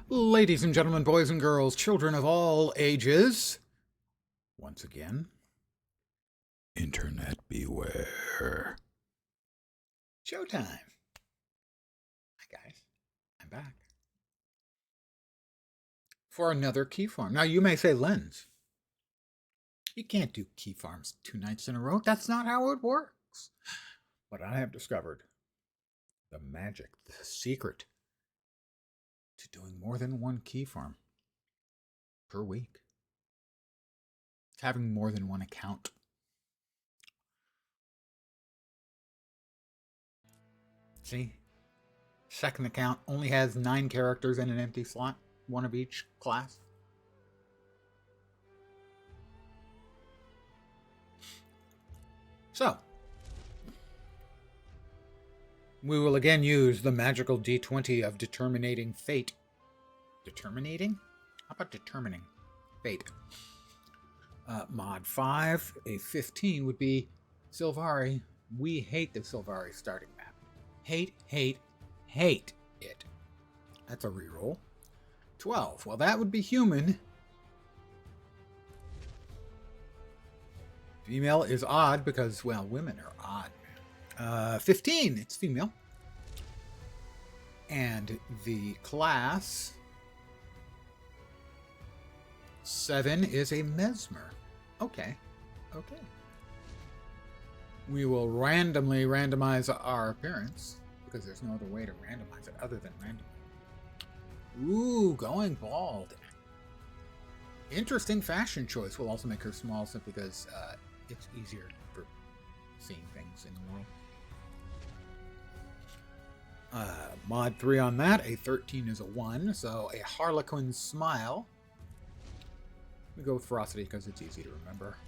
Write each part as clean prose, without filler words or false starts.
Ladies and gentlemen, boys and girls, children of all ages, once again, Internet beware. Showtime. Hi guys, I'm back. For another key farm. Now you may say, Lens, you can't do key farms 2 nights in a row. That's not how it works. But I have discovered the magic, the secret to doing more than one key farm per week. It's having more than one account. See? Second account only has 9 characters and an empty slot, one of each class. So, we will again use the magical D20 of determinating fate. Determinating? How about determining fate? Mod 5, a 15 would be Sylvari. We hate the Sylvari starting map. Hate, hate, hate it. That's a reroll. 12. Well, that would be human. Female is odd because, well, women are odd. 15, it's female. And the class 7 is a mesmer. Okay. Okay. We will randomly randomize our appearance because there's no other way to randomize it other than randomly. Ooh, going bald. Interesting fashion choice. We'll also make her small simply because it's easier for seeing things in the world. Mod 3 on that. A 13 is a 1, so a Harlequin smile. We go with ferocity because it's easy to remember.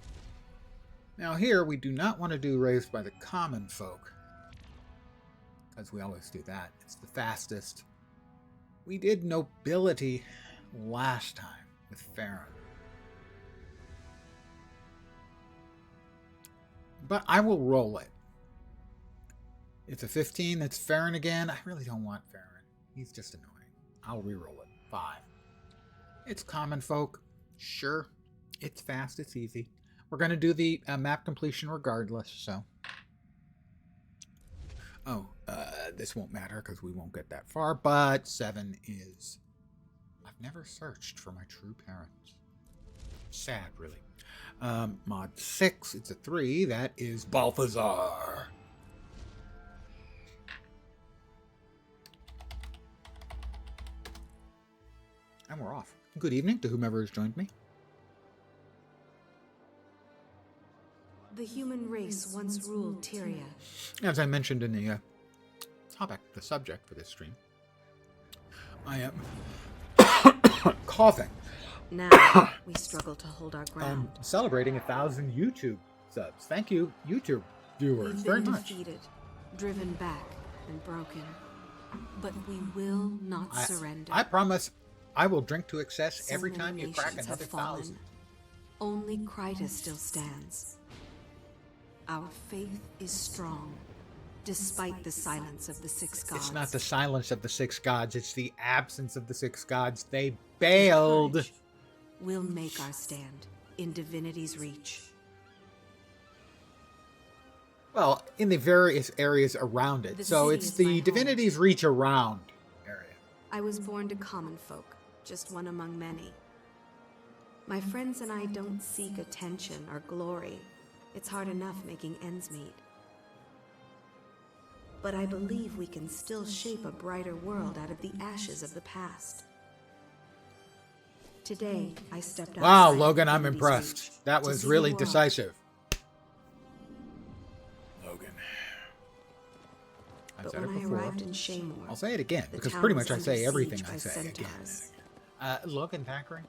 Now here, we do not want to do raised by the common folk, because we always do that. It's the fastest. We did nobility last time with Farron. But I will roll it. It's a 15, that's Farron again. I really don't want Farron. He's just annoying. I'll re-roll it. 5. It's common folk. Sure. It's fast, it's easy. We're going to do the map completion regardless, so. Oh, this won't matter because we won't get that far, but 7 is... I've never searched for my true parents. Sad, really. Mod 6, it's a 3. That is Balthazar. And we're off. Good evening to whomever has joined me. The human race once ruled Tyria. As I mentioned in the the subject for this stream, I am coughing. Now we struggle to hold our ground. Celebrating 1,000 YouTube subs. Thank you, YouTube viewers, We've very been much. defeated, driven back, and broken. But we will not surrender. I promise I will drink to excess So every many time you crack nations another have fallen. 1,000. Only Krytus still stands. Our faith is strong, despite the silence of the 6 gods. It's not the silence of the 6 gods, it's the absence of the 6 gods. They bailed. Courage. We'll make our stand in divinity's reach. Well, in the various areas around it. The So city it's is my the home. divinity's reach around area. I was born to common folk, just one among many. My friends and I don't seek attention or glory. It's hard enough making ends meet. But I believe we can still shape a brighter world out of the ashes of the past. Today, I stepped outside. Wow, of Logan, I'm divinity's impressed. reach That to was see the really world. decisive. Logan. I've But said when it I before. arrived in Shaymore, I'll say it again, the because town pretty was much I under say everything siege I by say again. centaurs. Logan Thackeray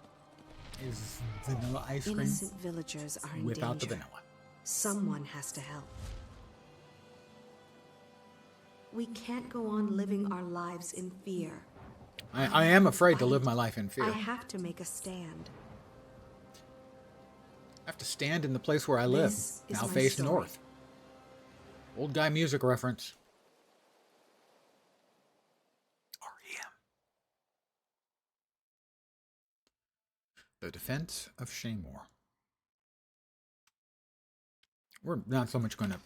is vanilla ice cream Innocent villagers are in without the danger. vanilla. Someone has to help. We can't go on living our lives in fear. I am afraid to live my life in fear. I have to make a stand. I have to stand in the place where I live. This is Now my face story. north. Old guy music reference. The Defense of Shaymore. We're not so much going to...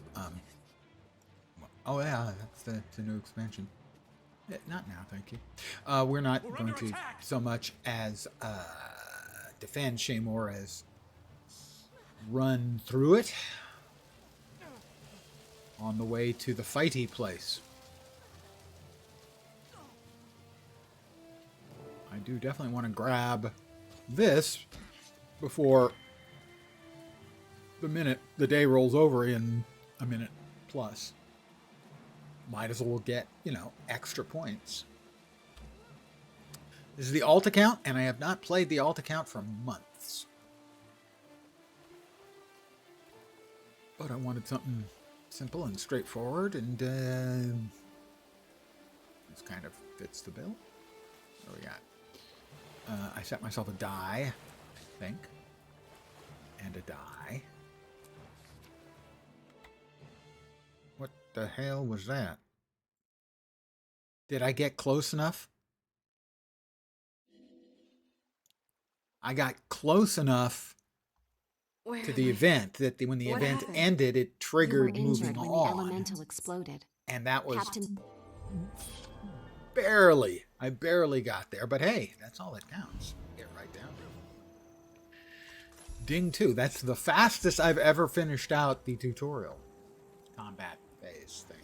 oh, yeah, that's the new expansion. Yeah, not now, thank you. We're not going to so much as defend Shaymore as run through it on the way to the fighty place. I do definitely want to grab this before the day rolls over in a minute plus. Might as well get, extra points. This is the alt account, and I have not played the alt account for months. But I wanted something simple and straightforward, and this kind of fits the bill. What do we got? I set myself a die, I think. And a die. What the hell was that? Did I get close enough? I got close enough to the event that when the event ended, it triggered moving on. When the elemental exploded. And that was Captain... barely. I barely got there, but hey, that's all that counts. Get right down to it. Ding 2. That's the fastest I've ever finished out the tutorial combat phase thing.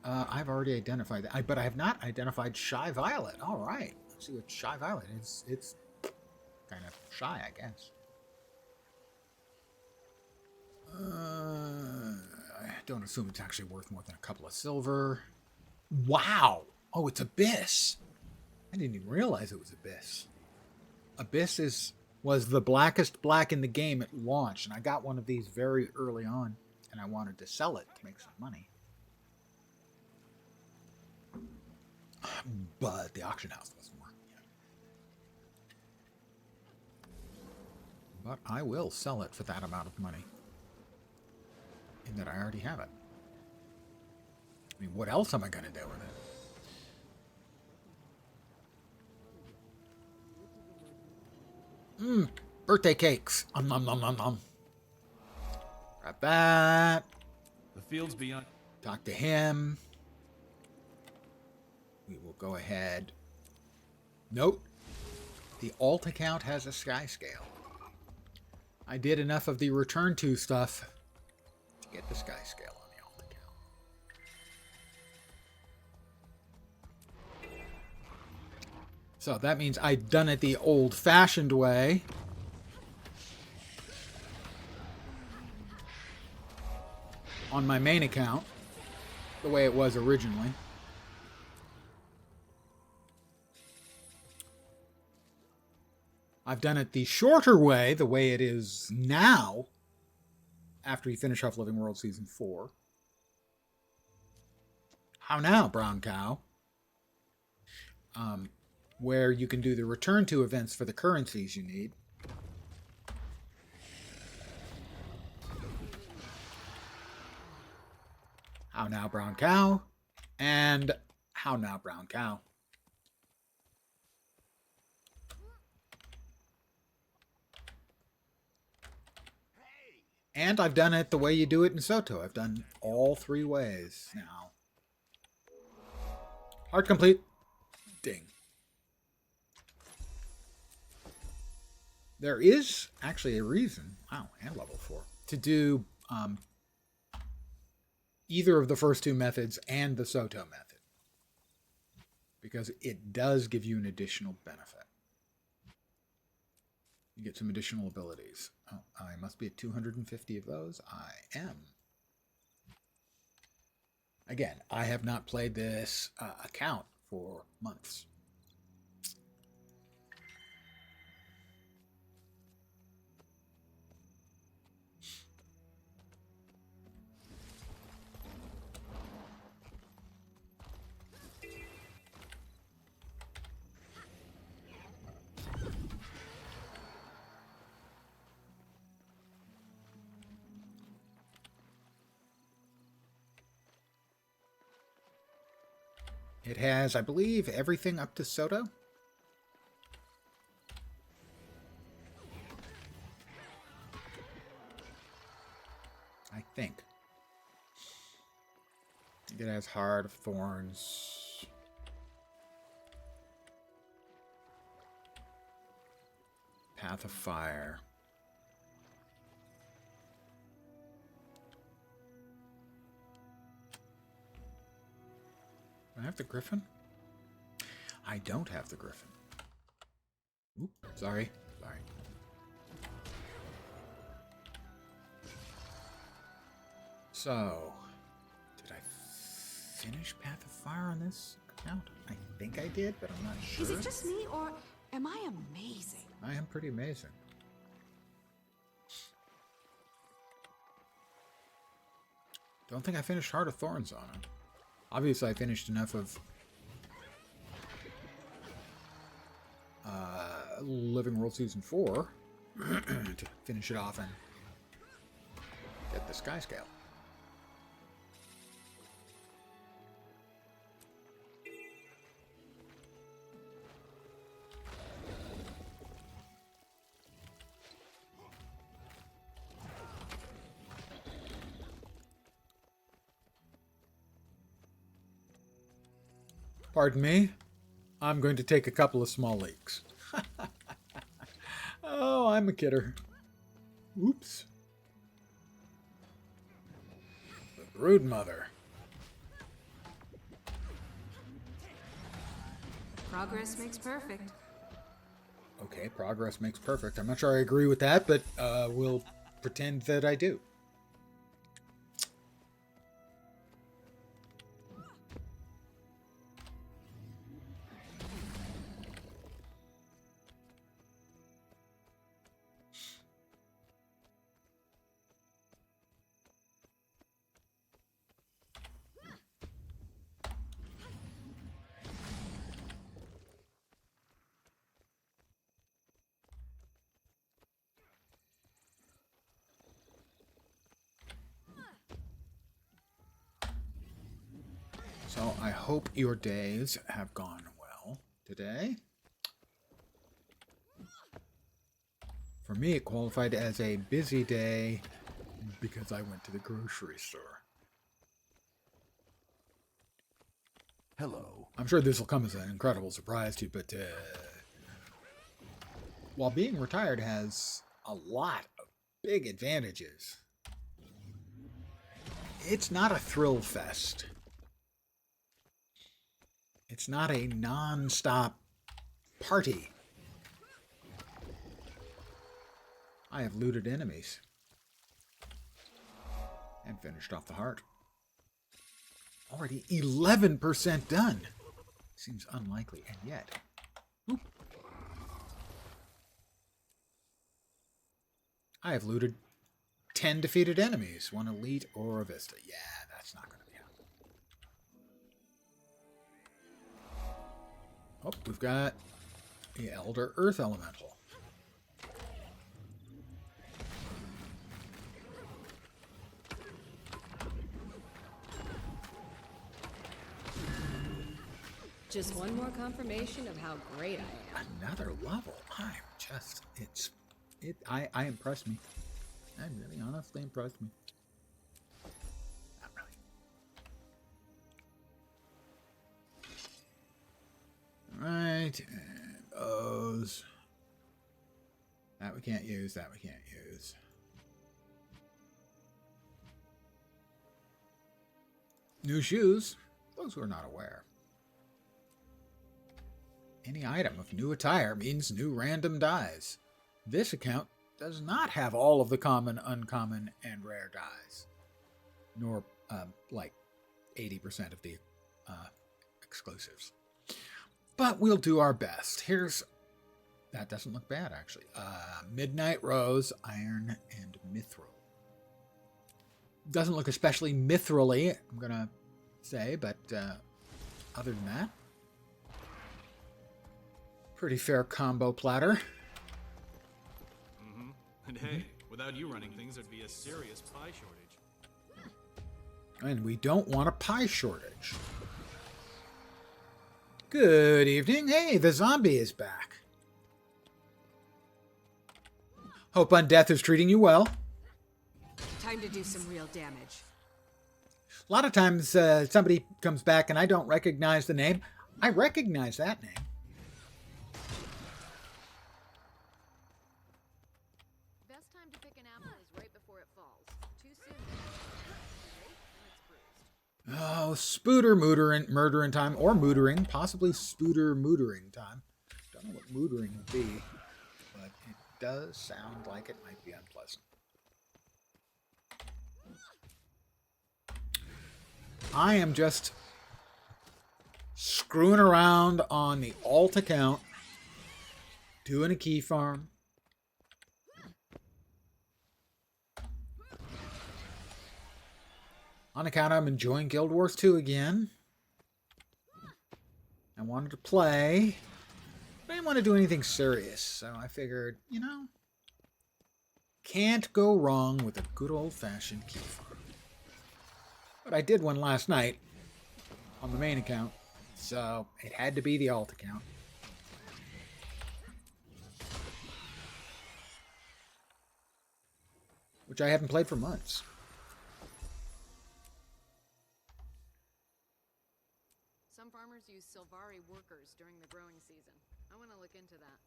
I've already identified that, but I have not identified Shy Violet. All right, let's see what Shy Violet is. It's kind of shy, I guess. I don't assume it's actually worth more than a couple of silver. Wow. Oh, it's Abyss. I didn't even realize it was Abyss. Abyss was the blackest black in the game at launch, and I got one of these very early on, and I wanted to sell it to make some money. But the auction house doesn't work yet. But I will sell it for that amount of money. In that I already have it. I mean, what else am I going to do with it? Birthday cakes. Nom nom nom nom. Grab that. The fields beyond. Talk to him. We will go ahead. Note, the alt account has a sky scale. I did enough of the return to stuff to get the sky scale on the alt account. So that means I've done it the old-fashioned way. On my main account, the way it was originally. I've done it the shorter way, the way it is now, after you finish off Living World Season 4. How now, Brown Cow? Where you can do the return to events for the currencies you need. How now, Brown Cow? And how now, Brown Cow? And I've done it the way you do it in Soto. I've done all three ways now. Art complete. Ding. There is actually a reason, wow, and level 4, to do either of the first two methods and the Soto method. Because it does give you an additional benefit. You get some additional abilities. Oh, I must be at 250 of those. I am. Again, I have not played this account for months. It has, I believe, everything up to Soto. It has Heart of Thorns. Path of Fire. Do I have the Griffin? I don't have the Griffin. Oop, sorry. Sorry. So, did I finish Path of Fire on this account? I think I did, but I'm not sure. Is it just me, or am I amazing? I am pretty amazing. Don't think I finished Heart of Thorns on it. Obviously, I finished enough of Living World Season 4 to finish it off and get the Sky Scale. Pardon me, I'm going to take a couple of small leaks. Oh, I'm a kidder. Oops. The Brood Mother. Progress makes perfect. Okay, progress makes perfect. I'm not sure I agree with that, but we'll pretend that I do. So I hope your days have gone well today. For me, it qualified as a busy day because I went to the grocery store. Hello. I'm sure this will come as an incredible surprise to you, but while being retired has a lot of big advantages, it's not a thrill fest. It's not a non-stop party. I have looted enemies and finished off the heart. Already 11% done. Seems unlikely, and yet. Whoop. I have looted 10 defeated enemies, one elite or a Vista. Yeah, that's not going to be happening. Oh, we've got the Elder Earth Elemental. Just one more confirmation of how great I am. Another level. I'm just, I impressed me. I really honestly impressed me. Not really. Alright, and those. That we can't use, that we can't use. New shoes. Those who are not aware. Any item of new attire means new random dies. This account does not have all of the common, uncommon, and rare dies. Nor, like, 80% of the exclusives. But we'll do our best. Here's... That doesn't look bad, actually. Midnight Rose, Iron, and Mithril. Doesn't look especially mithril-y, I'm going to say, but other than that, pretty fair combo platter. Mm-hmm. And hey, without you running things, there'd be a serious pie shortage. And we don't want a pie shortage. Good evening. Hey, the zombie is back. Hope Undeath is treating you well. Time to do some real damage. A lot of times somebody comes back and I don't recognize the name. I recognize that name. Best time to pick an apple is right before it falls. Too soon. And it's bruised. Oh, spooter murdering time, or mootering, possibly spooter mootering time. Don't know what mootering would be, but it does sound like it might be unpleasant. I am just screwing around on the alt account, doing a key farm. On account I'm enjoying Guild Wars 2 again. I wanted to play, but I didn't want to do anything serious, so I figured, you know, can't go wrong with a good old-fashioned key farm. But I did one last night on the main account, so it had to be the alt account. Which I haven't played for months. Some farmers use Silvari workers during the growing season. I want to look into that.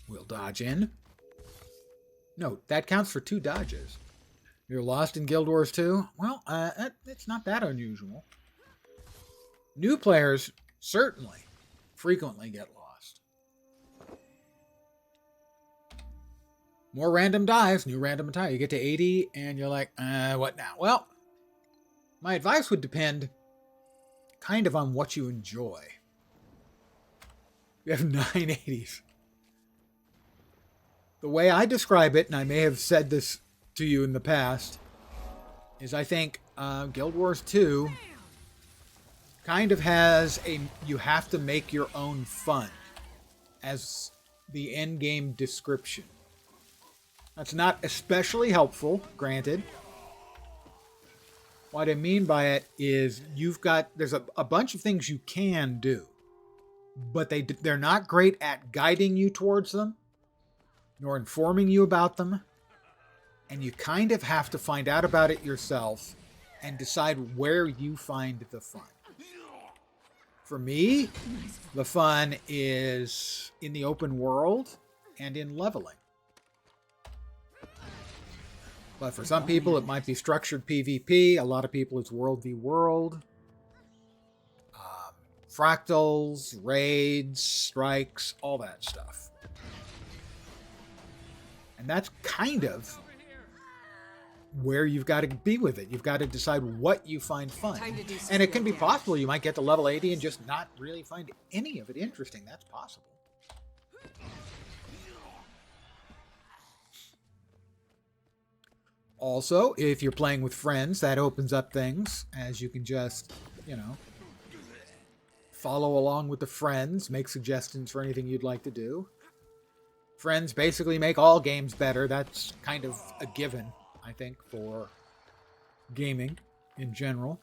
We'll dodge in. Note, that counts for 2 dodges. You're lost in Guild Wars 2? Well, it's not that unusual. New players certainly frequently get lost. More random dives, new random die. You get to 80 and you're like, what now? Well, my advice would depend kind of on what you enjoy. You have 980s. The way I describe it, and I may have said this to you in the past, is I think Guild Wars 2 kind of has a you have to make your own fun as the end game description. That's not especially helpful, granted. What I mean by it is there's a bunch of things you can do, but they're not great at guiding you towards them, nor informing you about them, and you kind of have to find out about it yourself and decide where you find the fun. For me, the fun is in the open world and in leveling. But for some people, it might be structured PvP. A lot of people, it's world v world. Fractals, raids, strikes, all that stuff. And that's kind of where you've got to be with it. You've got to decide what you find fun. And it can be possible you might get to level 80 and just not really find any of it interesting. That's possible. Also, if you're playing with friends, that opens up things, as you can just, follow along with the friends, make suggestions for anything you'd like to do. Friends basically make all games better. That's kind of a given, I think, for gaming in general.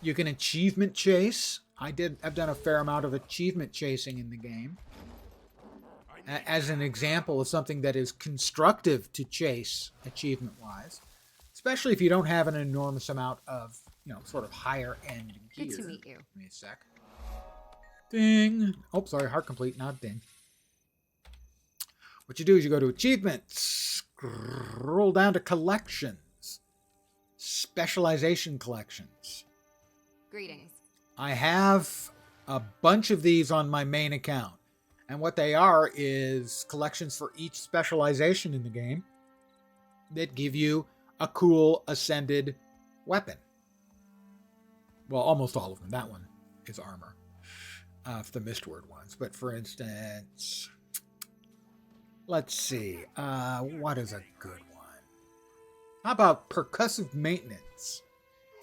You can achievement chase. I've done a fair amount of achievement chasing in the game. As an example of something that is constructive to chase achievement-wise, especially if you don't have an enormous amount of, sort of higher-end gear. Good to meet you. Give me a sec. Ding. Oh, sorry, heart complete, not ding. What you do is you go to achievements, scroll down to collections, specialization collections. Greetings. I have a bunch of these on my main account. And what they are is collections for each specialization in the game that give you a cool ascended weapon. Well, almost all of them. That one is armor. For the Mistward ones. But for instance, let's see. What is a good one? How about percussive maintenance?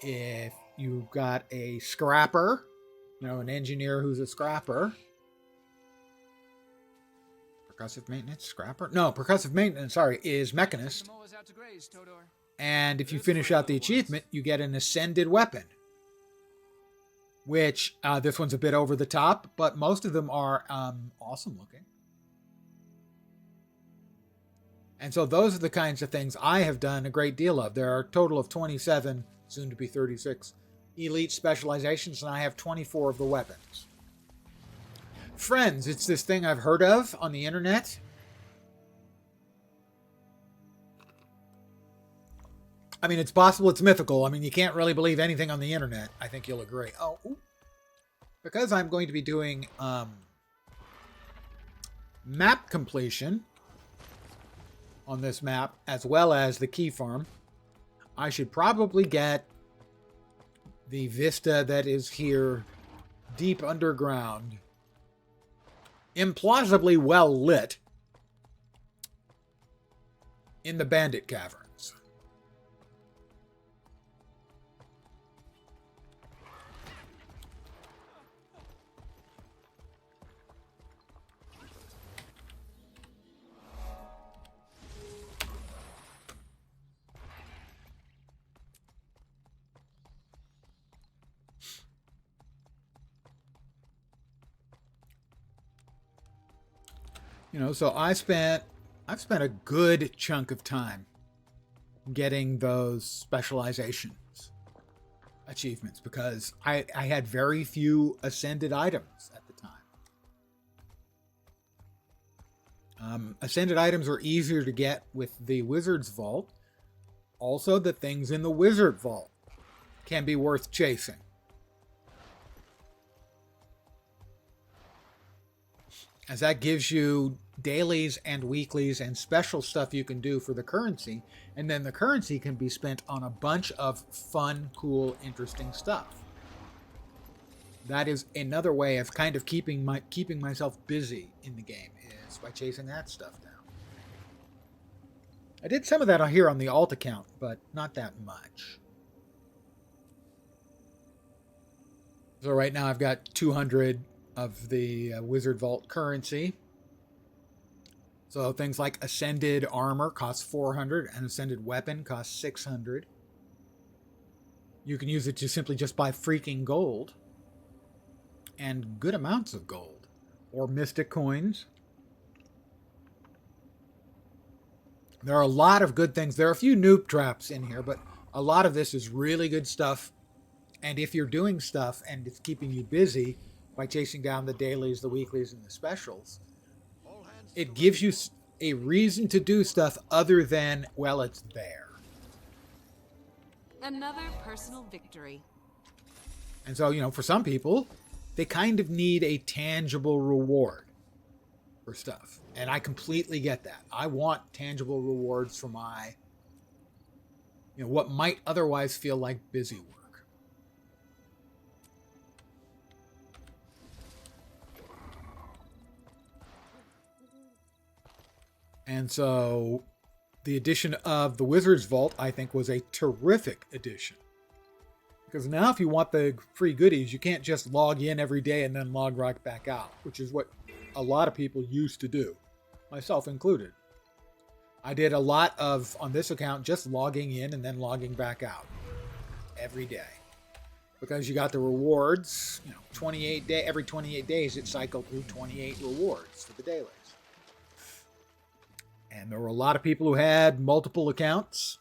If you've got a scrapper, an engineer who's a scrapper. Percussive maintenance, scrapper? No, percussive maintenance, is mechanist. And if you finish out the achievement, you get an ascended weapon. which this one's a bit over the top, but most of them are awesome looking. And so those are the kinds of things I have done a great deal of. There are a total of 27, soon to be 36, elite specializations, and I have 24 of the weapons. Friends, it's this thing I've heard of on the internet. I mean, it's possible it's mythical. I mean, you can't really believe anything on the internet. I think you'll agree. Oh, ooh. Because I'm going to be doing map completion on this map, as well as the key farm, I should probably get the vista that is here deep underground, implausibly well lit, in the Bandit Caverns. You know, so I've spent a good chunk of time getting those specializations achievements because I had very few ascended items at the time. Ascended items are easier to get with the Wizard's Vault. Also, the things in the Wizard Vault can be worth chasing. As that gives you dailies and weeklies and special stuff you can do for the currency, and then the currency can be spent on a bunch of fun, cool, interesting stuff. That is another way of kind of keeping myself busy in the game, is by chasing that stuff down. I did some of that here on the alt account, but not that much. So right now I've got 200 of the Wizard Vault currency. So things like Ascended Armor costs 400 and Ascended Weapon costs 600. You can use it to simply just buy freaking gold. And good amounts of gold. Or Mystic Coins. There are a lot of good things. There are a few noob traps in here, but a lot of this is really good stuff. And if you're doing stuff and it's keeping you busy by chasing down the dailies, the weeklies, and the specials, it gives you a reason to do stuff other than, well, it's there. Another personal victory. And so, you know, for some people, they kind of need a tangible reward for stuff. And I completely get that. I want tangible rewards for my, you know, what might otherwise feel like busy work. And so the addition of the Wizard's Vault, I think, was a terrific addition. Because now if you want the free goodies, you can't just log in every day and then log right back out, which is what a lot of people used to do, myself included. I did a lot of, on this account, just logging in and then logging back out every day. Because you got the rewards, you know, every 28 days it cycled through 28 rewards for the dailies. And there were a lot of people who had multiple accounts.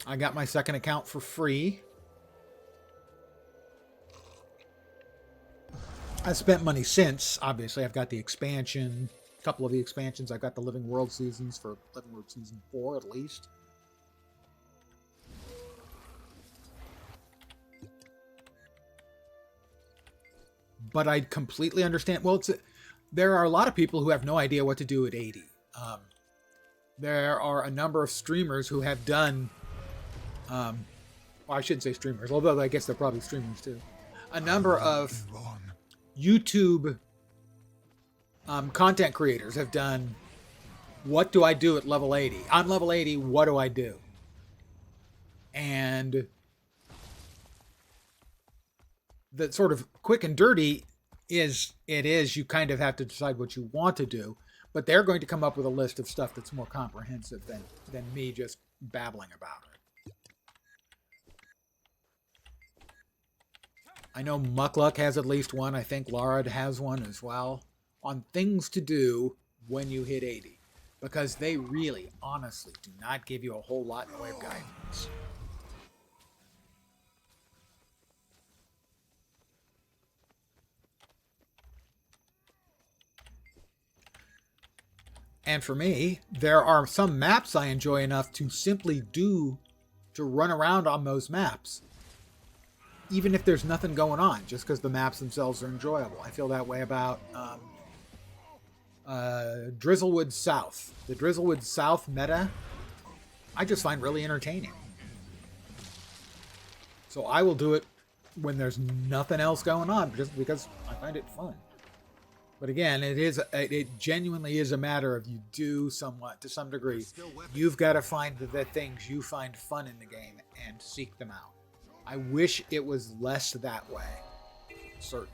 I got my second account for free. I've spent money since. Obviously, I've got the expansion, a couple of the expansions. I've got the Living World seasons for Living World Season 4 at least. But I completely understand. Well, there are a lot of people who have no idea what to do at 80. There are a number of streamers who have done, well, I shouldn't say streamers, although I guess they're probably streamers too. A number of YouTube content creators have done, what do I do at level 80? I'm level 80, what do I do? And the sort of quick and dirty is you kind of have to decide what you want to do, but they're going to come up with a list of stuff that's more comprehensive than me just babbling about it. I know Muckluck has at least one. I think Laura has one as well. On things to do when you hit 80. Because they really, honestly, do not give you a whole lot in the way of guidance. And for me, there are some maps I enjoy enough to simply to run around on those maps. Even if there's nothing going on, just because the maps themselves are enjoyable. I feel that way about Drizzlewood South. The Drizzlewood South meta, I just find really entertaining. So I will do it when there's nothing else going on, just because I find it fun. But again, it genuinely is a matter of you do somewhat, to some degree, you've got to find the things you find fun in the game and seek them out. I wish it was less that way. Certainly.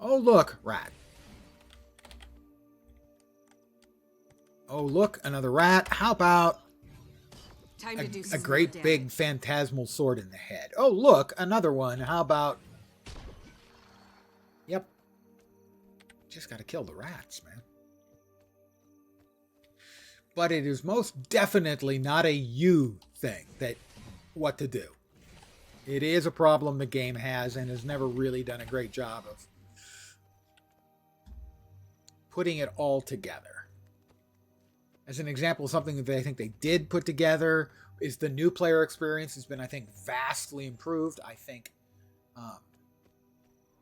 Oh, look, rat. Oh, look, another rat. How about a great big phantasmal sword in the head? Oh, look, another one. How about... Yep. Just got to kill the rats, man. But it is most definitely not a you thing, that what to do. It is a problem the game has and has never really done a great job of putting it all together. As an example, something that I think they did put together is the new player experience has been, I think, vastly improved. I think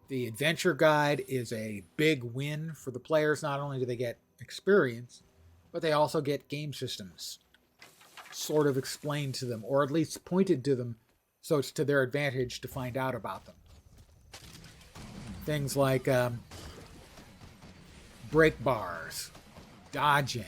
the adventure guide is a big win for the players. Not only do they get experience, but they also get game systems sort of explained to them, or at least pointed to them, so it's to their advantage to find out about them. Things like break bars, dodging.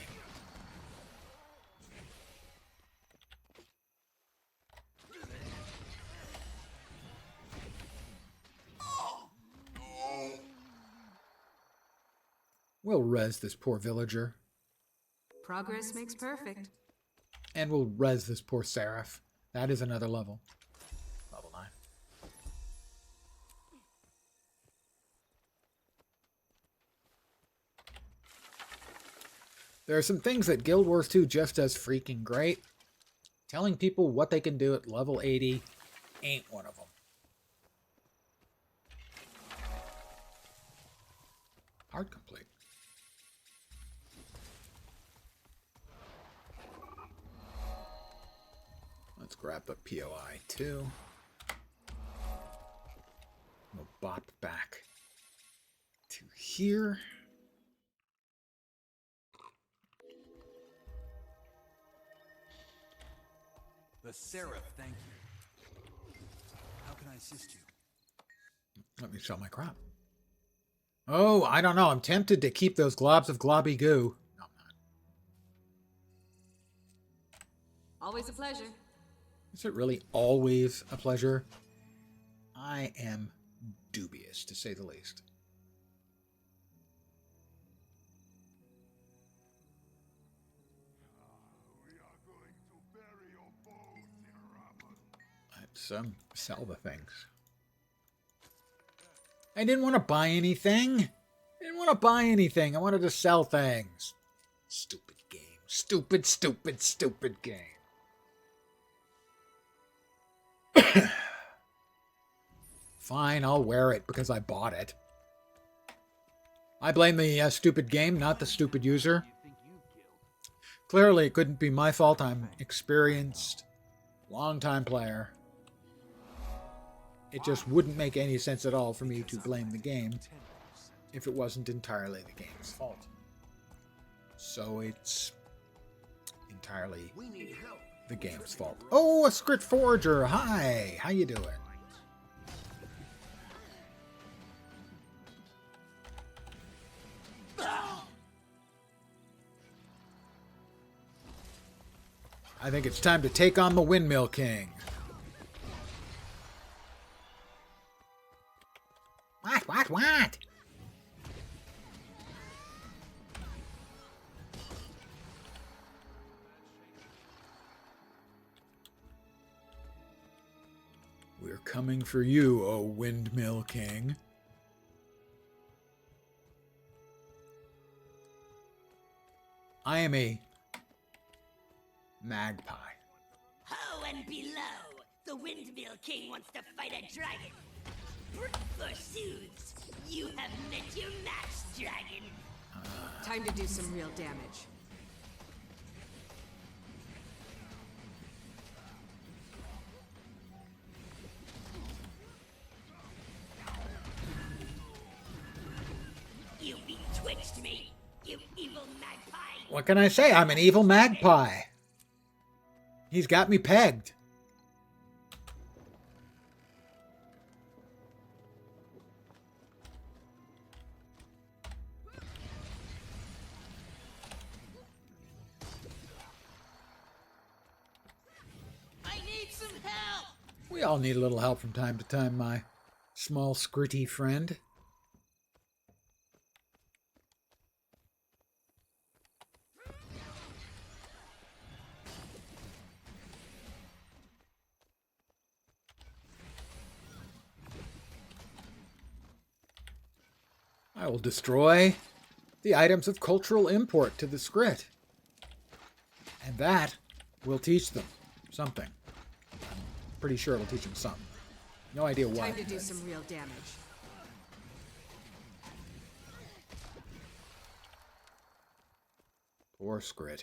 We'll res this poor villager. Progress makes perfect. And we'll res this poor seraph. That is another level. Level 9. There are some things that Guild Wars 2 just does freaking great. Telling people what they can do at level 80 ain't one of them. Hard complete. Let's grab the POI too. We'll bop back to here. The Seraph, thank you. How can I assist you? Let me sell my crop. Oh, I don't know. I'm tempted to keep those globs of globby goo. No, I'm not. Always a pleasure. Is it really always a pleasure? I am dubious, to say the least. Let's sell the things. I didn't want to buy anything. I didn't want to buy anything. I wanted to sell things. Stupid game. Stupid, stupid, stupid game. Fine, I'll wear it because I bought it. I blame the stupid game, not the stupid user. Clearly, it couldn't be my fault. I'm experienced, long-time player. It just wouldn't make any sense at all for me to blame the game if it wasn't entirely the game's fault. So it's entirely the game's fault. Oh, a Script Forager! Hi! How you doing? I think it's time to take on the Windmill King. What? Coming for you, O Windmill King. I am a magpie. Ho and below, the Windmill King wants to fight a dragon. Forsooth, you have met your match, dragon. Time to do some real damage. You betwixt me, you evil magpie. What can I say? I'm an evil magpie. He's got me pegged. I need some help. We all need a little help from time to time, my small, scritty friend. I will destroy the items of cultural import to the Skrit. And that will teach them something. I'm pretty sure it'll teach them something. No idea what. Time to do some real damage. Poor Skrit.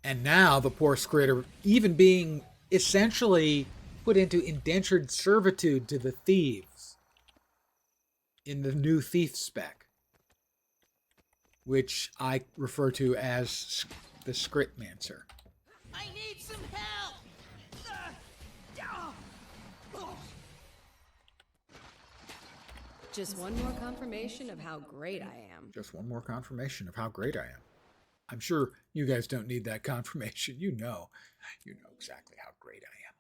And now the poor Skrit are even being essentially put into indentured servitude to the thieves in the new thief spec, which I refer to as the Skritmancer. I need some help. Just one more confirmation of how great I am. Just one more confirmation of how great I am. I'm sure you guys don't need that confirmation. You know exactly how great I am.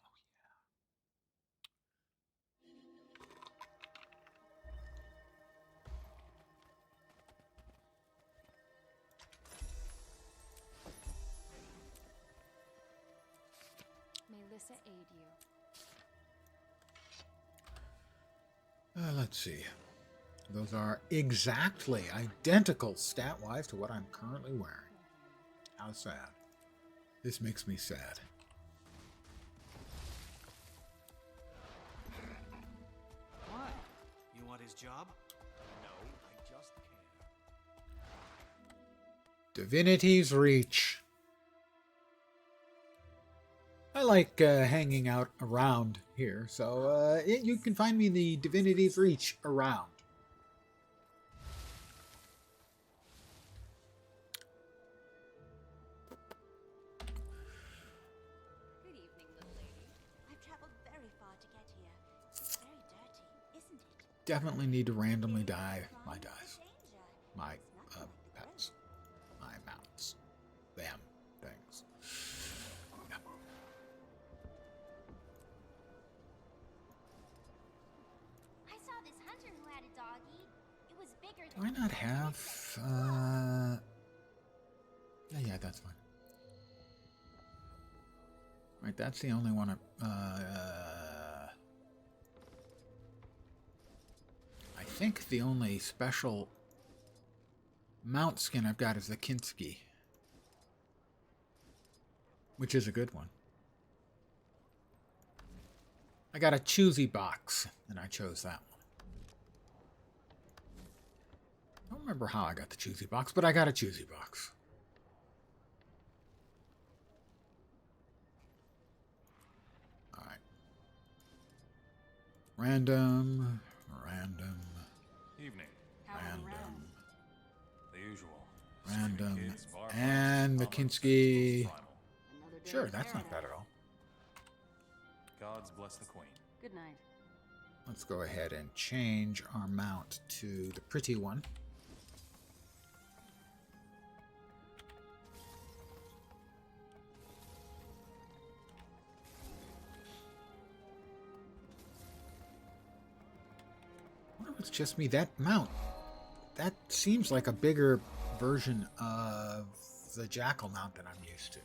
May Lissa aid you. Let's see. Those are exactly identical stat-wise to what I'm currently wearing. How sad. This makes me sad. Why? You want his job? No, I just care. Divinity's Reach. I like hanging out around here, so you can find me in the Divinity's Reach around. Good evening, little lady. I've traveled very far to get here. It's very dirty, isn't it? Definitely need to randomly die my dice. My pets. My mounts. Them things. Yeah. I saw this hunter who had a doggy. It was bigger Do I not have yeah, that's fine. Right, that's the only one I think the only special mount skin I've got is the Kinski, which is a good one. I got a choosy box, and I chose that one. I don't remember how I got the choosy box, but I got a choosy box. Alright. Random. Evening. Random. The usual. Random. Screaming kids, bar And the fights, Kinski. primal. Another day Sure, in that's not paradise. bad at all. Gods bless the queen. Good night. Let's go ahead and change our mount to the pretty one. I wonder if it's just me. That mount, that seems like a bigger version of the jackal mount that I'm used to.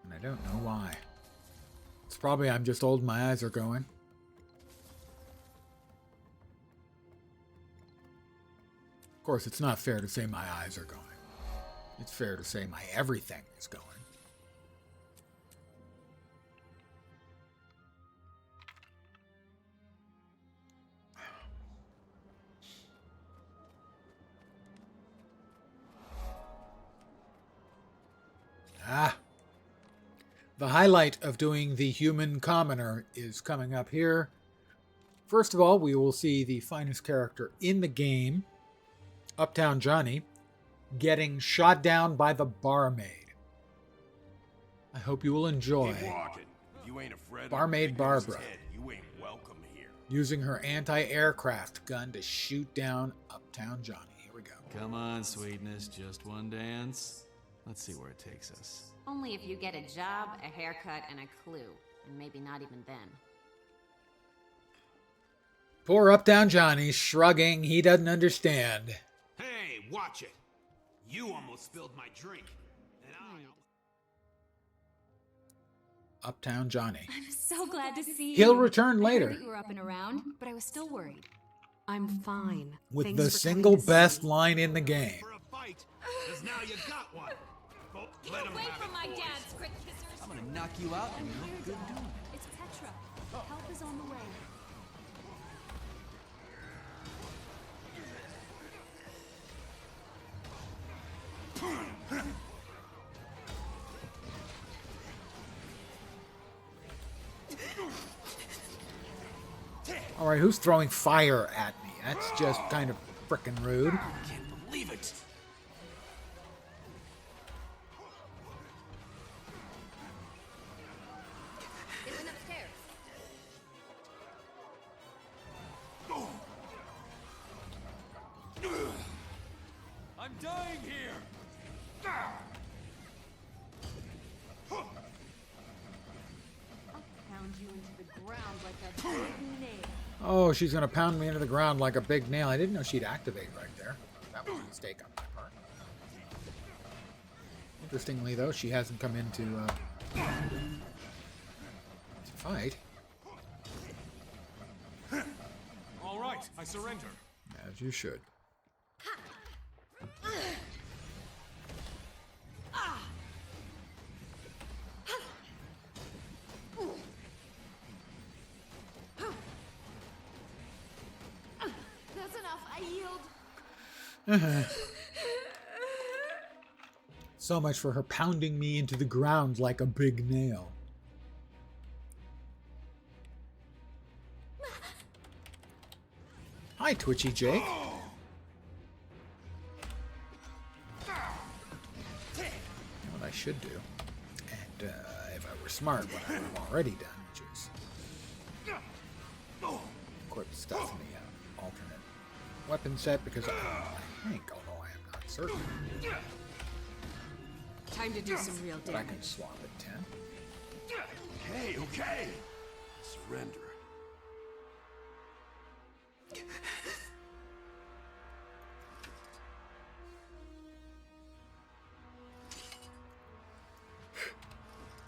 And I don't know why. It's probably I'm just old and my eyes are going. Of course, it's not fair to say my eyes are going. It's fair to say my everything is going. Ah. The highlight of doing the human commoner is coming up here. First of all, we will see the finest character in the game, Uptown Johnny, getting shot down by the barmaid. I hope you will enjoy You ain't afraid Barmaid Barbara you ain't welcome here. using her anti-aircraft gun to shoot down Uptown Johnny. Here we go. Come on, sweetness, just one dance. Let's see where it takes us. Only if you get a job, a haircut, and a clue. And maybe not even then. Poor Uptown Johnny, shrugging. He doesn't understand. Hey, watch it! You almost spilled my drink. And Uptown Johnny. I'm so glad to see you. He'll return I later. heard that you were up and around, but I was still worried. I'm fine. With Thanks the for single coming to see best me. line in the game. for a fight, because now you got one. Well, let him Away have from it, my boys. dad's quick kissers. I'm gonna knock you out and you look good doing it. It's Petra. Help is on the way. All right, who's throwing fire at me? That's just kind of frickin' rude. Can't believe it. It went upstairs. I'm dying here. I'll pound you into the ground like a big nail. Oh, she's gonna pound me into the ground like a big nail. I didn't know she'd activate right there. That was a mistake on my part. Interestingly, though, she hasn't come in to fight. All right, I surrender. As you should. That's enough. I yield. So much for her pounding me into the ground like a big nail. Hi, Twitchy Jake. You know what I should do? And if I were smart, what I would have already done, which is equip stuff in the alternate weapon set, because I think, although I am not certain, Time to do some real but I damage. can swap at 10. Okay, okay. Surrender.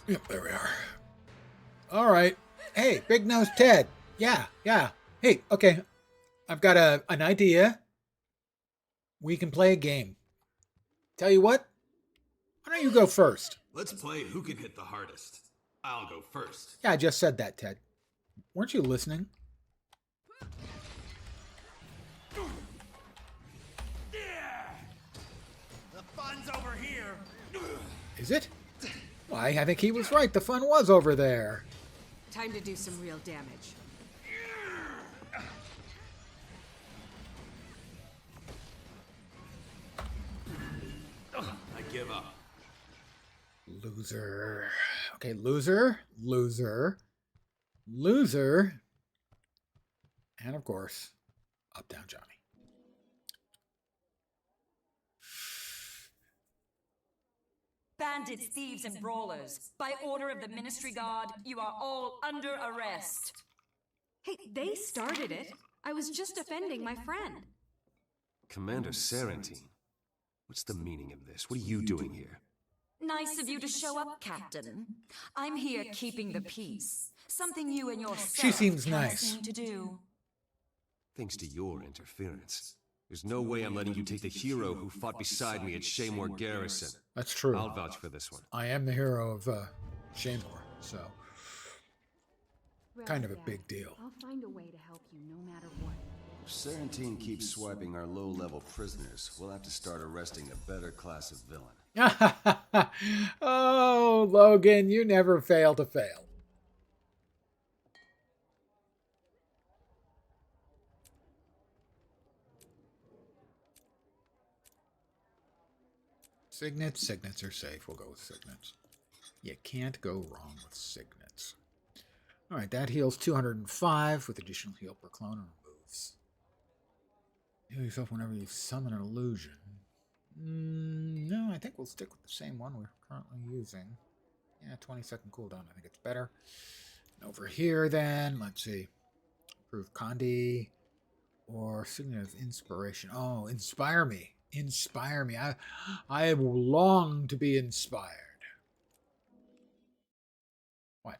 Yep, there we are. All right. Hey, Big Nose Ted. Yeah. Hey, okay. I've got an idea. We can play a game. Tell you what. Why don't you go first? Let's play who can hit the hardest. I'll go first. Yeah, I just said that, Ted. Weren't you listening? The fun's over here. Is it? Why, I think he was right. The fun was over there. Time to do some real damage. I give up. Loser. Okay, loser. And of course, Uptown Johnny. Bandits, thieves, and brawlers, by order of the Ministry Guard, you are all under arrest. Hey, they started it. I was just defending my friend. Commander Sarantine? What's the meaning of this? What are you doing here? Nice of you to show up, Captain. I'm here keeping the peace. Something you and your She seems can't nice. seem to do. Thanks to your interference. There's no way I'm letting you take the hero who fought beside me at Shaymore Garrison. That's true. I'll vouch for this one. I am the hero of Shaymore, so kind of a big deal. I'll find a way to help you no matter what. If Sarantine keeps swiping our low-level prisoners, we'll have to start arresting a better class of villain. Oh, Logan, you never fail to fail. Signets. Signets are safe. We'll go with signets. You can't go wrong with signets. All right, that heals 205 with additional heal per clone and removes. Heal yourself whenever you summon an illusion. No, I think we'll stick with the same one we're currently using. Yeah, 20-second cooldown. I think it's better. And over here, then, let's see. Improve Condi or Signet of Inspiration. Oh, inspire me. Inspire me. I long to be inspired. What?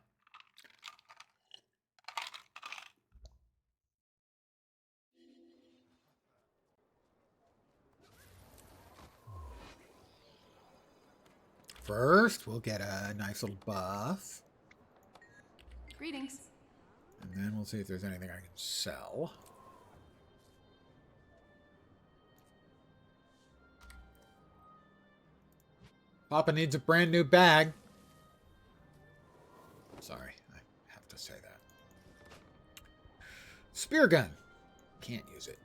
First, we'll get a nice little buff. Greetings. And then we'll see if there's anything I can sell. Papa needs a brand new bag. Sorry, I have to say that. Spear gun. Can't use it.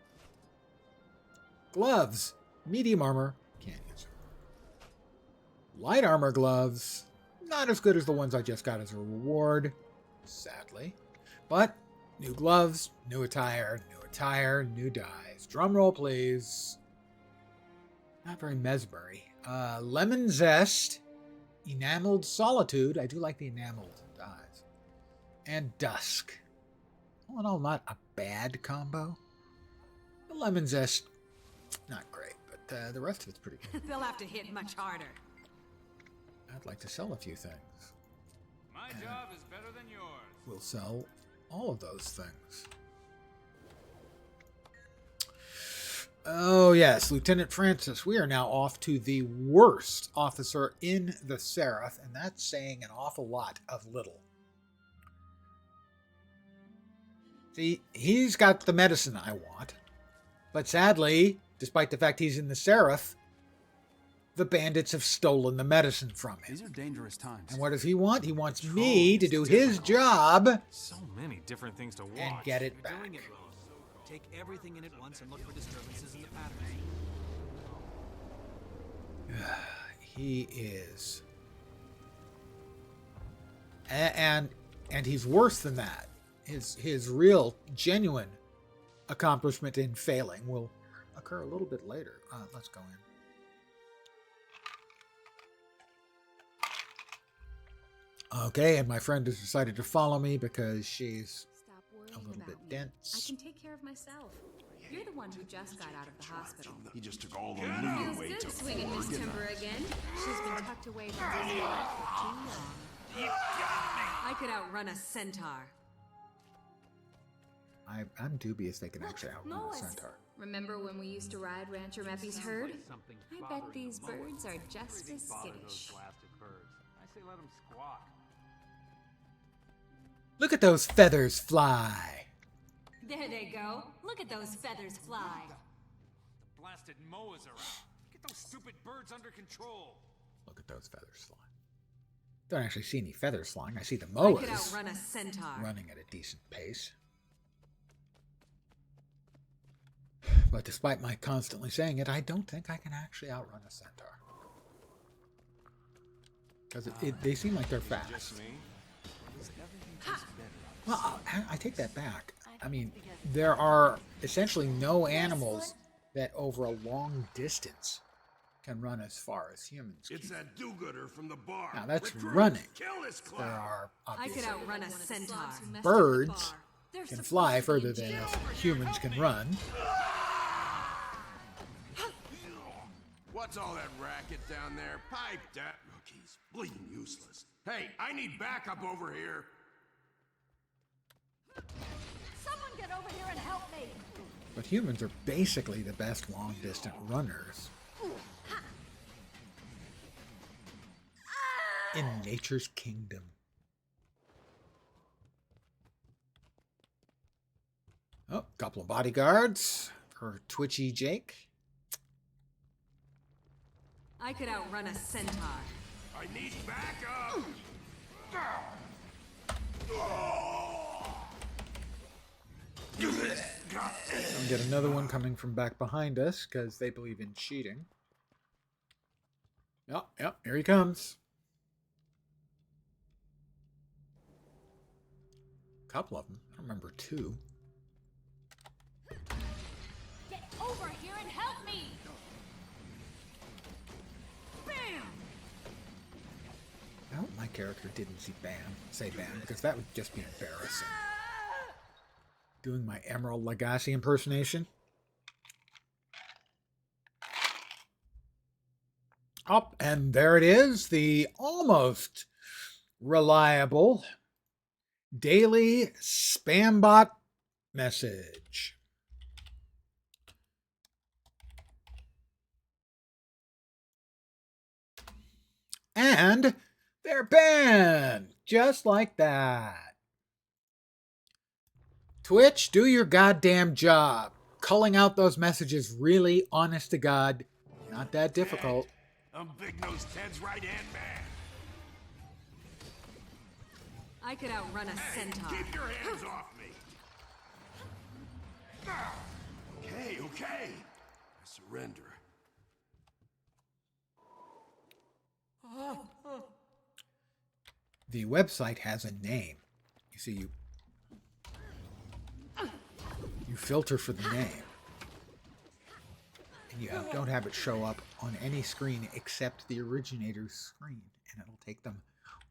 Gloves. Medium armor. Can't use it. Light armor gloves. Not as good as the ones I just got as a reward. Sadly. But new gloves, new attire, new dyes. Drum roll, please. Not very mesmery. Lemon Zest, Enameled Solitude. I do like the enameled dyes. And Dusk. All in all, not a bad combo. The Lemon Zest, not great, but the rest of it's pretty good. They'll have to hit much harder. I'd like to sell a few things. My job is better than yours. We'll sell all of those things. Oh, yes, Lieutenant Francis. We are now off to the worst officer in the Seraph, and that's saying an awful lot of little. See, he's got the medicine I want, but sadly, despite the fact he's in the Seraph, the bandits have stolen the medicine from him. These are dangerous times. And what does he want? He wants me to do his job So many different things to watch. and get it You're back. doing it wrong. Take everything in at once and look for disturbances in the pattern. He is. And he's worse than that. His real, genuine accomplishment in failing will occur a little bit later. Let's go in. Okay, and my friend has decided to follow me because she's Stop a worrying little bit about me. I dense. can take care of myself. You're the one who just got out of the hospital. He just took all the loot away to Swinging Miss Timber again. She's been tucked away from this world for too long. I could outrun a centaur. I'm dubious they can actually outrun a Lois. centaur. Remember when we used to ride Rancher Meppy's herd? I bet these birds are just as skittish. I say let them squawk. Look at those feathers fly. There they go. Look at those feathers fly. The blasted moas are out. Get those stupid birds under control. Look at those feathers flying. Don't actually see any feathers flying. I see the I could moas outrun a centaur. running at a decent pace. But despite my constantly saying it, I don't think I can actually outrun a centaur. Because they seem like they're fast. Just me? Well, I take that back. I mean, there are essentially no animals that over a long distance can run as far as humans can. It's that do-gooder from the bar. Now, that's Recruits, running. Kill this There clown. are I could obviously outrun a centaur. birds can fly further than us humans can run. What's all that racket down there? Pipe that. Look, he's bleeding useless. Hey, I need backup over here. Someone get over here and help me! But humans are basically the best long-distance runners in nature's kingdom. Oh, couple of bodyguards for Twitchy Jake. I could outrun a centaur. I need backup! And get another one coming from back behind us because they believe in cheating. Yep, here he comes. A couple of them. I remember two. Get over here and help me! Bam! I hope my character didn't say bam, because that would just be embarrassing. Doing my Emerald Lagasse impersonation. Up, and there it is, the almost reliable daily spambot message. And they're banned, just like that. Twitch, do your goddamn job. Culling out those messages really, honest to God, not that difficult. I'm Big Nose Ted's right-hand man. I could outrun a centaur. Keep your hands off me. Okay. I surrender. The website has a name. You see, you filter for the name. And you don't have it show up on any screen except the originator's screen. And it'll take them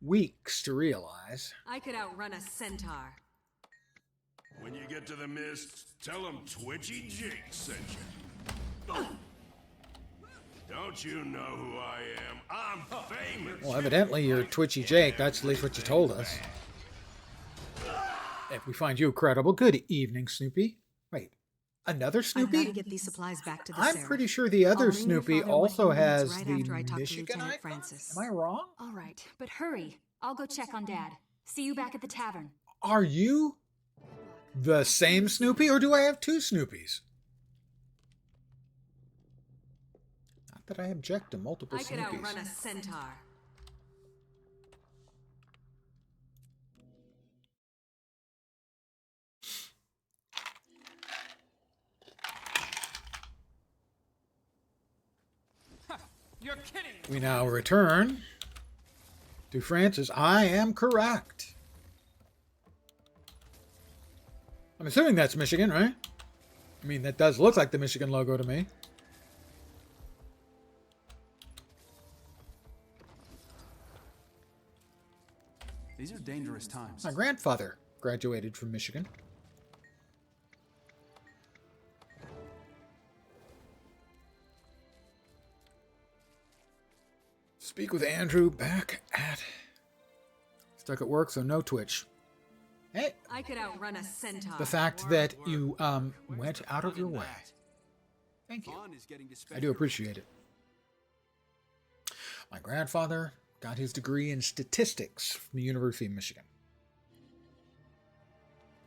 weeks to realize. I could outrun a centaur. When you get to the mist, tell him Twitchy Jake sent you. Don't you know who I am? I'm famous. Well, evidently you're Twitchy Jake. That's at least what you told us. If we find you credible, good evening, Snoopy. Wait, another Snoopy? I've got to get these supplies back to the I'm Seraph. pretty sure the other I'll ring your Snoopy father what he also needs has right the after I talk to Michigan Lieutenant icon. Francis. Am I wrong? All right, but hurry. I'll go check on Dad. See you back at the tavern. Are you the same Snoopy, or do I have two Snoopies? Not that I object to multiple I could Snoopies. outrun a centaur. You're kidding! We now return to Francis. I am correct. I'm assuming that's Michigan, right? I mean, that does look like the Michigan logo to me. These are dangerous times. My grandfather graduated from Michigan. Speak with Andrew back at... Stuck at work, so no Twitch. Hey, I could outrun a centaur. the fact that you went out of your way. Thank you. I do appreciate it. My grandfather got his degree in statistics from the University of Michigan.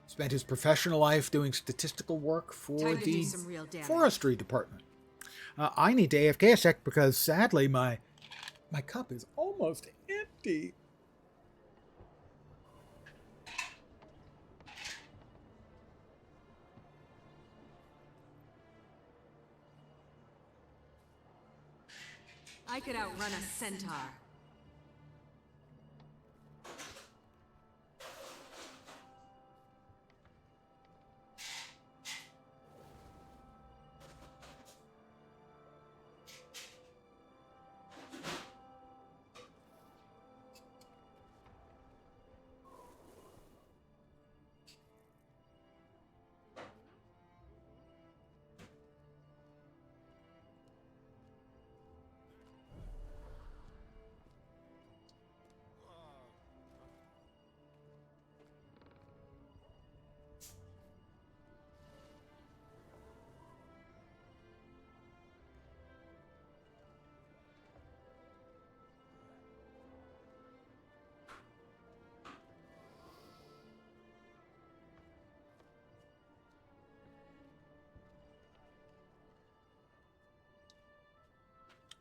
Spent his professional life doing statistical work for Time to do the some real damage. forestry department. I need to AFK a sec because sadly my cup is almost empty. I could outrun a centaur.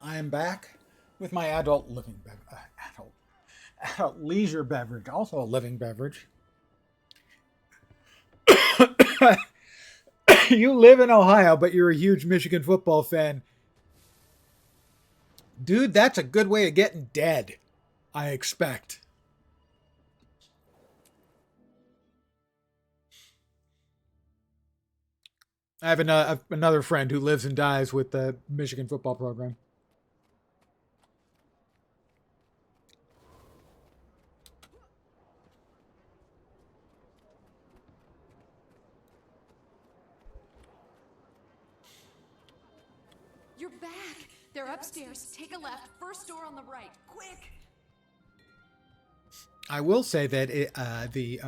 I am back with my adult leisure beverage, also a living beverage. You live in Ohio, but you're a huge Michigan football fan. Dude, that's a good way of getting dead, I expect. I have another friend who lives and dies with the Michigan football program. You're back. They're upstairs. Take a left. First door on the right. Quick. I will say that the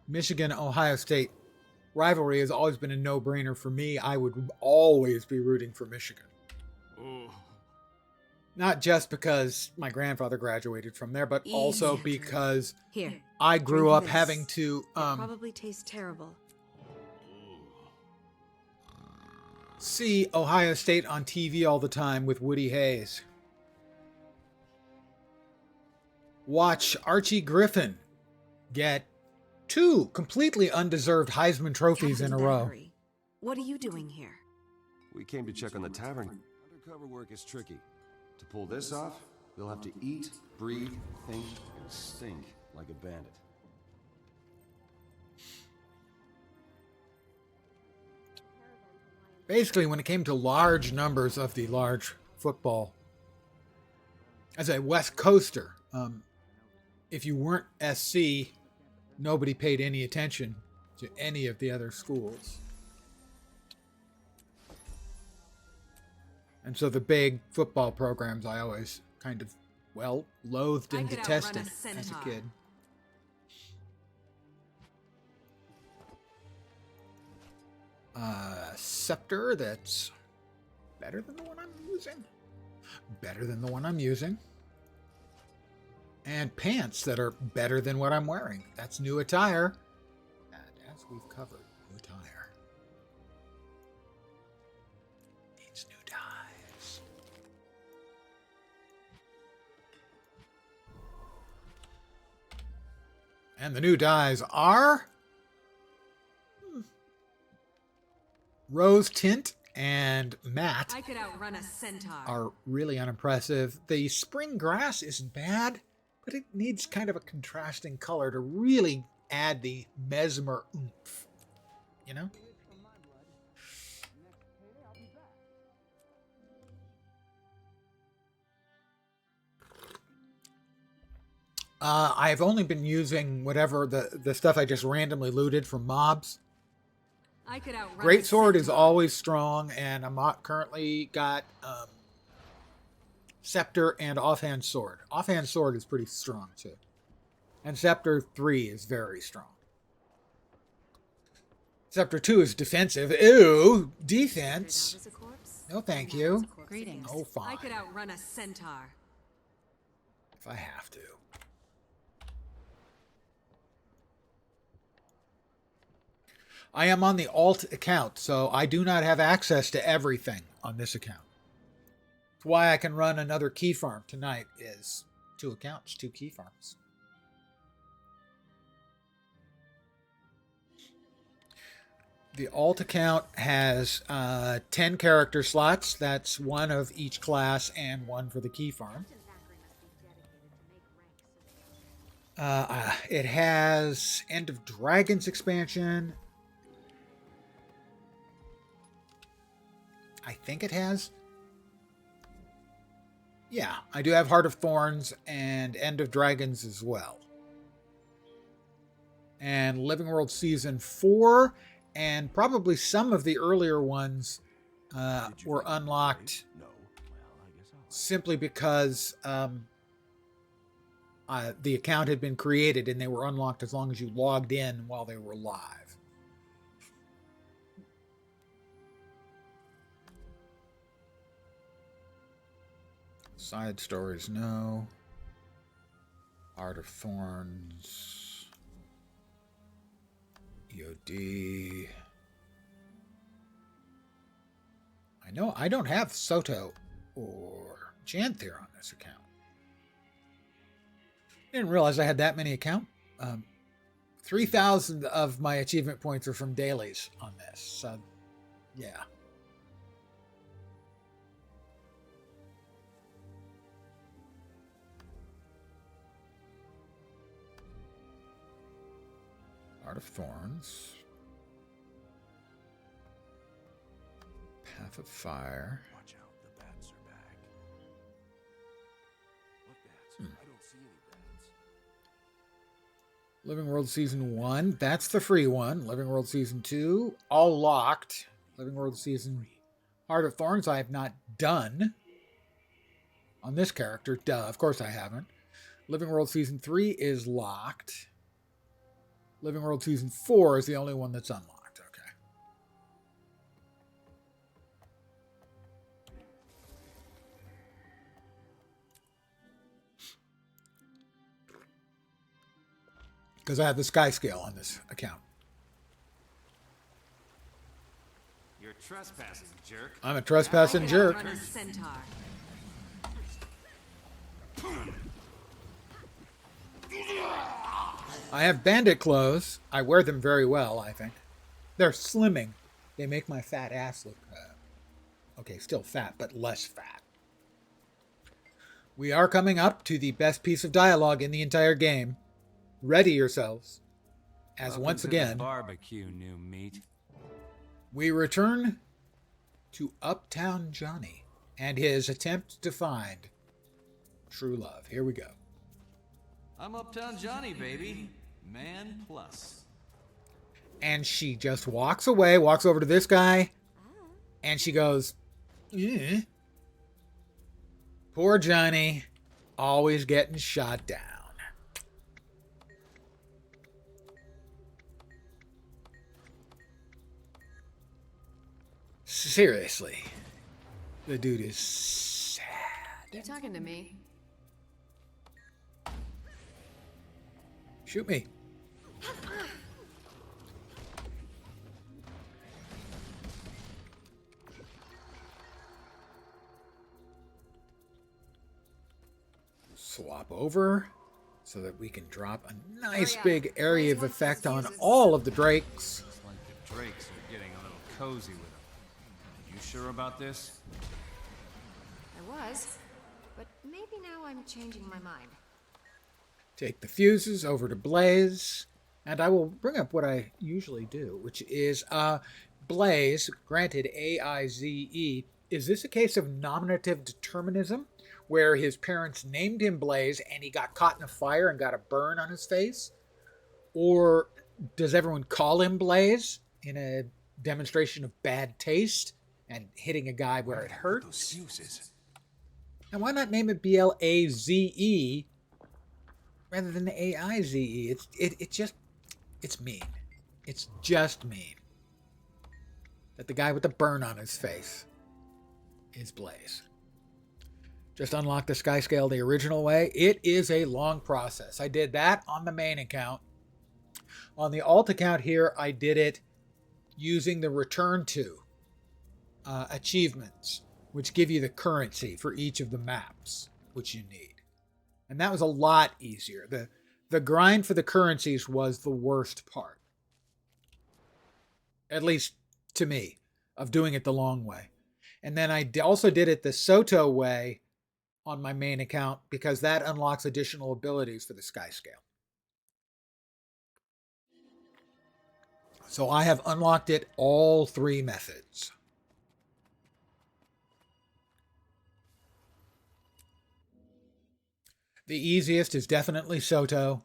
Michigan-Ohio State rivalry has always been a no-brainer for me. I would always be rooting for Michigan. Oh. Not just because my grandfather graduated from there, but also because Here, I grew up this. having to probably tastes terrible. see Ohio State on TV all the time with Woody Hayes. Watch Archie Griffin get 2 completely undeserved Heisman trophies in a row. Battery. What are you doing here? We came to check on the tavern. Undercover work is tricky. To pull this off, you'll have to eat, breathe, think, and stink like a bandit. Basically, when it came to large numbers of the large football, as a West Coaster, if you weren't SC, nobody paid any attention to any of the other schools. And so the big football programs I always kind of, well, loathed and detested as a kid. Scepter that's better than the one I'm using. Better than the one I'm using. And pants that are better than what I'm wearing. That's new attire. And as we've covered, new attire needs new dyes. And the new dyes are Rose Tint and Matte. I could outrun a centaur. Are really unimpressive. The Spring Grass isn't bad, but it needs kind of a contrasting color to really add the mesmer oomph. You know? I've only been using whatever the stuff I just randomly looted from mobs. I could outrun Great sword is always strong, and I'm not currently got scepter and offhand sword. Offhand sword is pretty strong too, and scepter 3 is very strong. Scepter 2 is defensive. Ew, defense. No, thank you. Greetings. Oh, fine. I could outrun a centaur. If I have to. I am on the alt account, so I do not have access to everything on this account. That's why I can run another key farm tonight is 2 accounts, 2 key farms. The alt account has 10 character slots. That's 1 of each class and 1 for the key farm. It has End of Dragons expansion. I think it has. Yeah, I do have Heart of Thorns and End of Dragons as well. And Living World Season 4, and probably some of the earlier ones were unlocked simply because the account had been created and they were unlocked as long as you logged in while they were live. Side stories, no. Heart of Thorns. EOD. I know I don't have Soto or enchant here on this account. Didn't realize I had that many account. 3,000 of my achievement points are from dailies on this. So, yeah. Heart of Thorns. Path of Fire. Watch out, the bats are back. What bats? I don't see any bats. Living World Season 1. That's the free one. Living World Season 2. All locked. Living World Season Heart of Thorns I have not done. On this character. Duh, of course I haven't. Living World Season 3 is locked. Living World Season 4 is the only one that's unlocked. Okay. Because I have the sky scale on this account. You're trespassing, jerk. I'm a trespassing jerk. Run a centaur. I have bandit clothes. I wear them very well, I think. They're slimming. They make my fat ass look, okay, still fat, but less fat. We are coming up to the best piece of dialogue in the entire game. Ready yourselves, as Welcome once to again, the barbecue, new meat. we return to Uptown Johnny and his attempt to find true love. Here we go. I'm Uptown Johnny, baby. Man plus. And she just walks away, walks over to this guy, and she goes, eh. Poor Johnny, always getting shot down. Seriously, the dude is sad. You talking to me? Shoot me. Swap over so that we can drop a nice big area of effect on all of the drakes. It's like the drakes are getting a little cozy with them. You sure about this? I was, but maybe now I'm changing my mind. Take the fuses over to Blaze, and I will bring up what I usually do, which is Blaze, granted A-I-Z-E. Is this a case of nominative determinism, where his parents named him Blaze and he got caught in a fire and got a burn on his face? Or does everyone call him Blaze in a demonstration of bad taste and hitting a guy where it hurts? And why not name it B-L-A-Z-E rather than A-I-Z-E? It's mean. It's just mean that the guy with the burn on his face is Blaze. Just unlock the sky scale the original way. It is a long process. I did that on the main account. On the alt account here, I did it using the return to achievements, which give you the currency for each of the maps, which you need. And that was a lot easier. The grind for the currencies was the worst part. At least to me, of doing it the long way. And then I also did it the Soto way on my main account because that unlocks additional abilities for the sky scale. So I have unlocked it all three methods. The easiest is definitely Soto,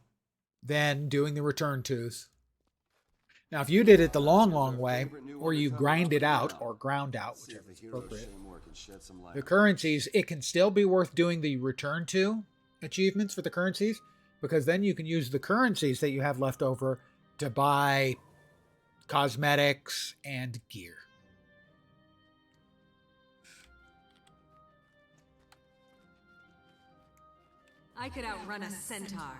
then doing the return tos. Now, if you did it the long way, or you grind it out, or ground out, whichever is appropriate, the currencies, it can still be worth doing the return to achievements for the currencies, because then you can use the currencies that you have left over to buy cosmetics and gear. I could outrun a centaur.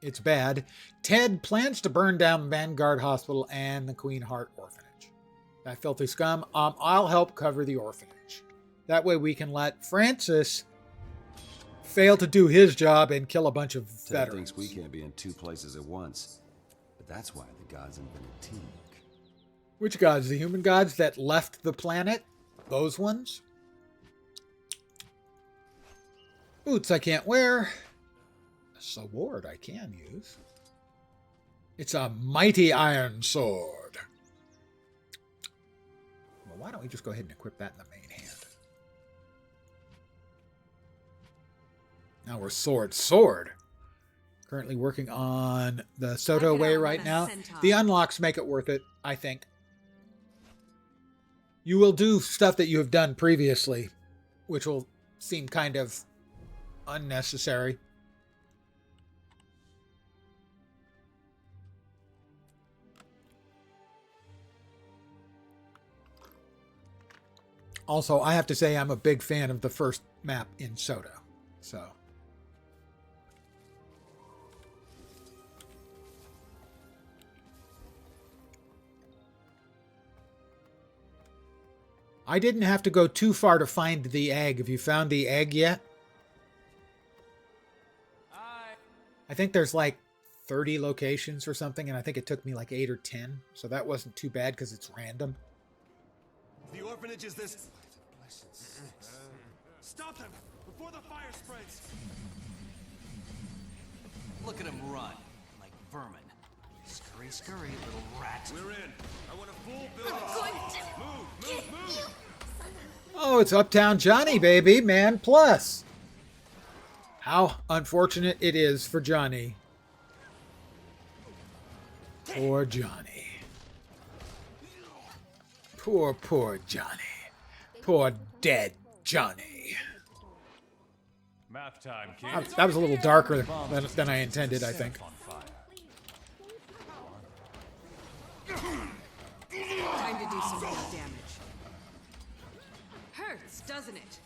It's bad. Ted plans to burn down Vanguard Hospital and the Queen Heart Orphanage. That filthy scum. I'll help cover the orphanage. That way we can let Francis fail to do his job and kill a bunch of Ted veterans. thinks we can't be in two places at once. But that's why the gods invented teamwork. Which gods? The human gods that left the planet? Those ones? Boots I can't wear. A sword I can use. It's a mighty iron sword. Well, why don't we just go ahead and equip that in the main hand? Now we're sword. Currently working on the Soto way right now. The unlocks make it worth it, I think. You will do stuff that you have done previously, which will seem kind of unnecessary. Also, I have to say I'm a big fan of the first map in Soto. So I didn't have to go too far to find the egg. Have you found the egg yet? I think there's like 30 locations or something, and I think it took me like 8 or 10. So that wasn't too bad because it's random. The orphanage is this. Stop them before the fire spreads. Look at him run, like vermin. Scurry, scurry, little rat. We're in. I want a full build. Move. Oh, it's Uptown Johnny, baby. Man Plus. How unfortunate it is for Johnny. Poor Johnny. Poor Johnny. Poor dead Johnny. Math time, kids. That was a little darker than I intended, I think. Time to do some real damage. Hurts, doesn't it?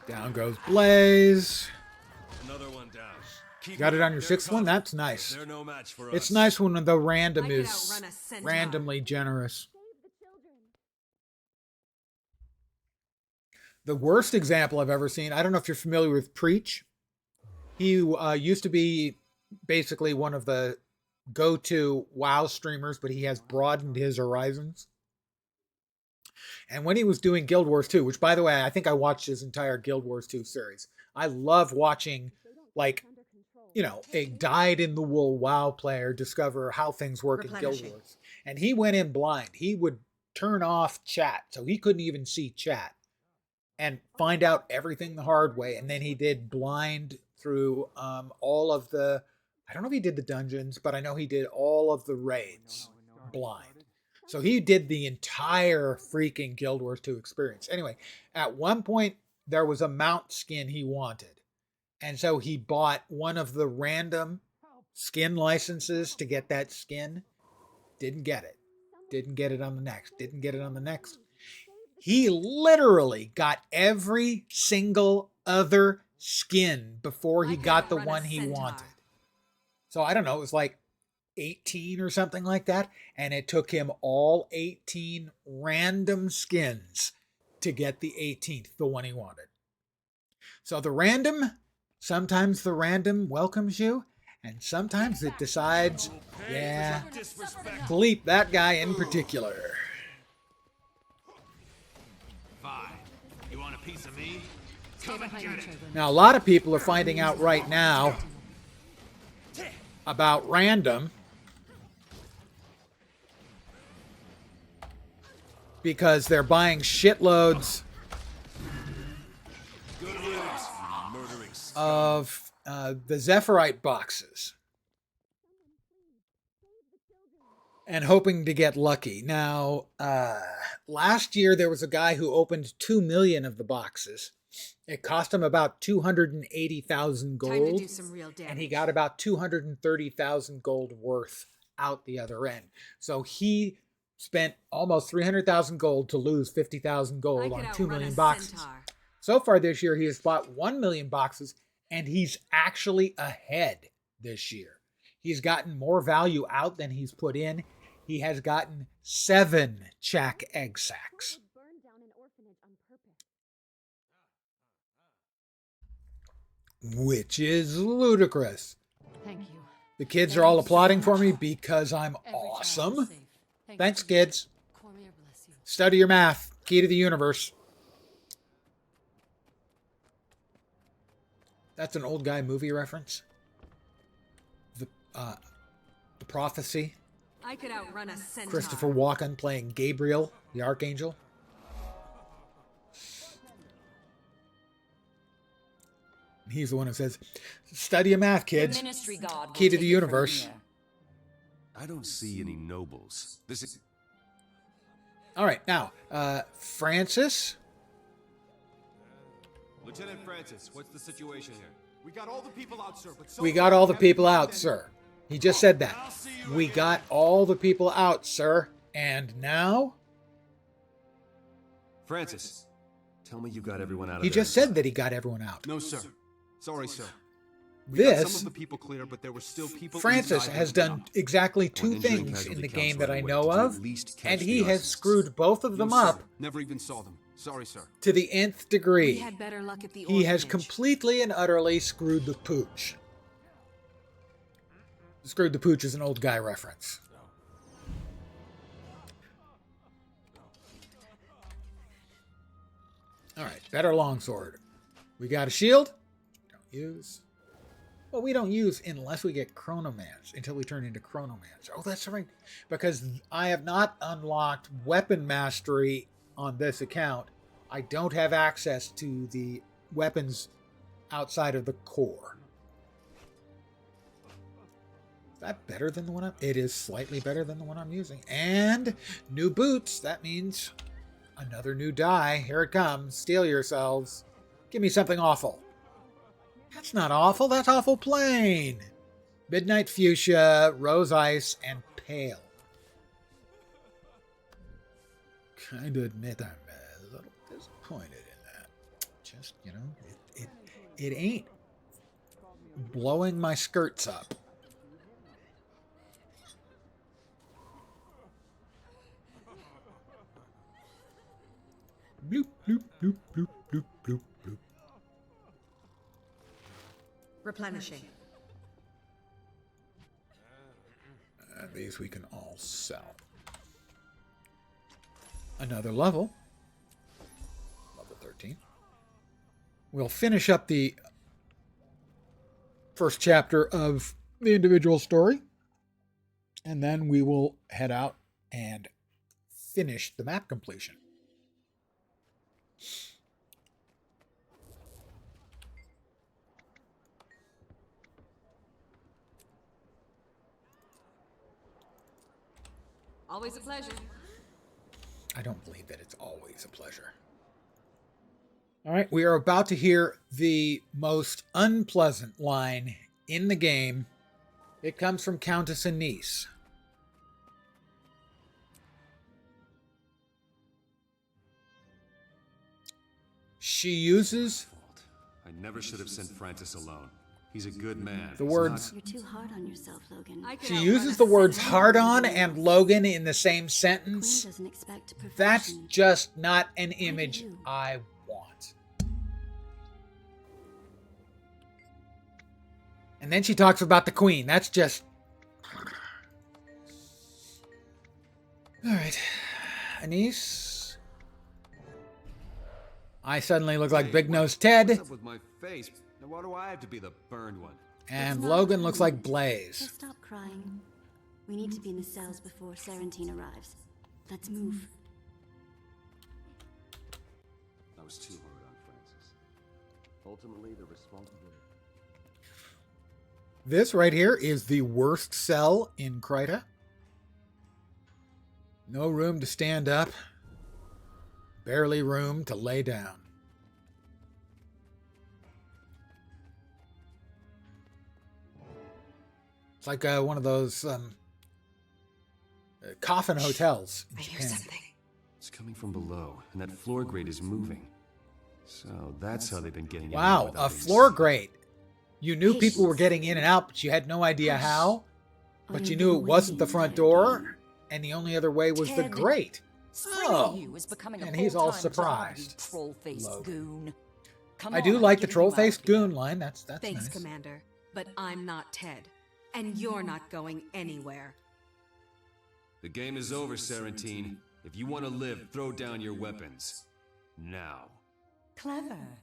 Down goes Blaze. Another one down. You got it on your sixth one? That's nice. They're no match for It's us. nice when the random I could is outrun a centaur. randomly generous. The worst example I've ever seen, I don't know if you're familiar with Preach. He used to be basically one of the go-to WoW streamers, but he has broadened his horizons. And when he was doing Guild Wars 2, which by the way, I think I watched his entire Guild Wars 2 series. I love watching, like, you know, a dyed-in-the-wool WoW player discover how things work in Guild Wars. And he went in blind. He would turn off chat, so he couldn't even see chat, and find out everything the hard way. And then he did blind through all of the, I don't know if he did the dungeons, but I know he did all of the raids blind. So he did the entire freaking Guild Wars 2 experience. Anyway, at one point, there was a mount skin he wanted. And so he bought one of the random skin licenses to get that skin. Didn't get it. Didn't get it on the next. Didn't get it on the next. He literally got every single other skin before he got the one he wanted. So I don't know, it was like 18 or something like that. And it took him all 18 random skins to get the 18th, the one he wanted. So sometimes the random welcomes you, and sometimes it decides, yeah, bleep that guy in particular. Fine. You want a piece of me? Stay behind each other. Now, a lot of people are finding out right now about random because they're buying shitloads of the Zephyrite boxes and hoping to get lucky. Now, last year there was a guy who opened 2 million of the boxes. It cost him about 280,000 gold. Time to do some real damage. And he got about 230,000 gold worth out the other end. So he spent almost 300,000 gold to lose 50,000 gold on 2 million boxes. So far this year, he has bought 1 million boxes, and he's actually ahead this year. He's gotten more value out than he's put in. He has gotten 7 Chak egg sacs. Which is ludicrous. Thank you. The kids are all applauding for me because I'm awesome. Thanks, kids. Study your math. Key to the universe. That's an old guy movie reference. The Prophecy. I could outrun a centaur. Christopher Walken playing Gabriel, the Archangel. He's the one who says, study your math, kids. Key to the universe. I don't see any nobles. This is... All right, now, Francis. Lieutenant Francis, what's the situation here? We got all the people out, sir. But We got all the people out, sir. He just said that. We got all the people out, sir. And now? Francis, tell me you got everyone out of He there. just said that he got everyone out. No, sir. Sorry, sir. We got This, some of the people clear, but there were still people Francis inside has holding done out. exactly 2 Well, injury and things in casualty the counts game right that I away. know Did you of, at least and catch he the has Isis? screwed both of them No, up sir. Never even saw them. Sorry, sir. to the nth degree. We had better luck at the He has orphanage. completely and utterly screwed the pooch. Screwed the pooch is an old guy reference. All right, better longsword. We got a shield. Don't use. Well, we don't use unless we get Chronomance, until we turn into Chronomance. Oh, that's right. Because I have not unlocked weapon mastery on this account. I don't have access to the weapons outside of the core. Is that better than the one it is slightly better than the one I'm using. And new boots. That means another new die. Here it comes. Steel yourselves. Give me something awful. That's not awful. That's awful plain. Midnight Fuchsia, Rose Ice, and Pale. Kind of admit I'm a little disappointed in that. Just, you know, it ain't blowing my skirts up. Bloop, bloop, bloop, bloop, bloop, bloop, bloop. Replenishing. These we can all sell. Another level. Level 13. We'll finish up the first chapter of the individual story. And then we will head out and finish the map completion. Always a pleasure. I don't believe that it's always a pleasure. All right, we are about to hear the most unpleasant line in the game. It comes from Countess Anise. She uses... I never should have sent Francis alone. He's a good man. The He's words... You're too hard on yourself, Logan. She uses the words hard on and Logan in the same sentence. Doesn't expect perfection. That's just not an image I want. And then she talks about the queen. That's just... All right. Anise. I suddenly look like Big Nose Ted. What's up with my face? Now why do I have to be the burned one? And Logan looks like Blaze. So stop crying. We need to be in the cells before Sarantine arrives. Let's move. I was too hard on Francis. Ultimately, the responsibility... This right here is the worst cell in Kryta. No room to stand up. Barely room to lay down. It's like one of those coffin hotels in Japan. It's coming from below, and that floor grate is moving. So that's how they've been getting in. Wow, a floor grate. You knew people were getting in and out, but you had no idea how? But you knew it wasn't the front door, and the only other way was the Ted, grate. Spring you is becoming a and he's all full-time surprised. job, you troll-faced goon. Come I do on, like the give me troll-faced my idea. goon line. That's Thanks, nice. Commander. But I'm not Ted. And you're not going anywhere. The game is over, Serentine. If you want to live, throw down your weapons. Now. Clever.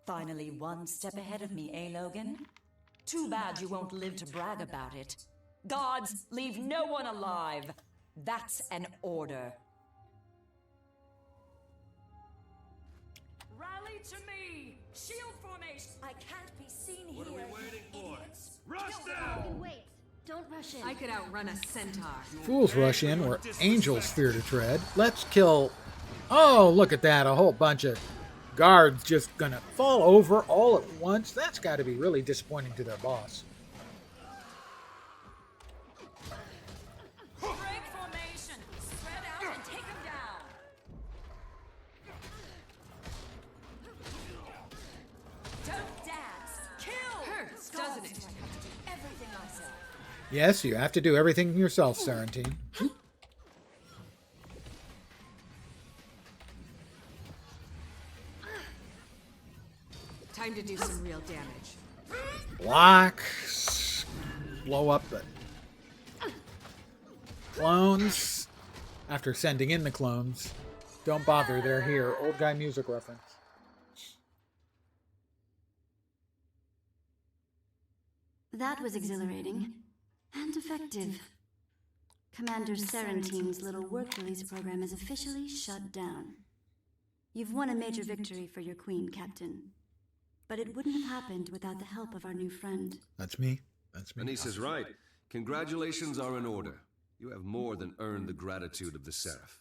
Finally one step ahead of me, eh, Logan? Too bad you won't live to brag about it. Gods, leave no one alive. That's an order. Rally to me! Shield formation! I can't be seen What here. are we waiting for? idiots. Rush Kill them! Wait, don't rush in. I could outrun a centaur. Fools rush in where angels fear to tread. Let's kill... Oh, look at that. A whole bunch of guards just gonna fall over all at once. That's got to be really disappointing to their boss. Break formation! Spread out and take him down! Don't dance! Kill! Hurts, doesn't it? I have to do everything myself. Yes, you have to do everything yourself, Serentine. Time to do some real damage. Block. Blow up the clones. After sending in the clones. Don't bother, they're here. Old guy music reference. That was exhilarating. And effective. Commander Serentine's little work release program is officially shut down. You've won a major victory for your queen, Captain. But it wouldn't have happened without the help of our new friend. That's me. That's me. Anissa's right. Congratulations are in order. You have more than earned the gratitude of the Seraph.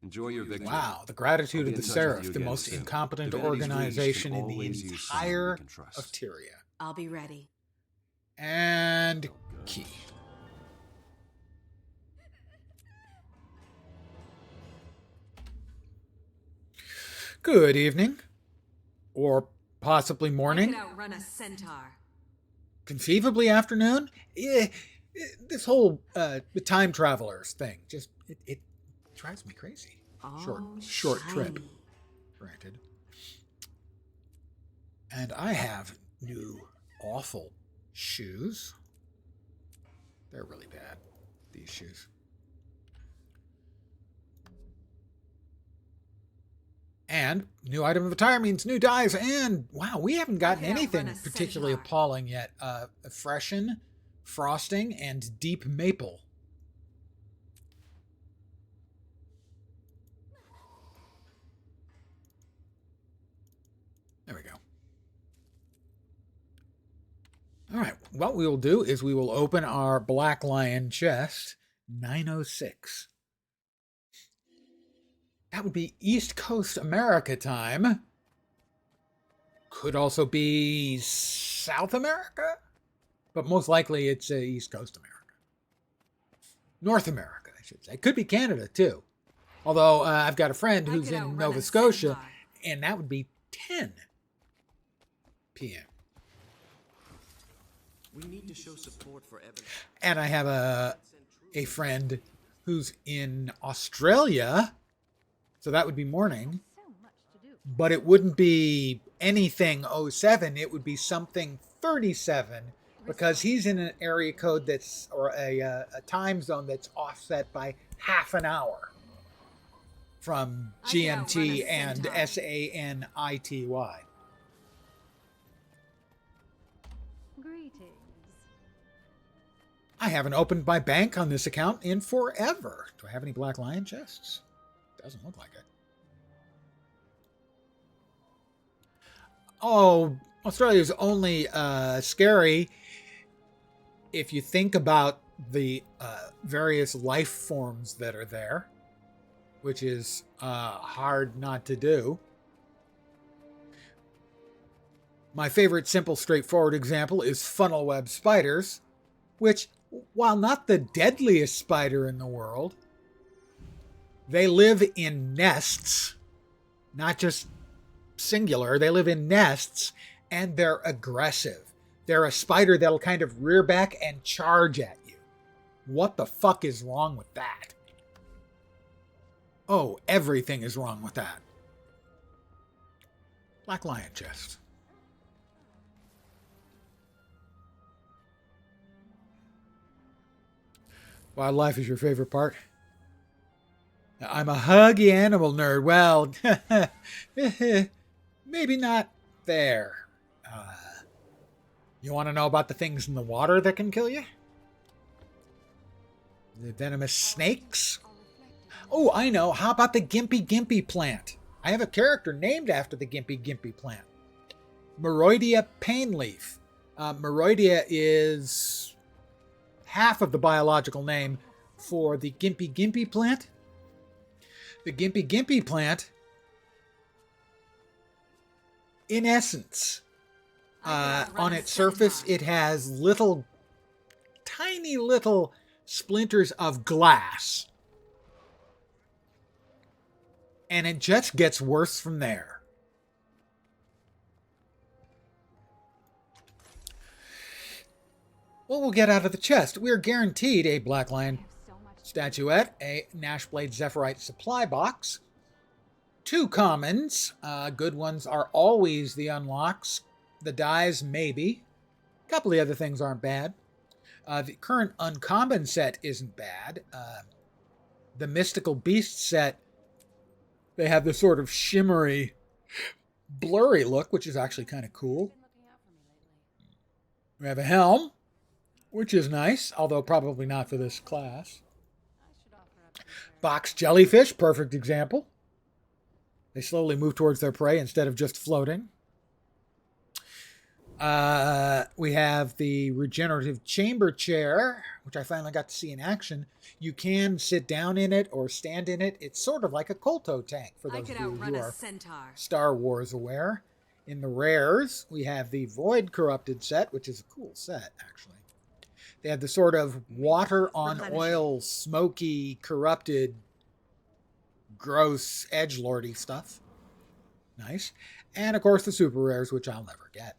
Enjoy your victory. Wow, the gratitude I'll of be the in touch with Seraph, you the again most soon. incompetent Divinity's Reach organization can in the always use someone we entire can trust. of Tyria. I'll be ready. And key. Good evening. Or possibly I morning. could outrun a centaur. Conceivably afternoon. This whole time travelers thing just it drives me crazy. Short trip, granted. And I have new awful shoes. They're really bad, these shoes. And new item of attire means new dyes, and wow, we haven't gotten anything particularly appalling yet. Freshen, frosting, and deep maple. There we go. All right, what we will do is we will open our Black Lion chest, 906. That would be East Coast America time. Could also be South America, but most likely it's East Coast America. North America, I should say. Could be Canada, too. Although I've got a friend who's in Nova Scotia, and that would be 10 p.m. We need to show support for Evan. And I have a friend who's in Australia, so that would be morning. But it wouldn't be anything 07, it would be something 37, because he's in an area code that's, or a time zone that's offset by half an hour from GMT and SANITY. Greetings. I haven't opened my bank on this account in forever. Do I have any Black Lion chests? Doesn't look like it. Oh, Australia's only scary if you think about the various life forms that are there, which is hard not to do. My favorite simple, straightforward example is funnel web spiders, which, while not the deadliest spider in the world, they live in nests, not just singular. They live in nests, and they're aggressive. They're a spider that'll kind of rear back and charge at you. What the fuck is wrong with that? Oh, everything is wrong with that. Black lion chest. Wildlife is your favorite part? I'm a huggy animal nerd. Well, maybe not there. You want to know about the things in the water that can kill you? The venomous snakes? Oh, I know. How about the Gimpy Gimpy plant? I have a character named after the Gimpy Gimpy plant. Meroidia painleaf. Meroidia is half of the biological name for the Gimpy Gimpy plant. The Gimpy Gimpy plant, in essence, on its surface, it has little, tiny little splinters of glass. And it just gets worse from there. What we'll get out of the chest? We're guaranteed a Black Lion statuette, a Nashblade Zephyrite supply box, 2 commons. Good ones are always the unlocks. The dies, maybe. A couple of the other things aren't bad. The current uncommon set isn't bad. The Mystical Beast set, they have this sort of shimmery, blurry look, which is actually kind of cool. We have a helm, which is nice, although probably not for this class. Box jellyfish, perfect example. They slowly move towards their prey instead of just floating. We have the regenerative chamber chair, which I finally got to see in action. You can sit down in it or stand in it. It's sort of like a Kolto tank for those of you who are Star Wars aware. In the rares, we have the Void Corrupted set, which is a cool set, actually. They have the sort of water on oil, smoky, corrupted, gross, edgelordy stuff. Nice. And, of course, the super rares, which I'll never get.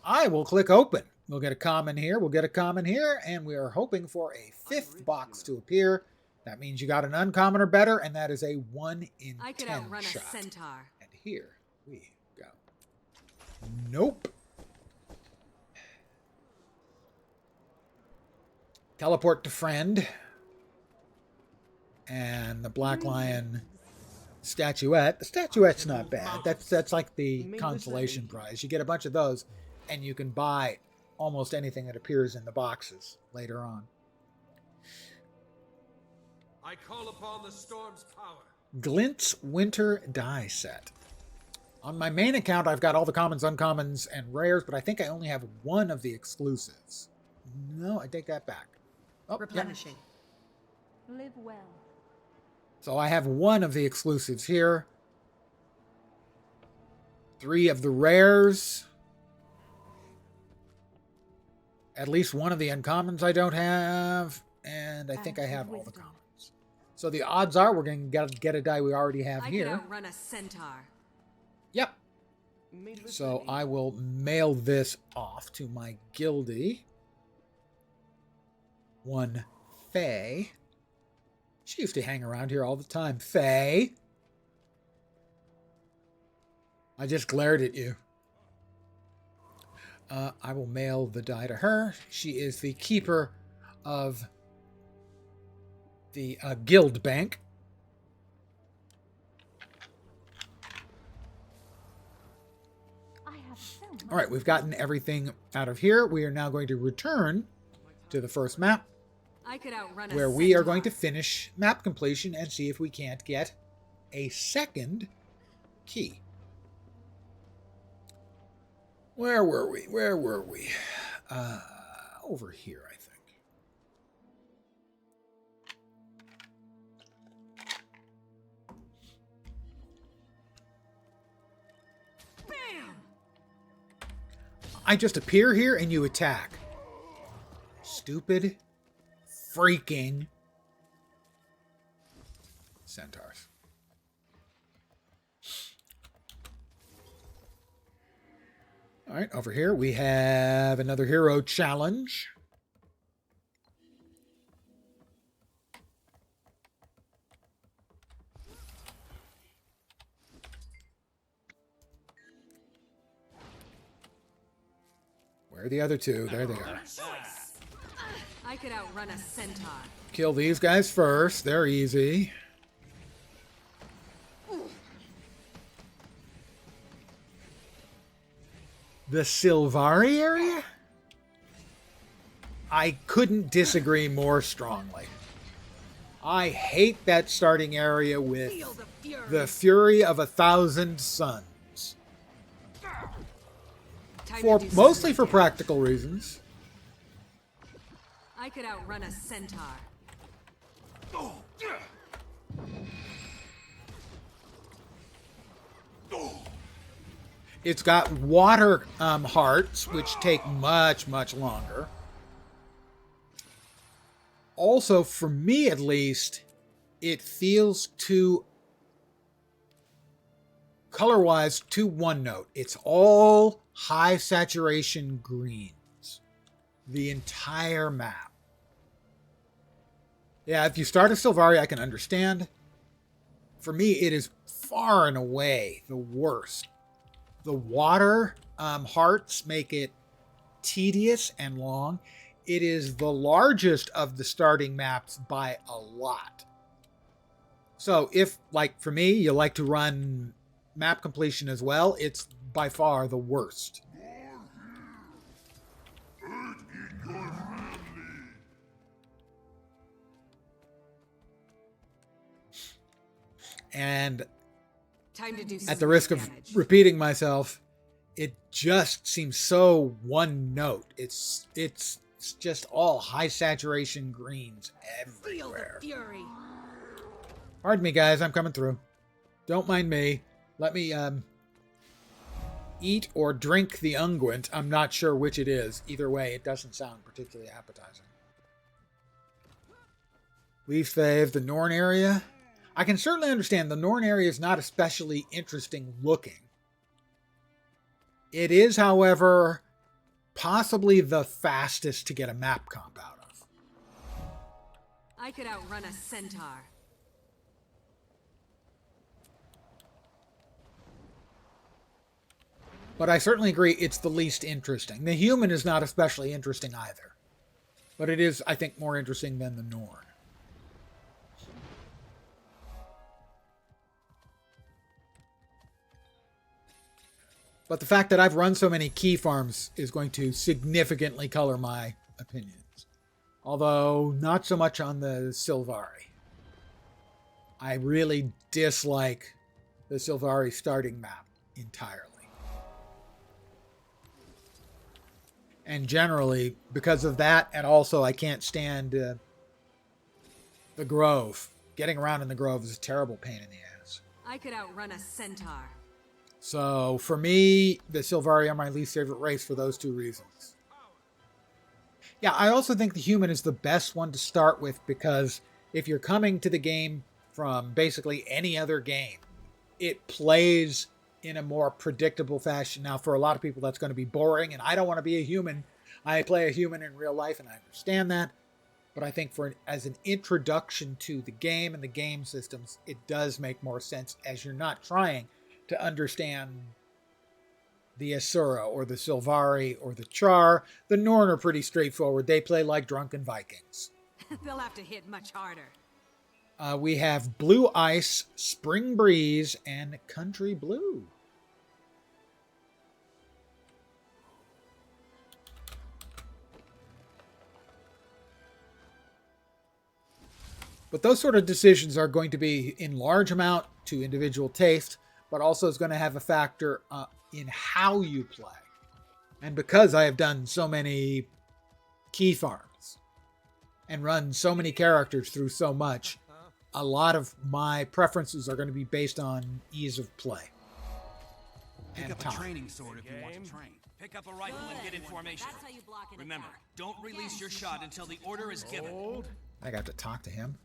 I will click open. We'll get a common here. We'll get a common here. And we are hoping for a 5th box to appear. That means you got an uncommon or better, and that is a 1 in 10 shot. A centaur. And here we go. Nope. Teleport to friend. And the Black Lion statuette. The statuette's not bad. That's like the consolation prize. You get a bunch of those, and you can buy almost anything that appears in the boxes later on. I call upon the storm's power. Glint's Winter Die Set. On my main account, I've got all the commons, uncommons, and rares, but I think I only have one of the exclusives. No, I take that back. Oh, replenishing. Yeah. Live well. So I have one of the exclusives here. 3 of the rares. At least one of the uncommons I don't have. And I think I have all the commons. So the odds are we're going to get a die we already have here. I can outrun a centaur. Yep. So I will mail this off to my guildie. One Faye. She used to hang around here all the time. Faye. I just glared at you. I will mail the die to her. She is the keeper of the guild bank. All right, we've gotten everything out of here. We are now going to return to the first map, I could outrun where we are going to finish map completion and see if we can't get a second key. Where were we? Over here, I think. Bam! I just appear here and you attack. Stupid freaking centaurs. All right, over here we have another hero challenge. Where are the other two? There they are. I could outrun a centaur. Kill these guys first. They're easy. The Sylvari area? I couldn't disagree more strongly. I hate that starting area with the fury of 1,000 suns. Mostly for practical reasons. I could outrun a centaur. It's got water hearts, which take much, much longer. Also, for me at least, it feels too, color-wise, too one-note. It's all high saturation greens. The entire map. Yeah, if you start a Sylvari, I can understand. For me, it is far and away the worst. The water hearts make it tedious and long. It is the largest of the starting maps by a lot. So if, like for me, you like to run map completion as well, it's by far the worst. And Time to do at the risk of repeating myself, it just seems so one note. It's just all high saturation greens everywhere. Feel the fury. Pardon me, guys. I'm coming through. Don't mind me. Let me eat or drink the unguent. I'm not sure which it is. Either way, it doesn't sound particularly appetizing. Leaf Fave, the Norn area. I can certainly understand the Norn area is not especially interesting looking. It is, however, possibly the fastest to get a map comp out of. I could outrun a centaur. But I certainly agree it's the least interesting. The human is not especially interesting either. But it is, I think, more interesting than the Norn. But the fact that I've run so many key farms is going to significantly color my opinions. Although, not so much on the Sylvari. I really dislike the Sylvari starting map entirely. And generally, because of that, and also I can't stand the Grove. Getting around in the Grove is a terrible pain in the ass. I could outrun a centaur. So, for me, the Sylvari are my least favorite race for those two reasons. Yeah, I also think the human is the best one to start with because if you're coming to the game from basically any other game, it plays in a more predictable fashion. Now, for a lot of people, that's going to be boring, and I don't want to be a human. I play a human in real life, and I understand that. But I think as an introduction to the game and the game systems, it does make more sense as you're not trying to understand the Asura or the Sylvari or the Char. The Norn are pretty straightforward. They play like drunken Vikings. They'll have to hit much harder. We have Blue Ice, Spring Breeze, and Country Blue. But those sort of decisions are going to be in large amount to individual taste, but also is going to have a factor in how you play. And because I have done so many key farms and run so many characters through so much, a lot of my preferences are going to be based on ease of play. Pick up a training sword if you want to train. Pick up a rifle and get in formation. That's how you block an Remember, attack. don't release your shot until the order is given. I got to talk to him.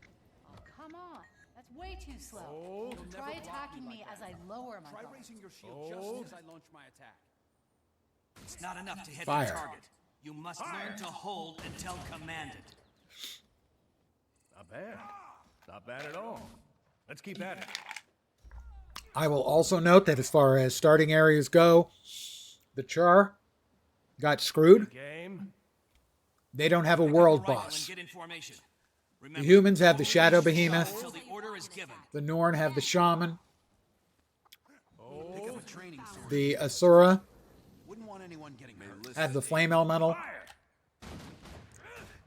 Oh, come on. That's way too slow. Try attacking me as I lower my guard. Try raising your shield just as I launch my attack. It's not enough to hit Fire. the target. You must learn to hold until commanded. Not bad. Not bad at all. Let's keep at it. I will also note that as far as starting areas go, the Char got screwed. Game. They don't have a world boss. The humans have the Shadow Behemoth. The Norn have the Shaman. The Asura have the Flame Elemental.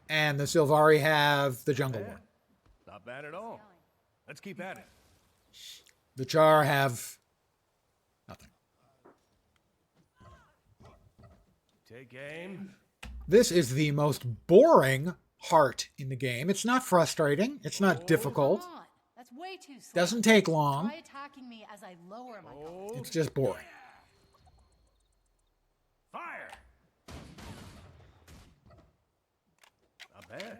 And the Sylvari have the Jungle One. Not bad at all. Let's keep at it. The Char have nothing. Take aim. This is the most boring heart in the game. It's not frustrating. It's not difficult. That's way too slow. Doesn't take long. Try attacking me as I lower my guard. It's just boring. Fire. Not bad.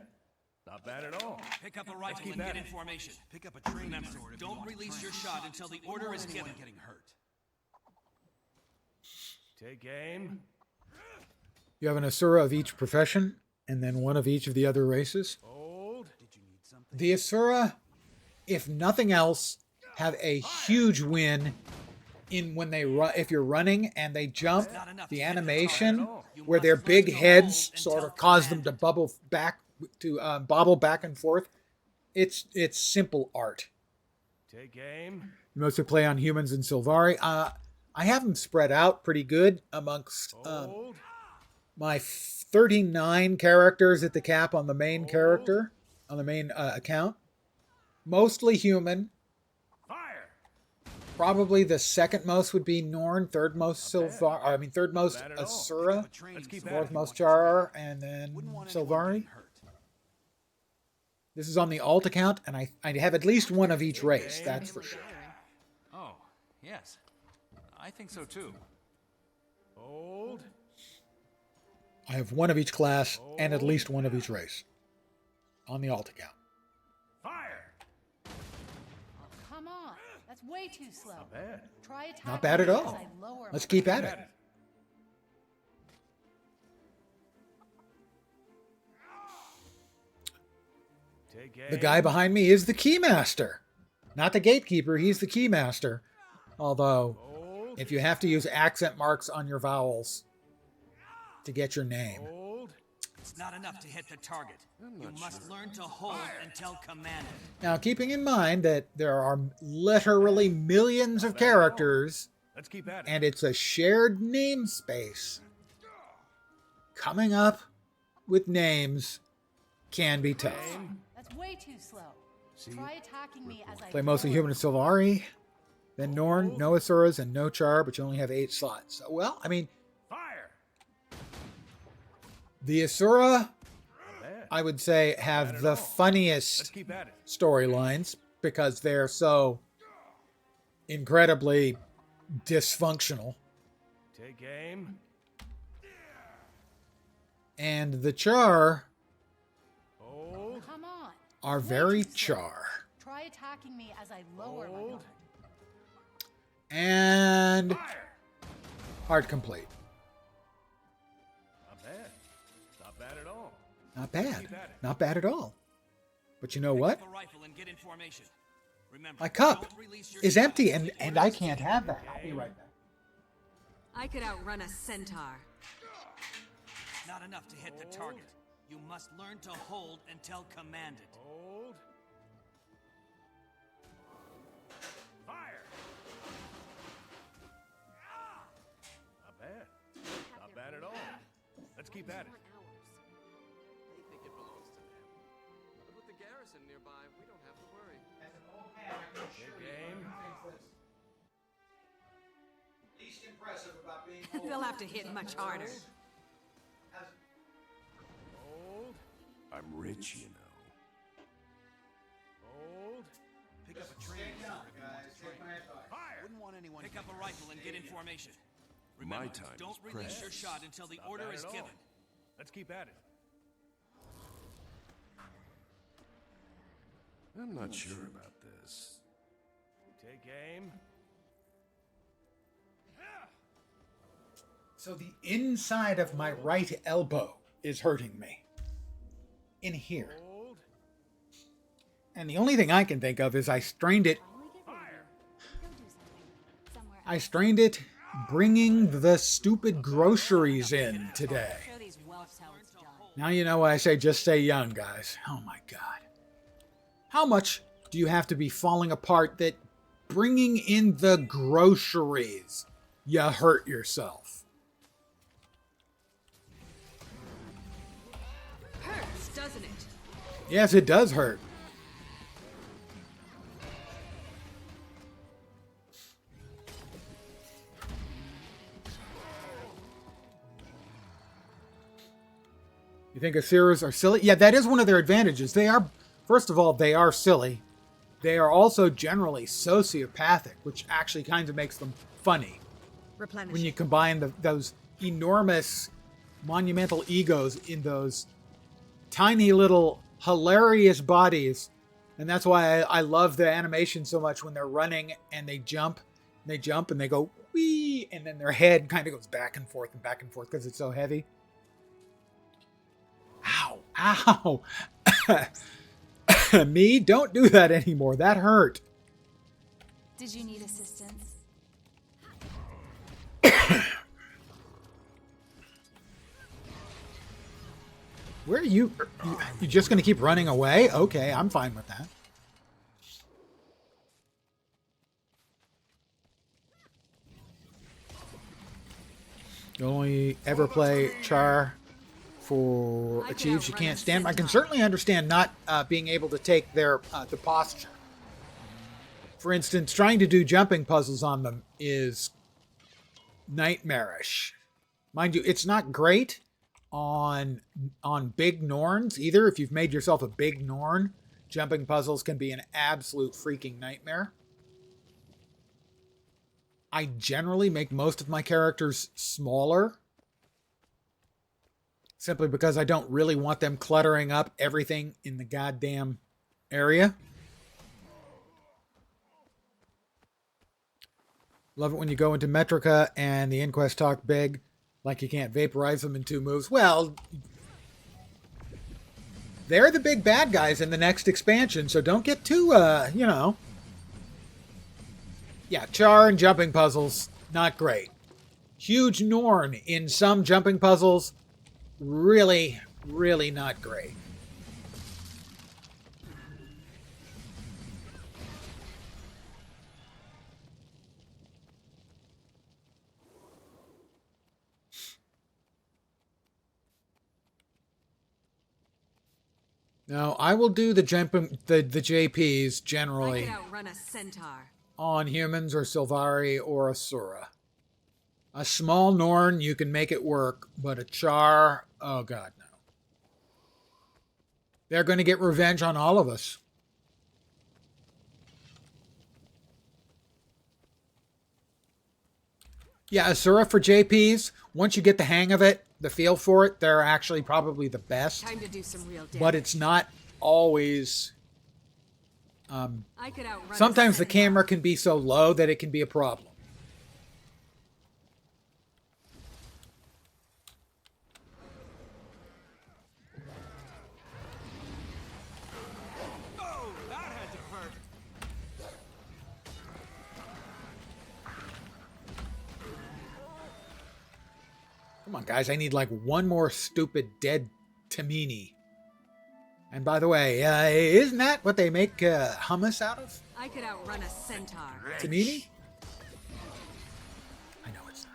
Not bad at all. Pick up a rifle and get in formation. Pick up a training sword. Don't release your shot until the order is given. Getting hurt. Take aim. You have an Asura of each profession, and then one of each of the other races. Hold. The Asura, if nothing else, have a huge win in when they run. If you're running and they jump, the animation where their big heads sort of cause them to bubble back, to bobble back and forth. It's simple art. Take aim. You mostly play on humans and Sylvari. I have them spread out pretty good amongst my 39 characters at the cap on the main character, on the main account. Mostly human. Fire. Probably the second most would be Norn, third most Sylvari. I mean, third most Asura, fourth most Char, and then Sylvari. This is on the alt account, and I have at least one of each race, that's for sure. Oh, yes. I think so too. Hold. I have one of each class and at least one of each race on the alt account. Fire. Oh, come on. That's way too slow. Not bad. Try attacking Not bad at me all. as I lower Let's my keep at guard. it. Take aim. The guy behind me is the Keymaster. Not the Gatekeeper, he's the Keymaster. Although, if you have to use accent marks on your vowels to get your name. It's not enough to hit the target. You must learn to hold until commanded. Now, keeping in mind that there are literally millions of characters, Let's keep at it. and it's a shared namespace, coming up with names can be tough. That's way too slow. Try attacking me as I Play mostly lower human and Sylvari, then Norn, no Asuras, and no Char, but you only have 8 slots. So, well, I mean, Fire. the Asura, I would say, have the funniest Let's keep at it. storylines because they're so incredibly dysfunctional. Take aim. And the Char Hold. Come on. are very Char. Try attacking me as I lower my guard. And Fire. hard complete. Not bad. Not bad at all. Not bad. Not bad at all. But you know what? My cup is empty and I can't have that. I'll be right back. I could outrun a centaur. It's not enough to hit the target. You must learn to hold until commanded. Hold. Fire. Not bad. Not bad at all. Let's keep at it. They think it belongs to them. But with the garrison nearby, we don't have to worry. As an old man, I can assure you least impressive about being They'll have to hit much harder. Hold. I'm rich, you know. Hold. Pick up a training sword. Fire. Wouldn't want anyone. Pick up a rifle and get in formation. My time Don't is release precious. your shot until the Not order bad is at all. given. Let's keep at it. I'm not sure about this. Take aim. So the inside of my right elbow is hurting me. In here. Hold. And the only thing I can think of is I strained it. I strained it bringing the stupid groceries in today. Now you know why I say just stay young, guys. Oh my God. How much do you have to be falling apart that bringing in the groceries, you hurt yourself? Hurts, doesn't it? Yes, it does hurt. You think Asiras are silly? Yeah, that is one of their advantages. They are, first of all, they are silly. They are also generally sociopathic, which actually kind of makes them funny. When you combine those enormous, monumental egos in those tiny little hilarious bodies. And that's why I love the animation so much when they're running and they jump and they go wee, and then their head kind of goes back and forth because it's so heavy. Ow, ow. Me, don't do that anymore. That hurt. Did you need assistance? Where are you? You just going to keep running away? Okay, I'm fine with that. You only ever play Char for achieves you can't stand. I can certainly understand not being able to take their the posture. For instance, trying to do jumping puzzles on them is nightmarish. Mind you, it's not great on big Norns either. If you've made yourself a big Norn, jumping puzzles can be an absolute freaking nightmare. I generally make most of my characters smaller, simply because I don't really want them cluttering up everything in the goddamn area. Love it when you go into Metrica and the Inquest talk big, like you can't vaporize them in 2 moves. Well, they're the big bad guys in the next expansion, so don't get too, you know. Yeah, Char and jumping puzzles, not great. Huge Norn in some jumping puzzles, really, really not great. Now, I will do the JPs generally I could outrun a centaur. On humans or Sylvari or Asura. A small Norn, you can make it work, but a Char, oh god, no. They're going to get revenge on all of us. Yeah, Asura for JPs, once you get the hang of it, the feel for it, they're actually probably the best. Time to do some real damage. But it's not always... sometimes the camera can be so low that it can be a problem. Oh, that had to hurt. Come on, guys. I need like one more stupid dead Tamini. And by the way, isn't that what they make hummus out of? I could outrun a centaur. Tamini? I know it's not.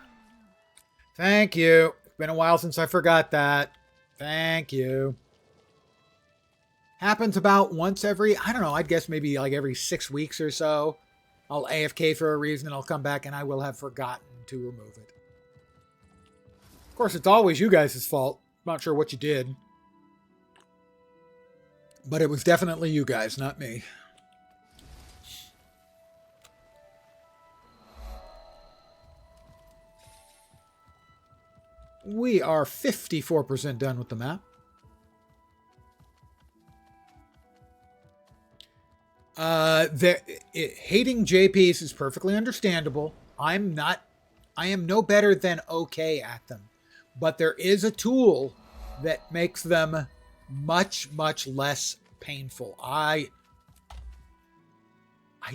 Thank you. It's been a while since I forgot that. Thank you. Happens about once every, I don't know, I'd guess maybe like every 6 weeks or so. I'll AFK for a reason and I'll come back and I will have forgotten to remove it. Of course, it's always you guys' fault. Not sure what you did. But it was definitely you guys, not me. We are 54% done with the map. Hating JPs is perfectly understandable. I am no better than okay at them. But there is a tool that makes them much, much less painful. I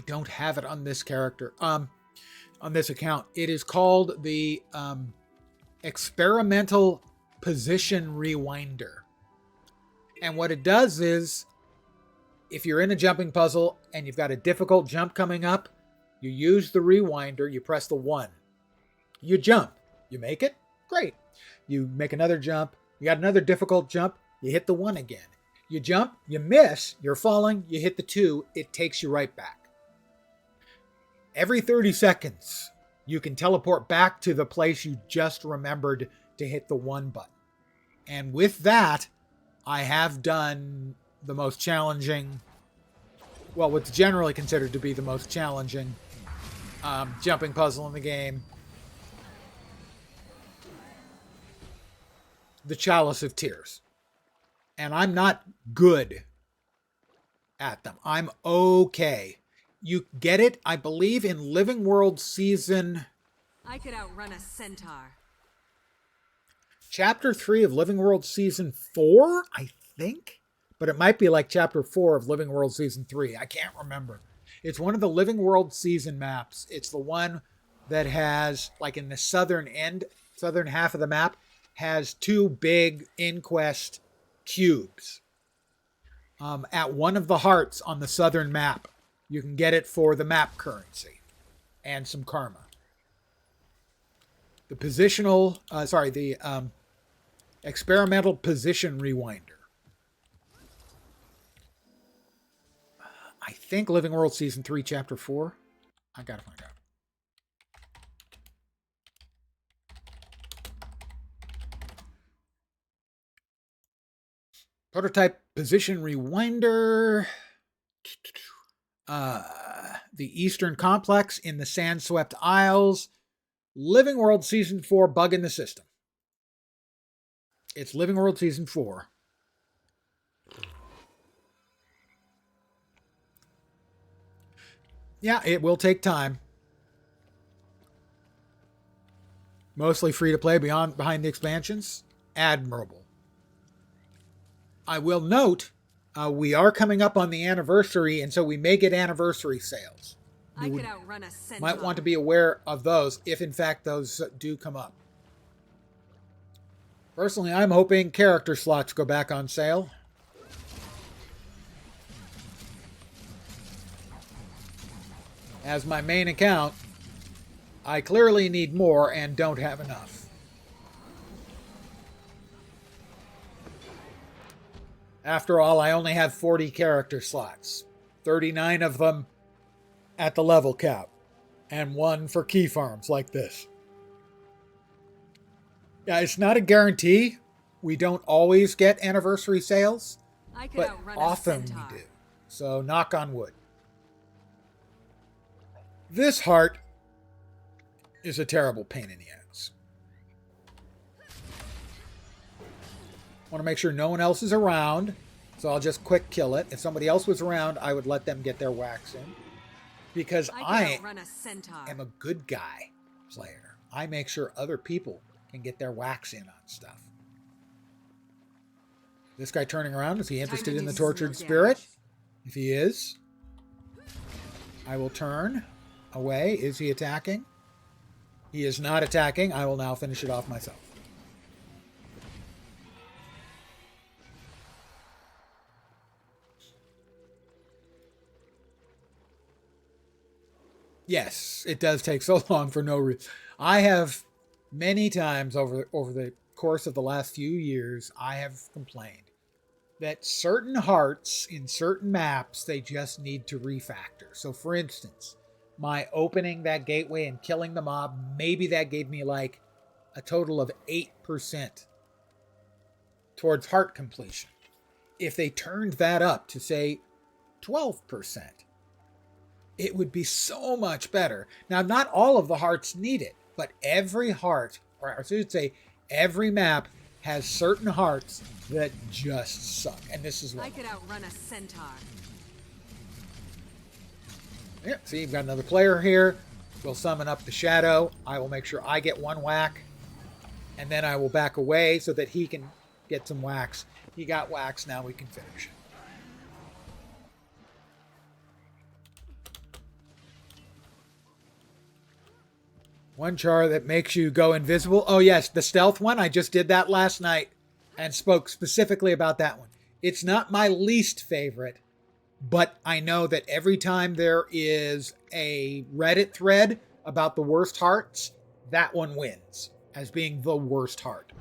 don't have it on this character. on this account. It is called the Experimental Position Rewinder. And what it does is, if you're in a jumping puzzle and you've got a difficult jump coming up, you use the rewinder, you press the 1. You jump. You make it? Great. You make another jump. You got another difficult jump. You hit the 1 again. You jump. You miss. You're falling. You hit the 2. It takes you right back. Every 30 seconds, you can teleport back to the place you just remembered to hit the 1 button. And with that, I have done the most challenging, well, what's generally considered to be the most challenging jumping puzzle in the game. The Chalice of Tears. And I'm not good at them. I'm okay. You get it, I believe, in Living World Season... I could outrun a centaur. Chapter 3 of Living World Season 4, I think? But it might be like Chapter 4 of Living World Season 3. I can't remember. It's one of the Living World Season maps. It's the one that has, like in the southern half of the map, has 2 big Inquest cubes. At one of the hearts on the southern map, you can get it for the map currency and some karma. The experimental position rewinder. I think Living World Season 3, Chapter 4. I gotta find out. Prototype position rewinder. The Eastern Complex in the Sandswept Isles. Living World Season 4, bug in the system. It's Living World Season 4. Yeah, it will take time. Mostly free to play behind the expansions. Admirable. I will note, we are coming up on the anniversary, and so we may get anniversary sales. I could outrun a centaur. Might want to be aware of those, if in fact those do come up. Personally, I'm hoping character slots go back on sale. As my main account, I clearly need more and don't have enough. After all, I only have 40 character slots, 39 of them at the level cap, and 1 for key farms like this. Yeah, it's not a guarantee. We don't always get anniversary sales, but often we do. So knock on wood. This heart is a terrible pain in the ass. Want to make sure no one else is around, so I'll just quick kill it. If somebody else was around, I would let them get their whacks in. Because I am a good guy player. I make sure other people can get their whacks in on stuff. This guy turning around, is he interested in the tortured spirit? If he is, I will turn away. Is he attacking? He is not attacking. I will now finish it off myself. Yes, it does take so long for no reason. I have many times over the course of the last few years, I have complained that certain hearts in certain maps, they just need to refactor. So for instance, my opening that gateway and killing the mob, maybe that gave me like a total of 8% towards heart completion. If they turned that up to say 12%, it would be so much better. Now, not all of the hearts need it, but every heart, or I should say, every map has certain hearts that just suck. And this is one. I could outrun a centaur. Yeah, see, you've got another player here. We'll summon up the shadow. I will make sure I get 1 whack. And then I will back away so that he can get some whacks. He got whacks, now we can finish. One char that makes you go invisible. Oh, yes, the stealth one. I just did that last night and spoke specifically about that one. It's not my least favorite, but I know that every time there is a Reddit thread about the worst hearts, that one wins as being the worst heart.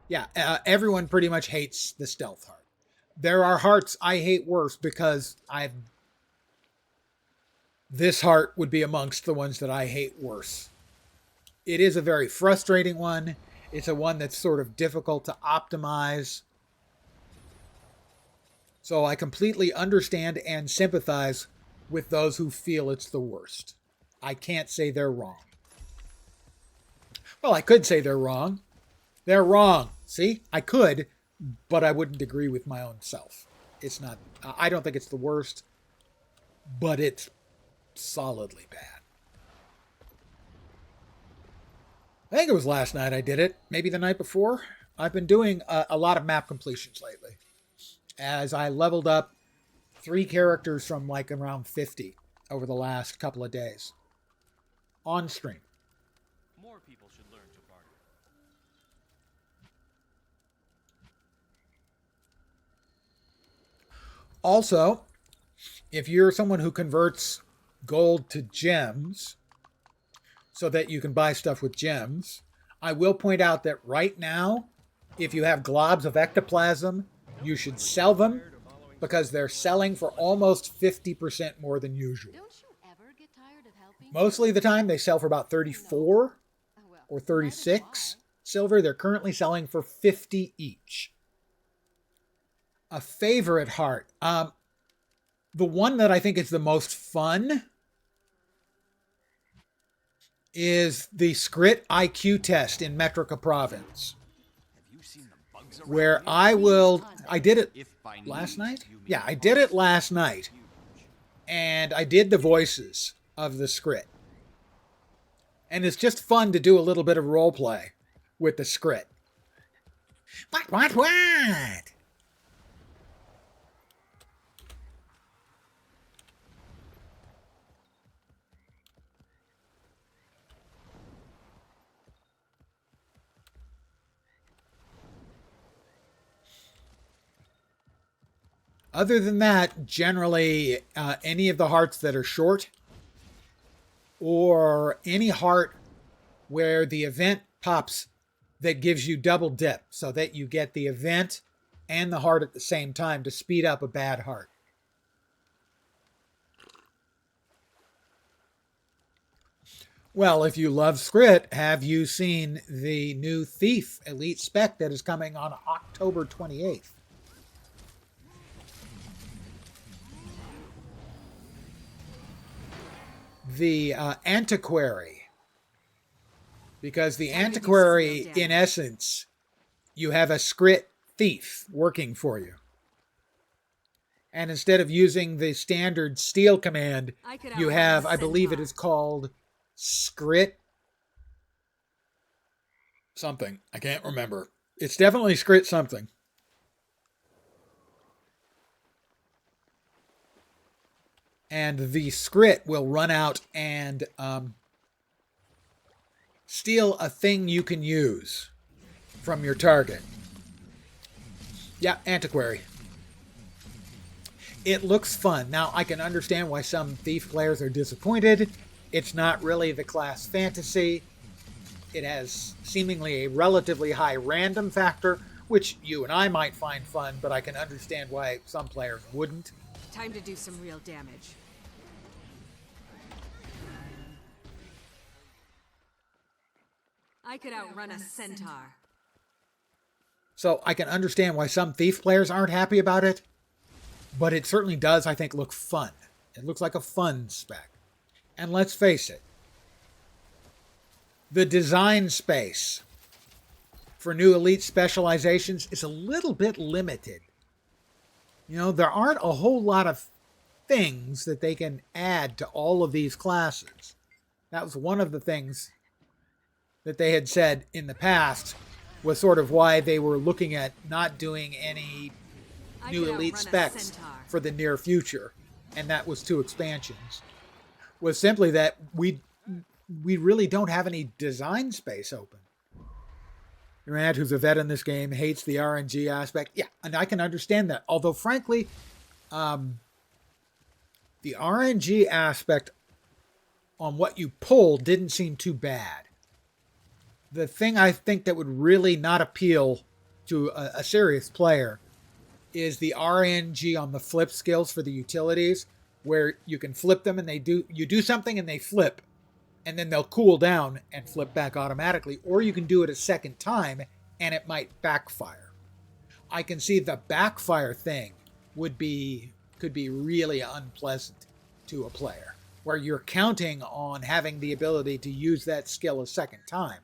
Yeah, everyone pretty much hates the stealth heart. There are hearts I hate worse because this heart would be amongst the ones that I hate worse. It is a very frustrating one. It's a one that's sort of difficult to optimize. So I completely understand and sympathize with those who feel it's the worst. I can't say they're wrong. Well, I could say they're wrong. They're wrong. See, I could, but I wouldn't agree with my own self. It's not, I don't think it's the worst, but it's solidly bad. I think it was last night I did it. Maybe the night before. I've been doing a lot of map completions lately, as I leveled up 3 characters from like around 50 over the last couple of days on stream. More people should learn to barter. Also, if you're someone who converts gold to gems so that you can buy stuff with gems, I will point out that right now, if you have globs of ectoplasm, you should sell them because they're selling for almost 50% more than usual. Mostly the time they sell for about 34 or 36 silver. They're currently selling for 50 each. A favorite heart. The one that I think is the most fun is the Scrit IQ test in Metrica Province. Where I did it last night? Yeah, I did it last night. And I did the voices of the Scrit. And it's just fun to do a little bit of role play with the Scrit. What? Other than that, generally, any of the hearts that are short, or any heart where the event pops that gives you double dip, so that you get the event and the heart at the same time to speed up a bad heart. Well, if you love Scrit, have you seen the new Thief Elite Spec that is coming on October 28th? The Antiquary. Because the Antiquary, in essence, you have a Scrit thief working for you. And instead of using the standard steal command, you have, I believe it is called Scrit something. I can't remember. It's definitely Scrit something. And the Scrit will run out and steal a thing you can use from your target. Yeah, Antiquary. It looks fun. Now, I can understand why some Thief players are disappointed. It's not really the class fantasy. It has seemingly a relatively high random factor, which you and I might find fun, but I can understand why some players wouldn't. Time to do some real damage. I could outrun a centaur. So I can understand why some Thief players aren't happy about it, but it certainly does, I think, look fun. It looks like a fun spec. And let's face it, the design space for new elite specializations is a little bit limited. You know, there aren't a whole lot of things that they can add to all of these classes. That was one of the things that they had said in the past was sort of why they were looking at not doing any new elite specs for the near future, and that was 2 expansions, was simply that we we really don't have any design space open. Your aunt, who's a vet in this game, hates the RNG aspect. Yeah, and I can understand that. Although, frankly, the RNG aspect on what you pull didn't seem too bad. The thing I think that would really not appeal to a serious player is the RNG on the flip skills for the utilities, where you can flip them and you do something and they flip, and then they'll cool down and flip back automatically, or you can do it a second time and it might backfire. I can see the backfire thing could be really unpleasant to a player, where you're counting on having the ability to use that skill a second time,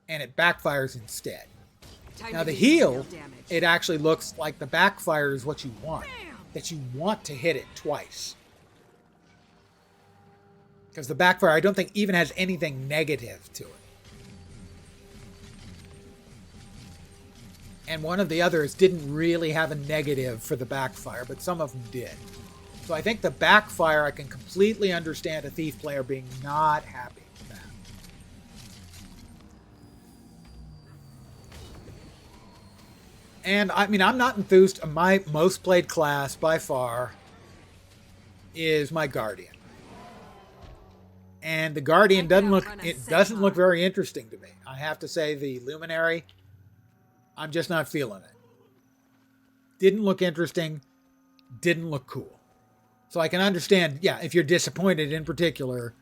and it backfires instead. Now the heal, it actually looks like the backfire is what you want, that you want to hit it twice. Because the backfire, I don't think, even has anything negative to it. And one of the others didn't really have a negative for the backfire, but some of them did. So I think the backfire, I can completely understand a Thief player being not happy with that. And I mean, I'm not enthused. My most played class by far is my Guardian. And the Guardian doesn't look very interesting to me. I have to say, the Luminary, I'm just not feeling it. Didn't look interesting, didn't look cool. So I can understand, yeah, if you're disappointed in particular,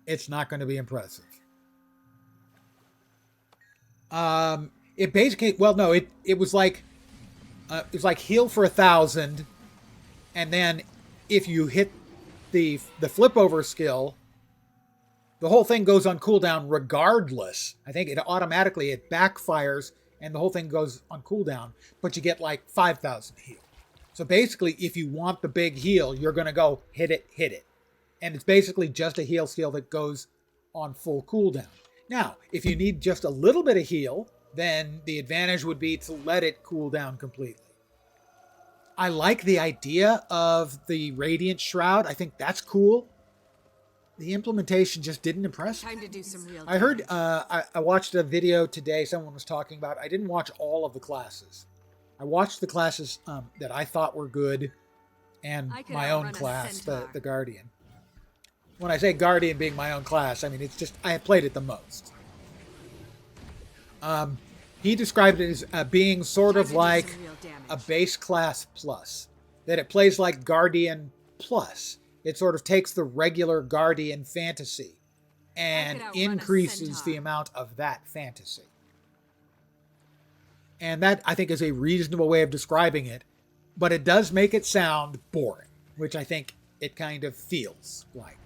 it's not going to be impressive. It basically, well, no, it was like heal for 1,000, and then if you hit the flip over skill, the whole thing goes on cooldown regardless. I think it backfires and the whole thing goes on cooldown, but you get like 5,000 heal. So basically, if you want the big heal, you're going to go hit it. And it's basically just a heal skill that goes on full cooldown. Now, if you need just a little bit of heal, then the advantage would be to let it cool down completely. I like the idea of the Radiant Shroud. I think that's cool. The implementation just didn't impress me. Time to do some real I heard, I watched a video today someone was talking about. I didn't watch all of the classes. I watched the classes that I thought were good, and my own class, the Guardian. When I say Guardian being my own class, I mean, it's just, I have played it the most. He described it as being sort of like a base class plus. That it plays like Guardian plus. It sort of takes the regular Guardian fantasy and increases the amount of that fantasy. And that, I think, is a reasonable way of describing it. But it does make it sound boring, which I think it kind of feels like.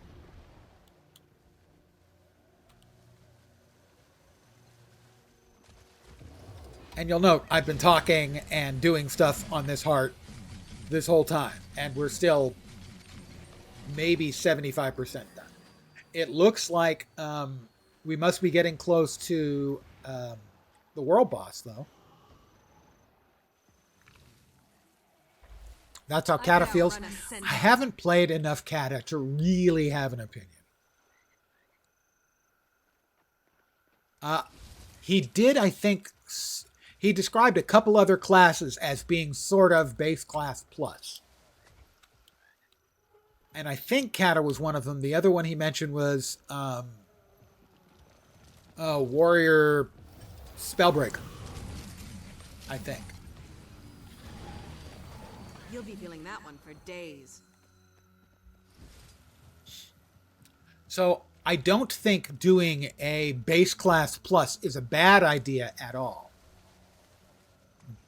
And you'll note, I've been talking and doing stuff on this heart this whole time. And we're still maybe 75% done. It looks like we must be getting close to the world boss, though. That's how Kata feels. I haven't played enough Kata to really have an opinion. He did, I think, he described a couple other classes as being sort of base class plus. And I think Kata was one of them. The other one he mentioned was Warrior Spellbreaker, I think. You'll be feeling that one for days. So I don't think doing a base class plus is a bad idea at all.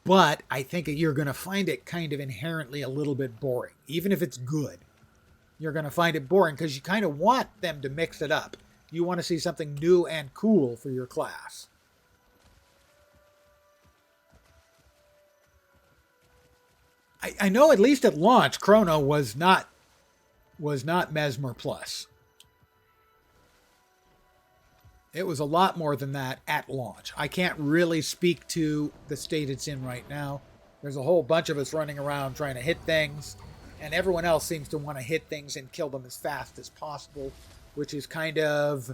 But I think you're going to find it kind of inherently a little bit boring. Even if it's good, you're going to find it boring because you kind of want them to mix it up. You want to see something new and cool for your class. I know at least at launch, Chrono was not Mesmer Plus. It was a lot more than that at launch. I can't really speak to the state it's in right now. There's a whole bunch of us running around trying to hit things, and everyone else seems to want to hit things and kill them as fast as possible, which is kind of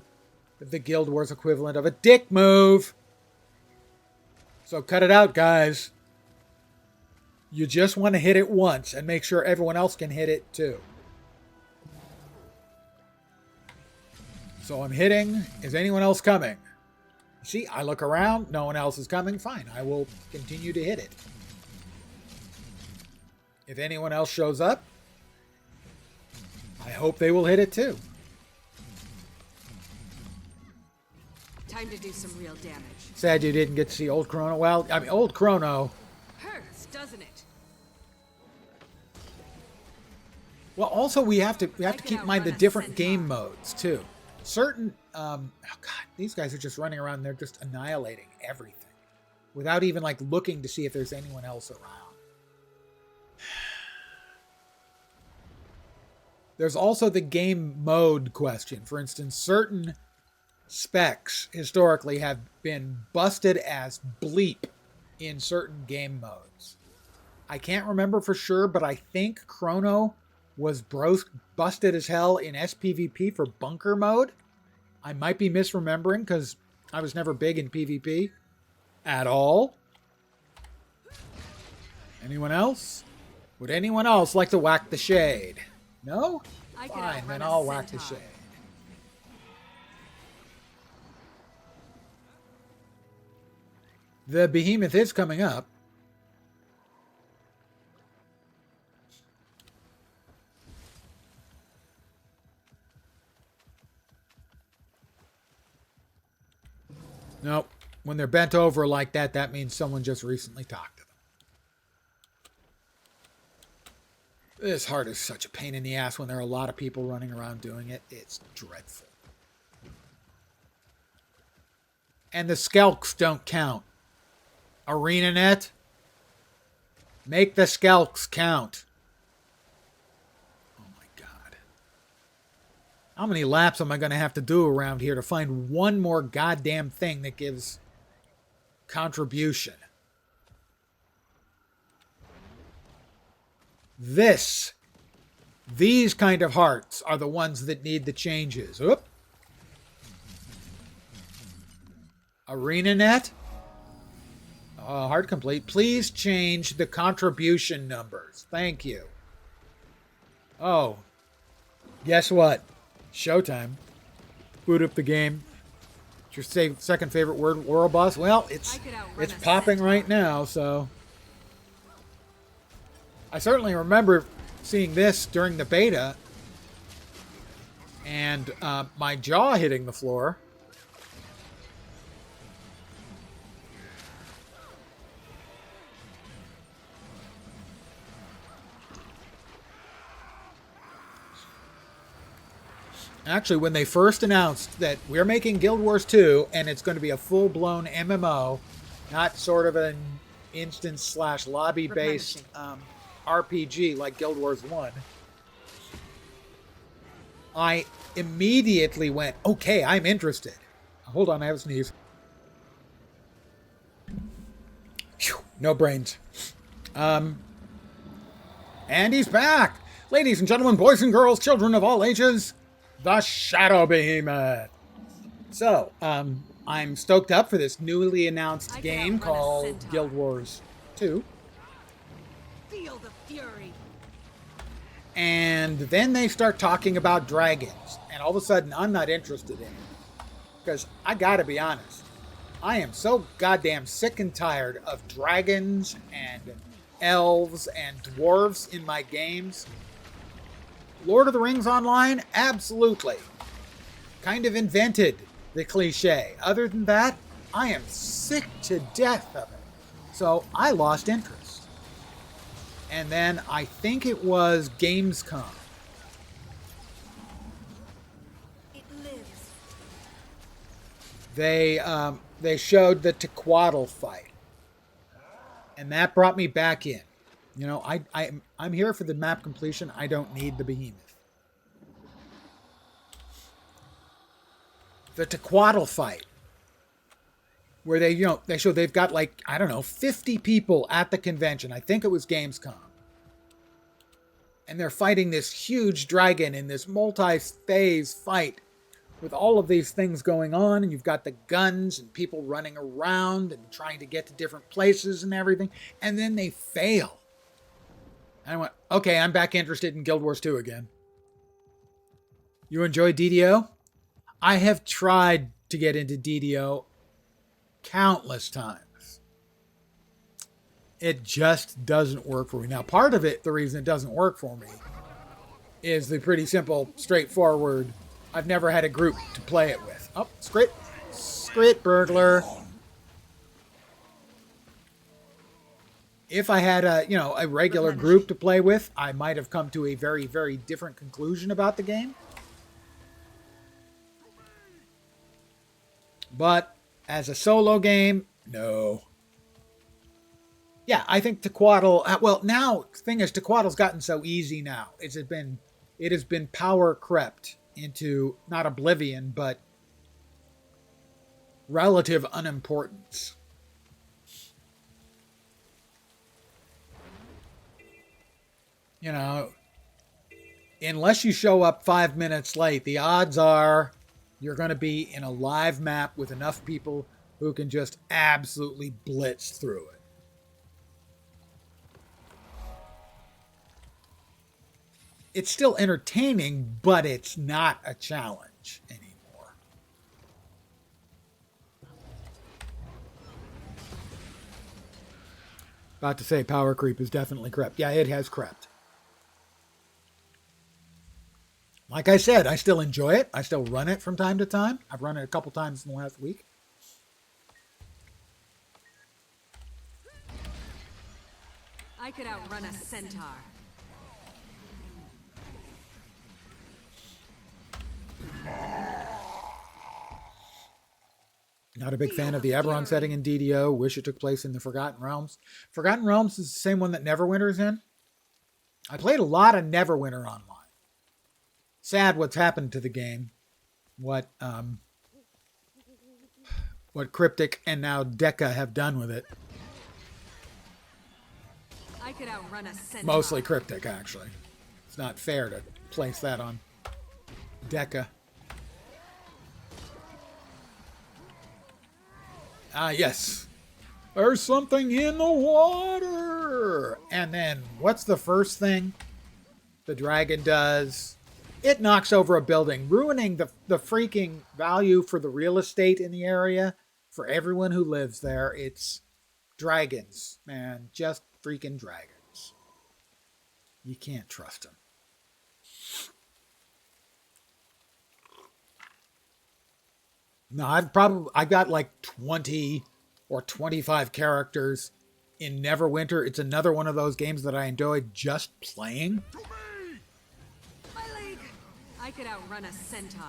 the Guild Wars equivalent of a dick move. So cut it out, guys. You just want to hit it once and make sure everyone else can hit it too. So I'm hitting. Is anyone else coming? See, I look around. No one else is coming. Fine. I will continue to hit it. If anyone else shows up, I hope they will hit it too. Time to do some real damage. Sad you didn't get to see Old Chrono. Well, I mean, Old Chrono. Hurts, doesn't it? Well, also we have to keep in mind the different game modes too. Certain, oh god, these guys are just running around. They're just annihilating everything without even like looking to see if there's anyone else around. There's also the game mode question. For instance, certain specs historically have been busted as bleep in certain game modes. I can't remember for sure, but I think Chrono was busted as hell in SPVP for bunker mode. I might be misremembering because I was never big in PvP at all. Anyone else? Would anyone else like to whack the shade? No? Fine, then I'll whack the shade. The behemoth is coming up. Nope. When they're bent over like that, that means someone just recently talked to them. This heart is such a pain in the ass when there are a lot of people running around doing it. It's dreadful. And the skelks don't count. ArenaNet, make the skelks count. Oh my god. How many laps am I going to have to do around here to find one more goddamn thing that gives contribution? These kind of hearts are the ones that need the changes. Oop. ArenaNet. Heart complete. Please change the contribution numbers. Thank you. Oh. Guess what? Showtime. Boot up the game. It's your second favorite word, World Boss? Well, it's popping right now, so... I certainly remember seeing this during the beta and my jaw hitting the floor. Actually, when they first announced that we're making Guild Wars 2 and it's going to be a full-blown MMO, not sort of an instance/lobby-based RPG like Guild Wars 1, I immediately went, okay, I'm interested. Hold on, I have a sneeze. Whew, no brains. And he's back! Ladies and gentlemen, boys and girls, children of all ages, the Shadow Behemoth. So, I'm stoked up for this newly announced game called Guild Wars 2. Feel the fury. And then they start talking about dragons. And all of a sudden, I'm not interested in it. Because I gotta be honest, I am so goddamn sick and tired of dragons and elves and dwarves in my games. Lord of the Rings Online? Absolutely. Kind of invented the cliche. Other than that, I am sick to death of it. So I lost interest. And then I think it was Gamescom. It lives. They showed the Tequatl fight. And that brought me back in. You know, I'm here for the map completion. I don't need the behemoth. The Tequatl fight, where they show they've got like, I don't know, 50 people at the convention. I think it was Gamescom. And they're fighting this huge dragon in this multi-phase fight with all of these things going on, and you've got the guns and people running around and trying to get to different places and everything, and then they fail. And I went, okay, I'm back interested in Guild Wars 2 again. You enjoy DDO? I have tried to get into DDO countless times. It just doesn't work for me. Now, part of it, the reason it doesn't work for me, is the pretty simple, straightforward, I've never had a group to play it with. Oh, Scrit burglar. If I had a regular group to play with, I might have come to a very, very different conclusion about the game. But as a solo game, no. Yeah, I think Tequatl, well, now, the thing is, Tequatl's gotten so easy now. It has been power crept into, not oblivion, but relative unimportance. You know, unless you show up 5 minutes late, the odds are you're going to be in a live map with enough people who can just absolutely blitz through it. It's still entertaining, but it's not a challenge anymore. About to say power creep has definitely crept. Yeah, it has crept. Like I said, I still enjoy it. I still run it from time to time. I've run it a couple times in the last week. I could outrun a centaur. Not a big fan of the Eberron setting in DDO. Wish it took place in the Forgotten Realms. Forgotten Realms is the same one that Neverwinter's in. I played a lot of Neverwinter online. Sad what's happened to the game. What Cryptic and now Deca have done with it. I could outrun a centaur. Mostly Cryptic, actually. It's not fair to place that on Deca. Ah, yes. There's something in the water. And then, what's the first thing the dragon does? It knocks over a building, ruining the freaking value for the real estate in the area for everyone who lives there. It's dragons, man. Just freaking dragons. You can't trust them. No, I've got like 20 or 25 characters in Neverwinter. It's another one of those games that I enjoy just playing. My leg! I could outrun a centaur.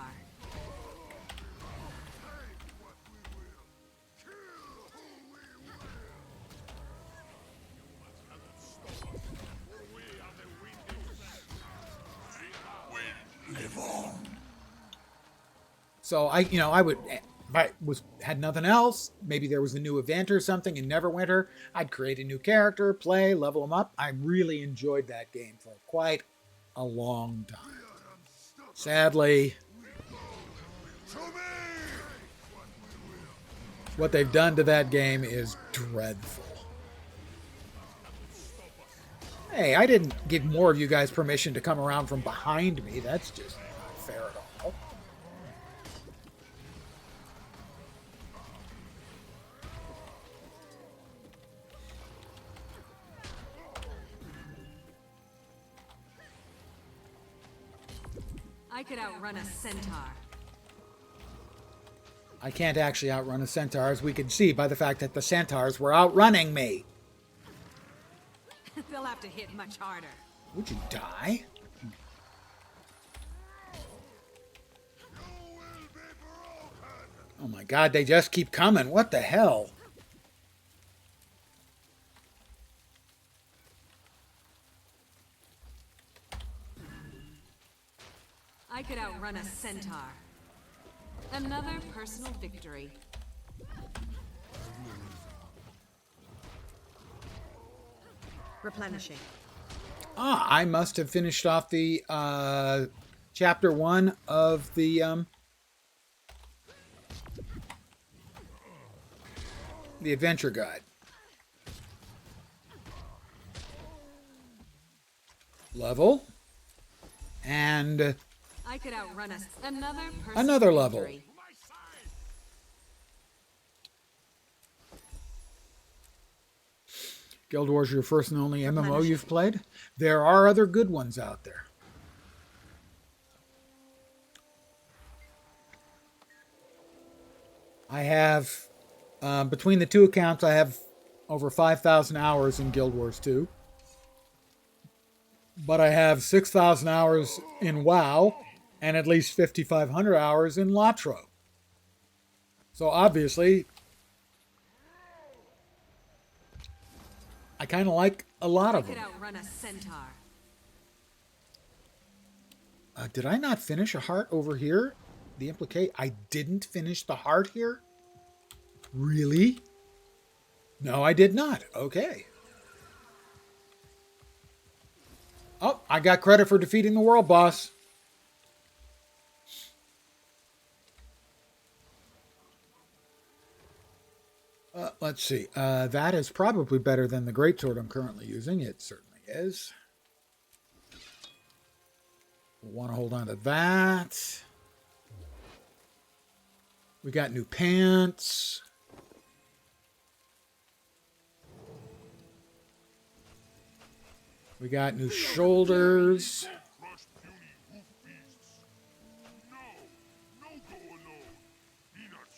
Live on. So I would, if I had nothing else, maybe there was a new event or something in Neverwinter, I'd create a new character, play, level them up. I really enjoyed that game for quite a long time. Sadly, what they've done to that game is dreadful. Hey, I didn't give more of you guys permission to come around from behind me. That's just not fair at all. I could outrun a centaur. I can't actually outrun a centaur, as we can see by the fact that the centaurs were outrunning me. They'll have to hit much harder. Would you die? Oh my god, they just keep coming. What the hell? I could outrun a centaur. Another personal victory. Replenishing. Ah, I must have finished off the chapter 1 of the the adventure guide. Level. And I could outrun us. Another another level. victory. Guild Wars is your first and only MMO you've played? There are other good ones out there. I have, between the two accounts, I have over 5,000 hours in Guild Wars 2. But I have 6,000 hours in WoW and at least 5,500 hours in Latro. So obviously, I kind of like a lot of them. Outrun a centaur. Did I not finish a heart over here? The implicate I didn't finish the heart here? Really? No, I did not. Okay. Oh, I got credit for defeating the world boss. Let's see. That is probably better than the greatsword I'm currently using. It certainly is. We'll want to hold on to that. We got new pants. We got new shoulders.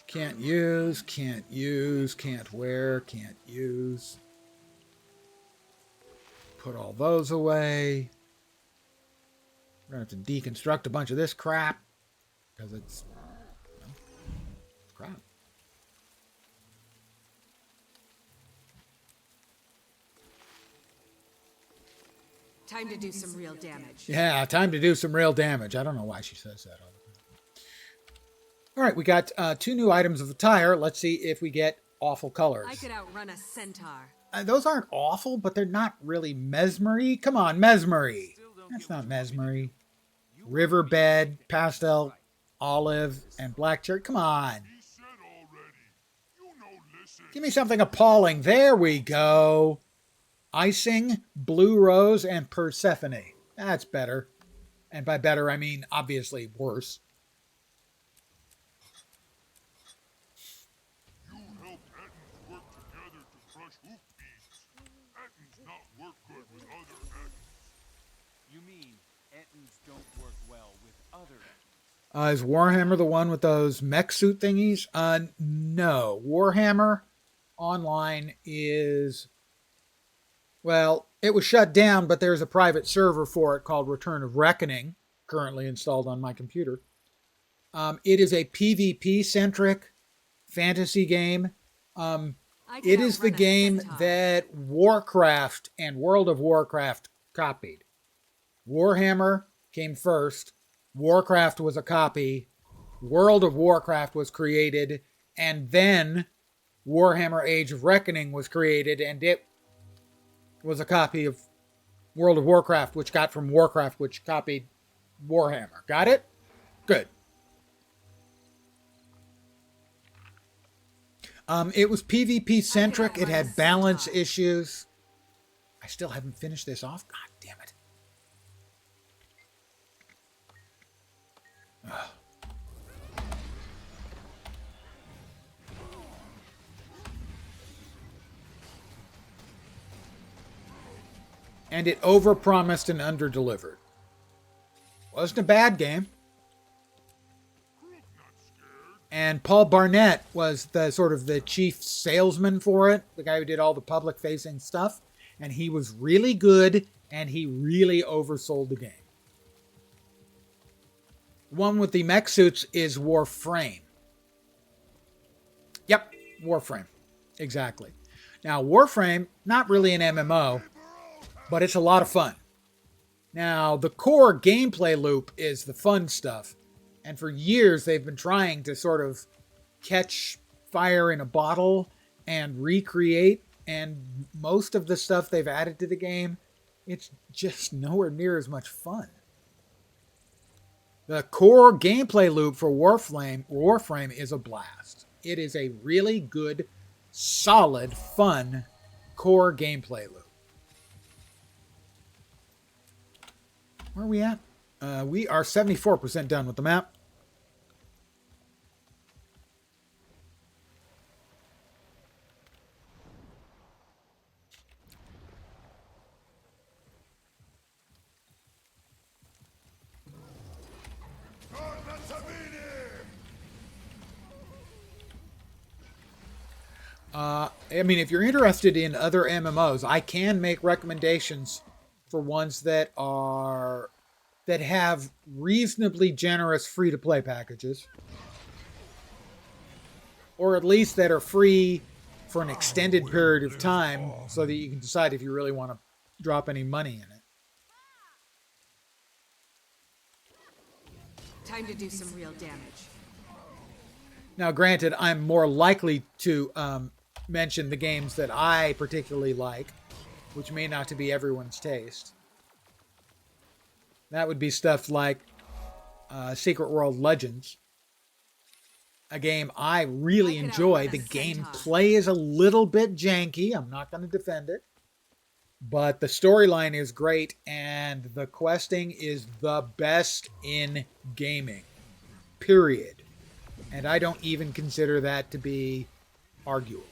Can't use, can't use, can't wear, can't use. Put all those away. We're going to have to deconstruct a bunch of this crap because it's crap. Time to do some real damage. Yeah, time to do some real damage. I don't know why she says that all the time. All right, we got 2 new items of attire. Let's see if we get awful colors. I could outrun a centaur. Those aren't awful, but they're not really mesmery. Come on, mesmery. That's not mesmery. Riverbed, pastel, olive, and black cherry. Come on. Give me something appalling. There we go. Icing, blue rose, and Persephone. That's better. And by better, I mean obviously worse. You helped Ettins work together to crush hoof beasts. Ettins not work good with other Ettins. You mean Ettins don't work well with other Ettins? Is Warhammer the one with those mech suit thingies? No. Warhammer Online is... Well, it was shut down, but there's a private server for it called Return of Reckoning, currently installed on my computer. It is a PvP-centric fantasy game. It is the game that Warcraft and World of Warcraft copied. Warhammer came first. Warcraft was a copy. World of Warcraft was created. And then Warhammer Age of Reckoning was created, and it was a copy of World of Warcraft, which got from Warcraft, which copied Warhammer. Got it? Good. It was PvP-centric. It had balance issues. I still haven't finished this off. God damn it. Ugh. And it overpromised and underdelivered. Wasn't a bad game. And Paul Barnett was the sort of the chief salesman for it, the guy who did all the public-facing stuff, and he was really good, and he really oversold the game. The one with the mech suits is Warframe. Yep, Warframe. Exactly. Now, Warframe, not really an MMO, but it's a lot of fun. Now, the core gameplay loop is the fun stuff. And for years, they've been trying to sort of catch fire in a bottle and recreate. And most of the stuff they've added to the game, it's just nowhere near as much fun. The core gameplay loop for Warframe is a blast. It is a really good solid, fun, core gameplay loop. Where are we at? We are 74% done with the map. I mean, if you're interested in other MMOs, I can make recommendations for ones that have reasonably generous free-to-play packages, or at least that are free for an extended period of time, so that you can decide if you really want to drop any money in it. Time to do some real damage. Now, granted, I'm more likely to mention the games that I particularly like, which may not to be everyone's taste. That would be stuff like Secret World Legends, a game I really enjoy. The gameplay is a little bit janky. I'm not going to defend it. But the storyline is great, and the questing is the best in gaming. Period. And I don't even consider that to be arguable.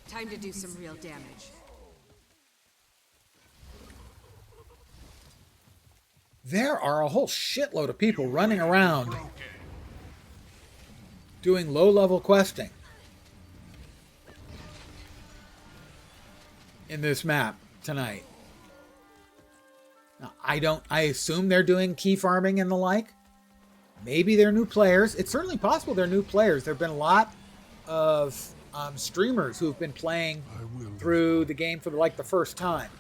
Time to do some real damage. There are a whole shitload of people running around doing low-level questing in this map tonight. Now, I assume they're doing key farming and the like. Maybe they're new players. It's certainly possible they're new players. There have been a lot of streamers who've been playing through the game for the first time.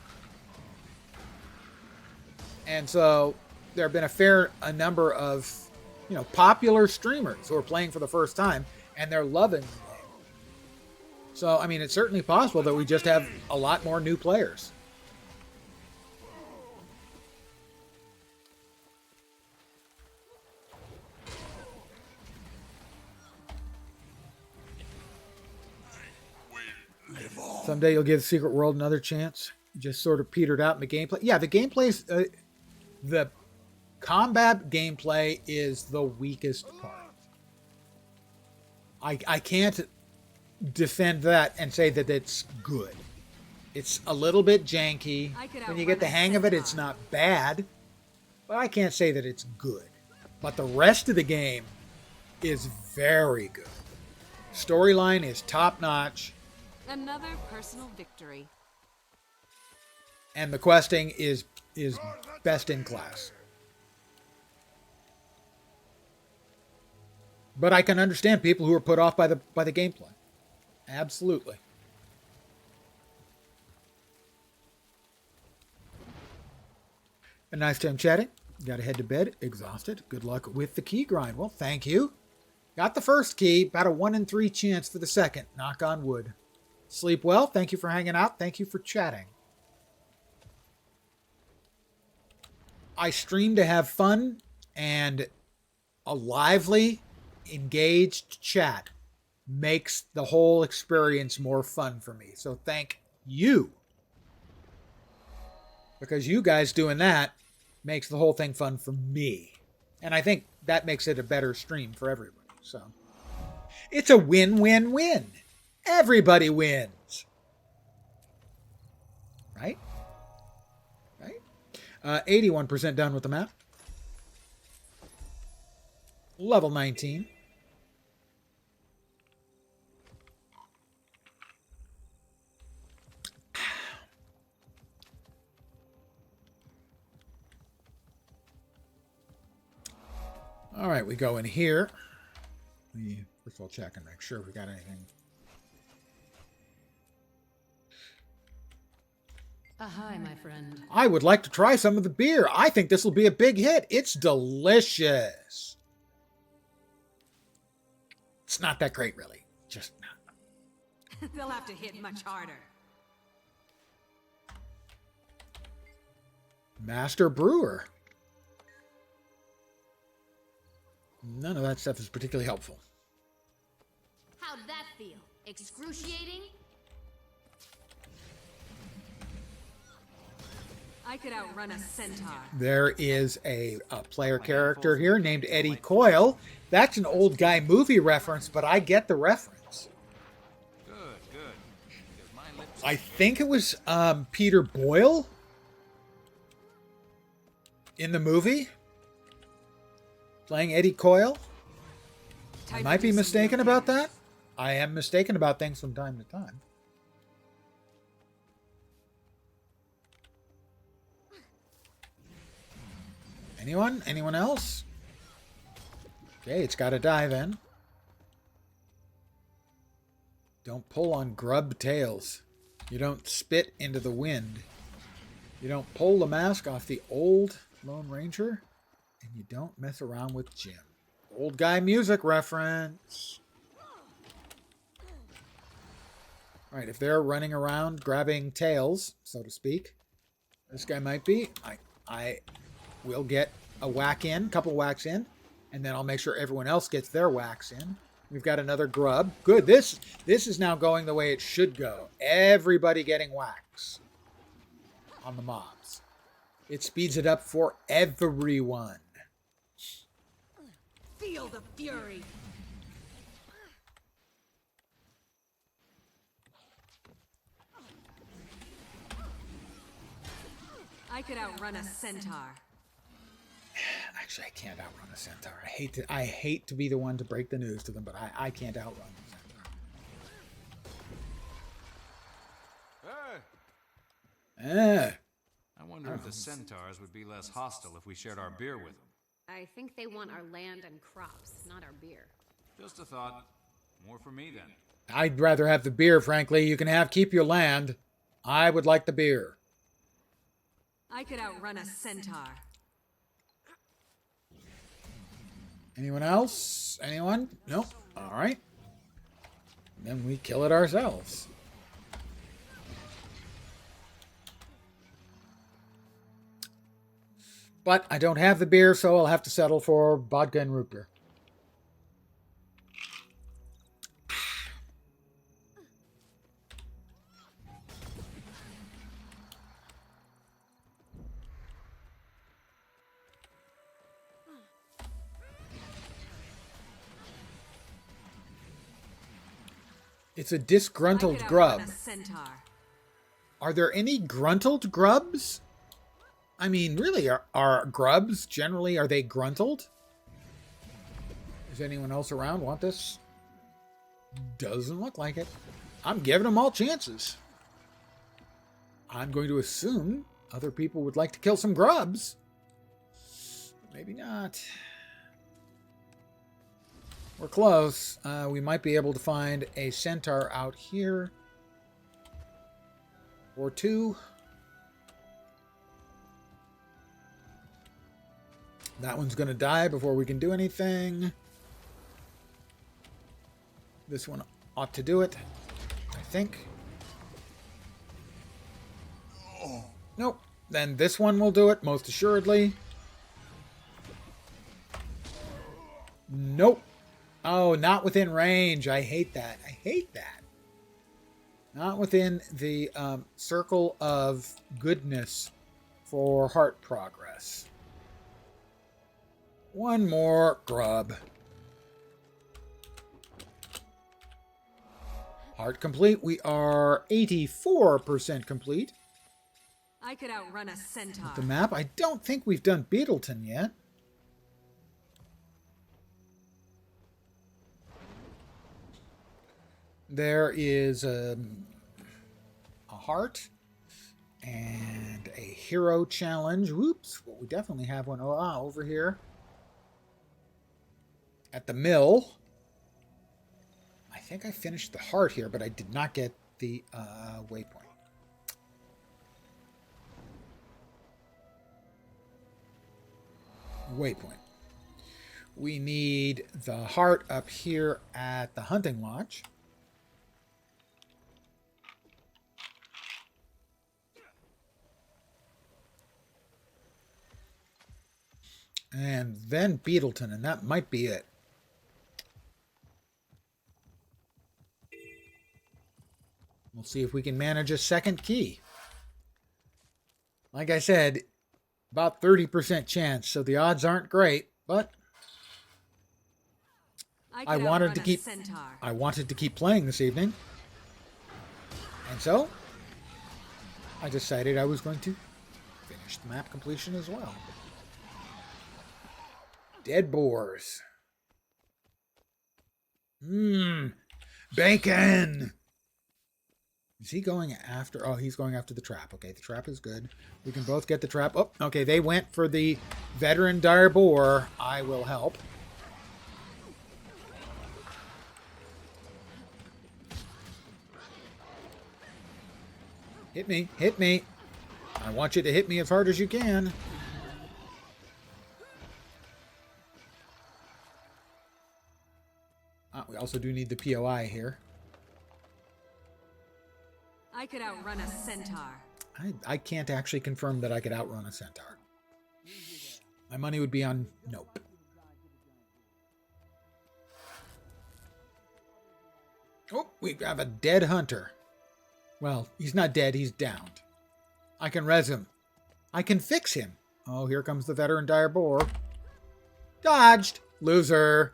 And so there have been a number of, popular streamers who are playing for the first time, and they're loving the game. So, I mean, it's certainly possible that we just have a lot more new players. Someday you'll give Secret World another chance. Just sort of petered out in the gameplay. Yeah, the gameplay's... the combat gameplay is the weakest part. I can't defend that and say that it's good. It's a little bit janky. When you get the hang of it, it's not bad. But I can't say that it's good. But the rest of the game is very good. Storyline is top-notch. Another personal victory. And the questing is best in class. But I can understand people who are put off by the gameplay. Absolutely. A nice time chatting. Got to head to bed. Exhausted. Good luck with the key grind. Well, thank you. Got the first key. About a 1 in 3 chance for the second. Knock on wood. Sleep well. Thank you for hanging out. Thank you for chatting. I stream to have fun, and a lively, engaged chat makes the whole experience more fun for me. So thank you. Because you guys doing that makes the whole thing fun for me. And I think that makes it a better stream for everybody. So it's a win-win-win. Everybody wins. Right? 81% done with the map. Level 19. All right, we go in here. First of all, check and make sure we got anything. Hi, my friend. I would like to try some of the beer. I think this will be a big hit. It's delicious. It's not that great, really. Just not. They'll have to hit much harder. Master Brewer. None of that stuff is particularly helpful. How'd that feel? Excruciating? I could outrun a centaur. There is a player character here named Eddie Coyle. That's an old guy movie reference, but I get the reference. I think it was Peter Boyle in the movie playing Eddie Coyle. I might be mistaken about that. I am mistaken about things from time to time. Anyone? Anyone else? Okay, it's got to die then. Don't pull on grub tails. You don't spit into the wind. You don't pull the mask off the old Lone Ranger. And you don't mess around with Jim. Old guy music reference. All right, if they're running around grabbing tails, so to speak, this guy might be. I will get a whack in, couple whacks in, and then I'll make sure everyone else gets their whacks in. We've got another grub. Good. This is now going the way it should go. Everybody getting whacks on the mobs. It speeds it up for everyone. Feel the fury. I could outrun a centaur. Actually, I can't outrun a centaur. I hate to be the one to break the news to them, but I can't outrun a centaur. I wonder if the centaurs would be less hostile if we shared our beer with them. I think they want our land and crops, not our beer. Just a thought. More for me, then. I'd rather have the beer, frankly. You can keep your land. I would like the beer. I could outrun a centaur. Anyone else? Anyone? Nope. All right. Then we kill it ourselves. But I don't have the beer, so I'll have to settle for vodka and root beer. It's a disgruntled grub. Are there any gruntled grubs? I mean, really, are grubs generally, are they gruntled? Is anyone else around want this? Doesn't look like it. I'm giving them all chances. I'm going to assume other people would like to kill some grubs. Maybe not. We're close. We might be able to find a centaur out here. Or two. That one's going to die before we can do anything. This one ought to do it, I think. Nope. Then this one will do it, most assuredly. Nope. Oh, not within range. I hate that. I hate that. Not within the circle of goodness for heart progress. One more grub. Heart complete. We are 84% complete. I could outrun a centaur. With the map. I don't think we've done Beetleton yet. There is a heart and a hero challenge. Whoops. Well, we definitely have one over here. At the mill. I think I finished the heart here, but I did not get the waypoint. Waypoint. We need the heart up here at the hunting lodge. And then Beetleton, and that might be it. We'll see if we can manage a second key. Like I said, about 30% chance, so the odds aren't great, but I wanted to keep playing this evening. And so I decided I was going to finish the map completion as well. Dead boars. Bacon! Is he going after... Oh, he's going after the trap. Okay, the trap is good. We can both get the trap. Oh, okay, they went for the veteran dire boar. I will help. Hit me, hit me. I want you to hit me as hard as you can. We also do need the POI here. I could outrun a centaur. I can't actually confirm that I could outrun a centaur. My money would be on nope. Oh, we have a dead hunter. Well, he's not dead, he's downed. I can res him. I can fix him. Oh, here comes the veteran dire boar. Dodged. Loser.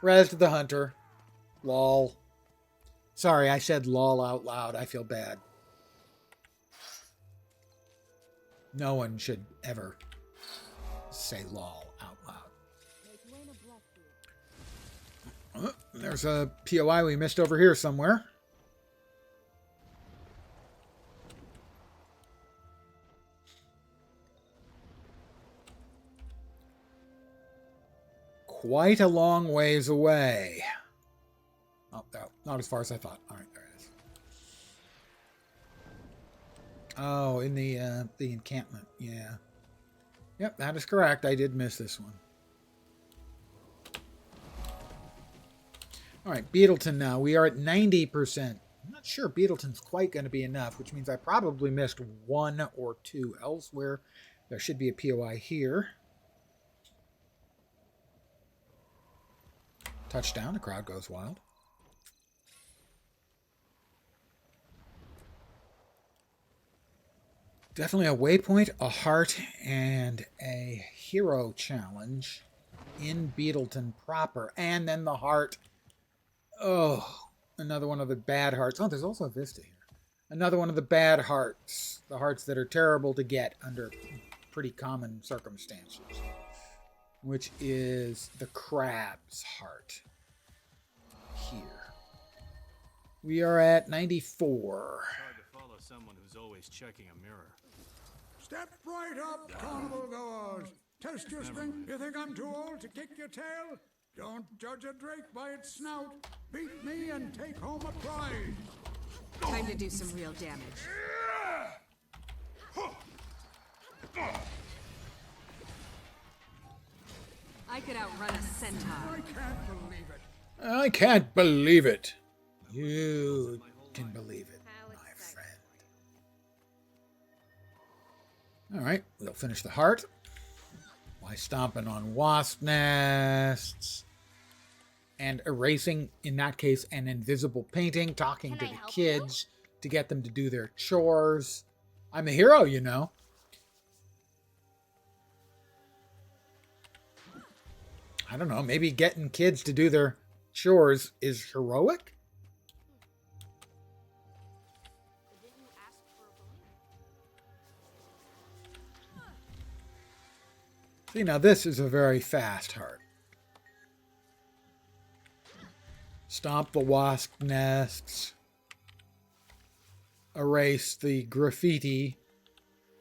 Resed the hunter. Lol. Sorry, I said lol out loud. I feel bad. No one should ever say lol out loud. There's a POI we missed over here somewhere. Quite a long ways away. Oh, no, not as far as I thought. All right, there it is. Oh, in the encampment. Yeah. Yep, that is correct. I did miss this one. All right, Beetleton now. We are at 90%. I'm not sure Beetleton's quite going to be enough, which means I probably missed one or two elsewhere. There should be a POI here. Touchdown, the crowd goes wild. Definitely a waypoint, a heart, and a hero challenge in Beetleton proper. And then the heart. Oh, another one of the bad hearts. Oh, there's also a Vista here. Another one of the bad hearts. The hearts that are terrible to get under pretty common circumstances. Which is the crab's heart. Here. We are at 94. Hard to follow someone who's always checking a mirror. Step right up, carnival goers. Test your strength. You think I'm too old to kick your tail? Don't judge a drake by its snout. Beat me and take home a prize. Time to do some real damage. I could outrun a centaur. I can't believe it. I can't believe it. You can believe it, my friend. All right, we'll finish the heart by stomping on wasp nests and erasing, in that case, an invisible painting, talking to the kids to get them to do their chores. I'm a hero, you know. I don't know, maybe getting kids to do their chores is heroic? See, now this is a very fast heart. Stomp the wasp nests. Erase the graffiti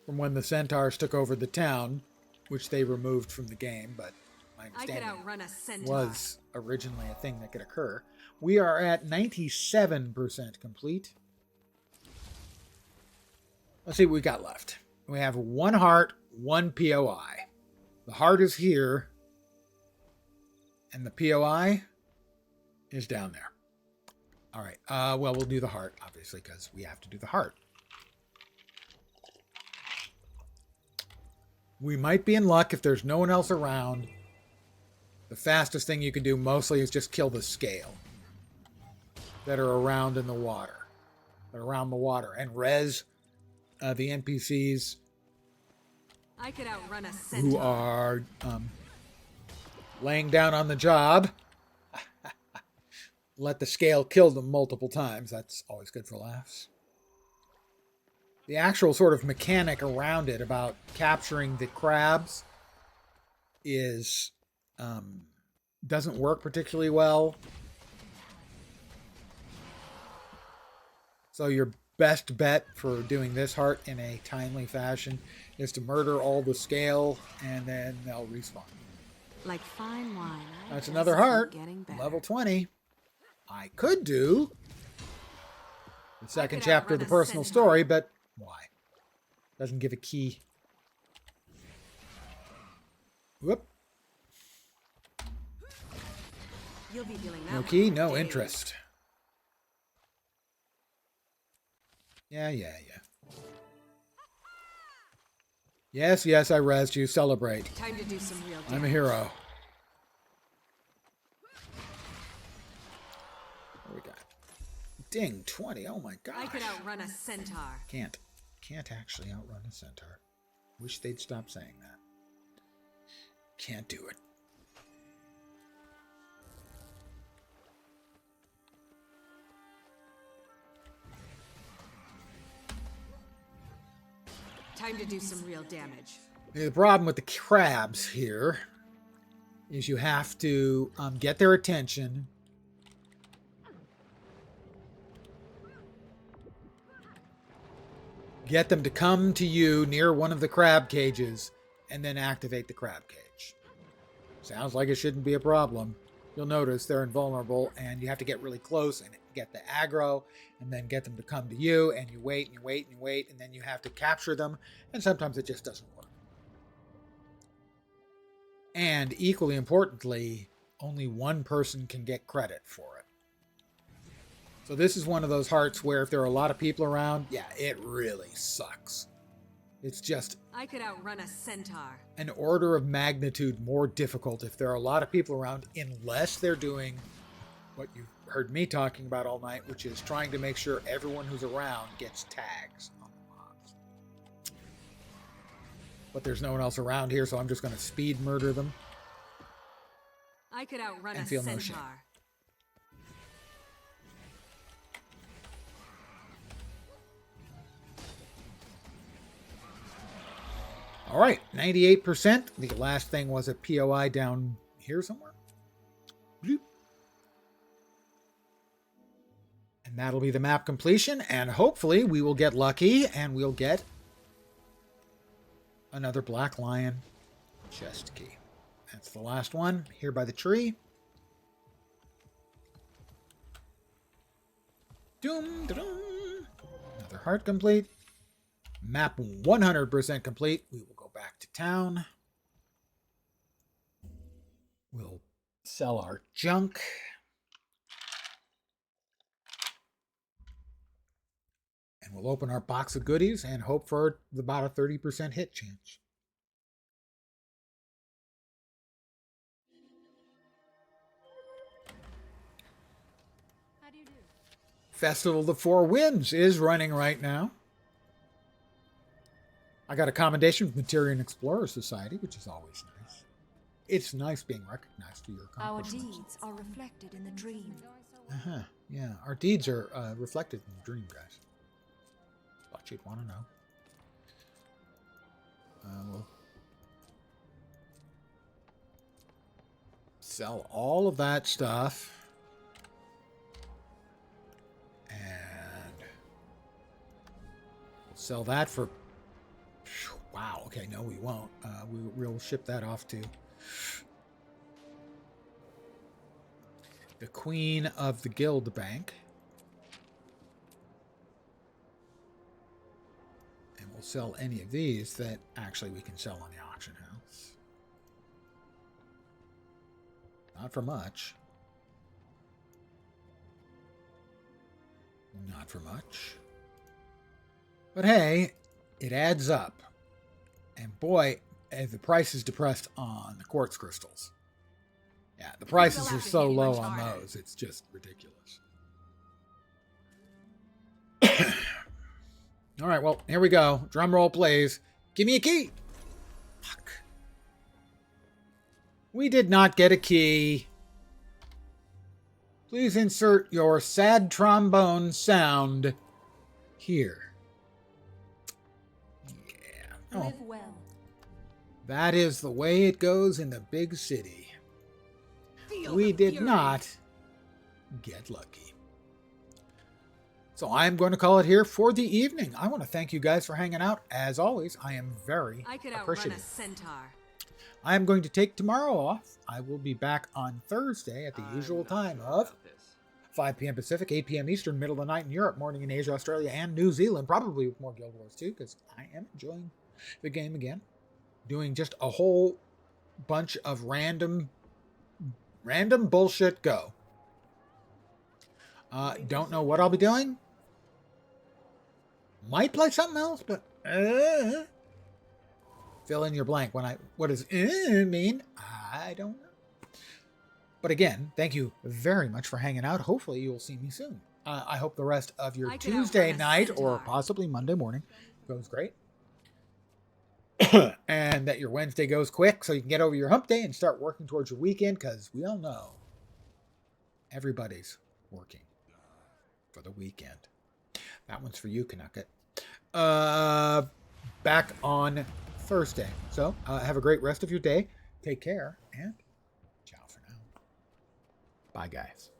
from when the centaurs took over the town, which they removed from the game, but my understanding was originally a thing that could occur. We are at 97% complete. Let's see what we got left. We have one heart, one POI. The heart is here, and the POI is down there. All right. Well, we'll do the heart, obviously, because we have to do the heart. We might be in luck if there's no one else around. The fastest thing you can do mostly is just kill the scale that are around in the water. That are around the water. And res the NPCs I could outrun a centaur. who are laying down on the job. Let the scale kill them multiple times. That's always good for laughs. The actual sort of mechanic around it about capturing the crabs is doesn't work particularly well. So your best bet for doing this heart in a timely fashion is to murder all the scale and then they'll respawn. Like fine wine. That's another heart. Level 20. I could do the second chapter of the personal story, but why? Doesn't give a key. Whoop. You'll be dealing that No one key, for no days. interest. Yeah. Yes, I rezzed you. Celebrate. Time to do some real damage. I'm a hero. What do we got? Ding, 20. Oh my gosh. I could outrun a centaur. Can't actually outrun a centaur. Wish they'd stop saying that. Can't do it. Time to do some real damage. The problem with the crabs here is you have to get their attention. Get them to come to you near one of the crab cages and then activate the crab cage. Sounds like it shouldn't be a problem. You'll notice they're invulnerable and you have to get really close and get the aggro and then get them to come to you, and you wait and you wait and you wait, and then you have to capture them, and sometimes it just doesn't work. And equally importantly, only one person can get credit for it. So this is one of those hearts where if there are a lot of people around, yeah, it really sucks. It's just I could outrun a centaur. an order of magnitude more difficult if there are a lot of people around, unless they're doing what you've heard me talking about all night, which is trying to make sure everyone who's around gets tags on the mobs. But there's no one else around here, so I'm just going to speed murder them. I could outrun And a feel no centaur. shame. All right, 98%. The last thing was a POI down here somewhere. Bloop. And that'll be the map completion, and hopefully we will get lucky and we'll get another Black Lion chest key. That's the last one here by the tree. Doom, da-dum. Another heart complete. Map 100% complete. We will go back to town. We'll sell our junk. And we'll open our box of goodies and hope for about a 30% hit chance. How do you do? Festival of the Four Winds is running right now. I got a commendation from the Tyrian Explorer Society, which is always nice. It's nice being recognized for your Our accomplishments. deeds are reflected in the dream. Uh-huh. Yeah, our deeds are reflected in the dream, guys. Thought you'd want to know. We'll sell all of that stuff. And we'll sell that for... Wow, okay, no, we won't. We'll ship that off to the Queen of the Guild Bank. And we'll sell any of these that actually we can sell on the auction house. Not for much. Not for much. But hey, it adds up. And boy, the price is depressed on the quartz crystals. Yeah, the prices are so low on those. It's just ridiculous. All right, well, here we go. Drum roll, please. Give me a key. Fuck. We did not get a key. Please insert your sad trombone sound here. Yeah. Oh. Live well. That is the way it goes in the big city. We did not get lucky. So I'm going to call it here for the evening. I want to thank you guys for hanging out. As always, I am very appreciative. A centaur. I am going to take tomorrow off. I will be back on Thursday at the usual time of 5 p.m. Pacific, 8 p.m. Eastern, middle of the night in Europe, morning in Asia, Australia, and New Zealand. Probably with more Guild Wars too, because I am enjoying the game again. Doing just a whole bunch of random bullshit go. Don't know what I'll be doing. Might play something else, but fill in your blank. What does mean? I don't know. But again, thank you very much for hanging out. Hopefully you will see me soon. I hope the rest of your Tuesday night or possibly Monday morning goes great. And that your Wednesday goes quick so you can get over your hump day and start working towards your weekend, because we all know everybody's working for the weekend. That one's for you, Canucket. Back on Thursday. So have a great rest of your day. Take care and ciao for now. Bye, guys.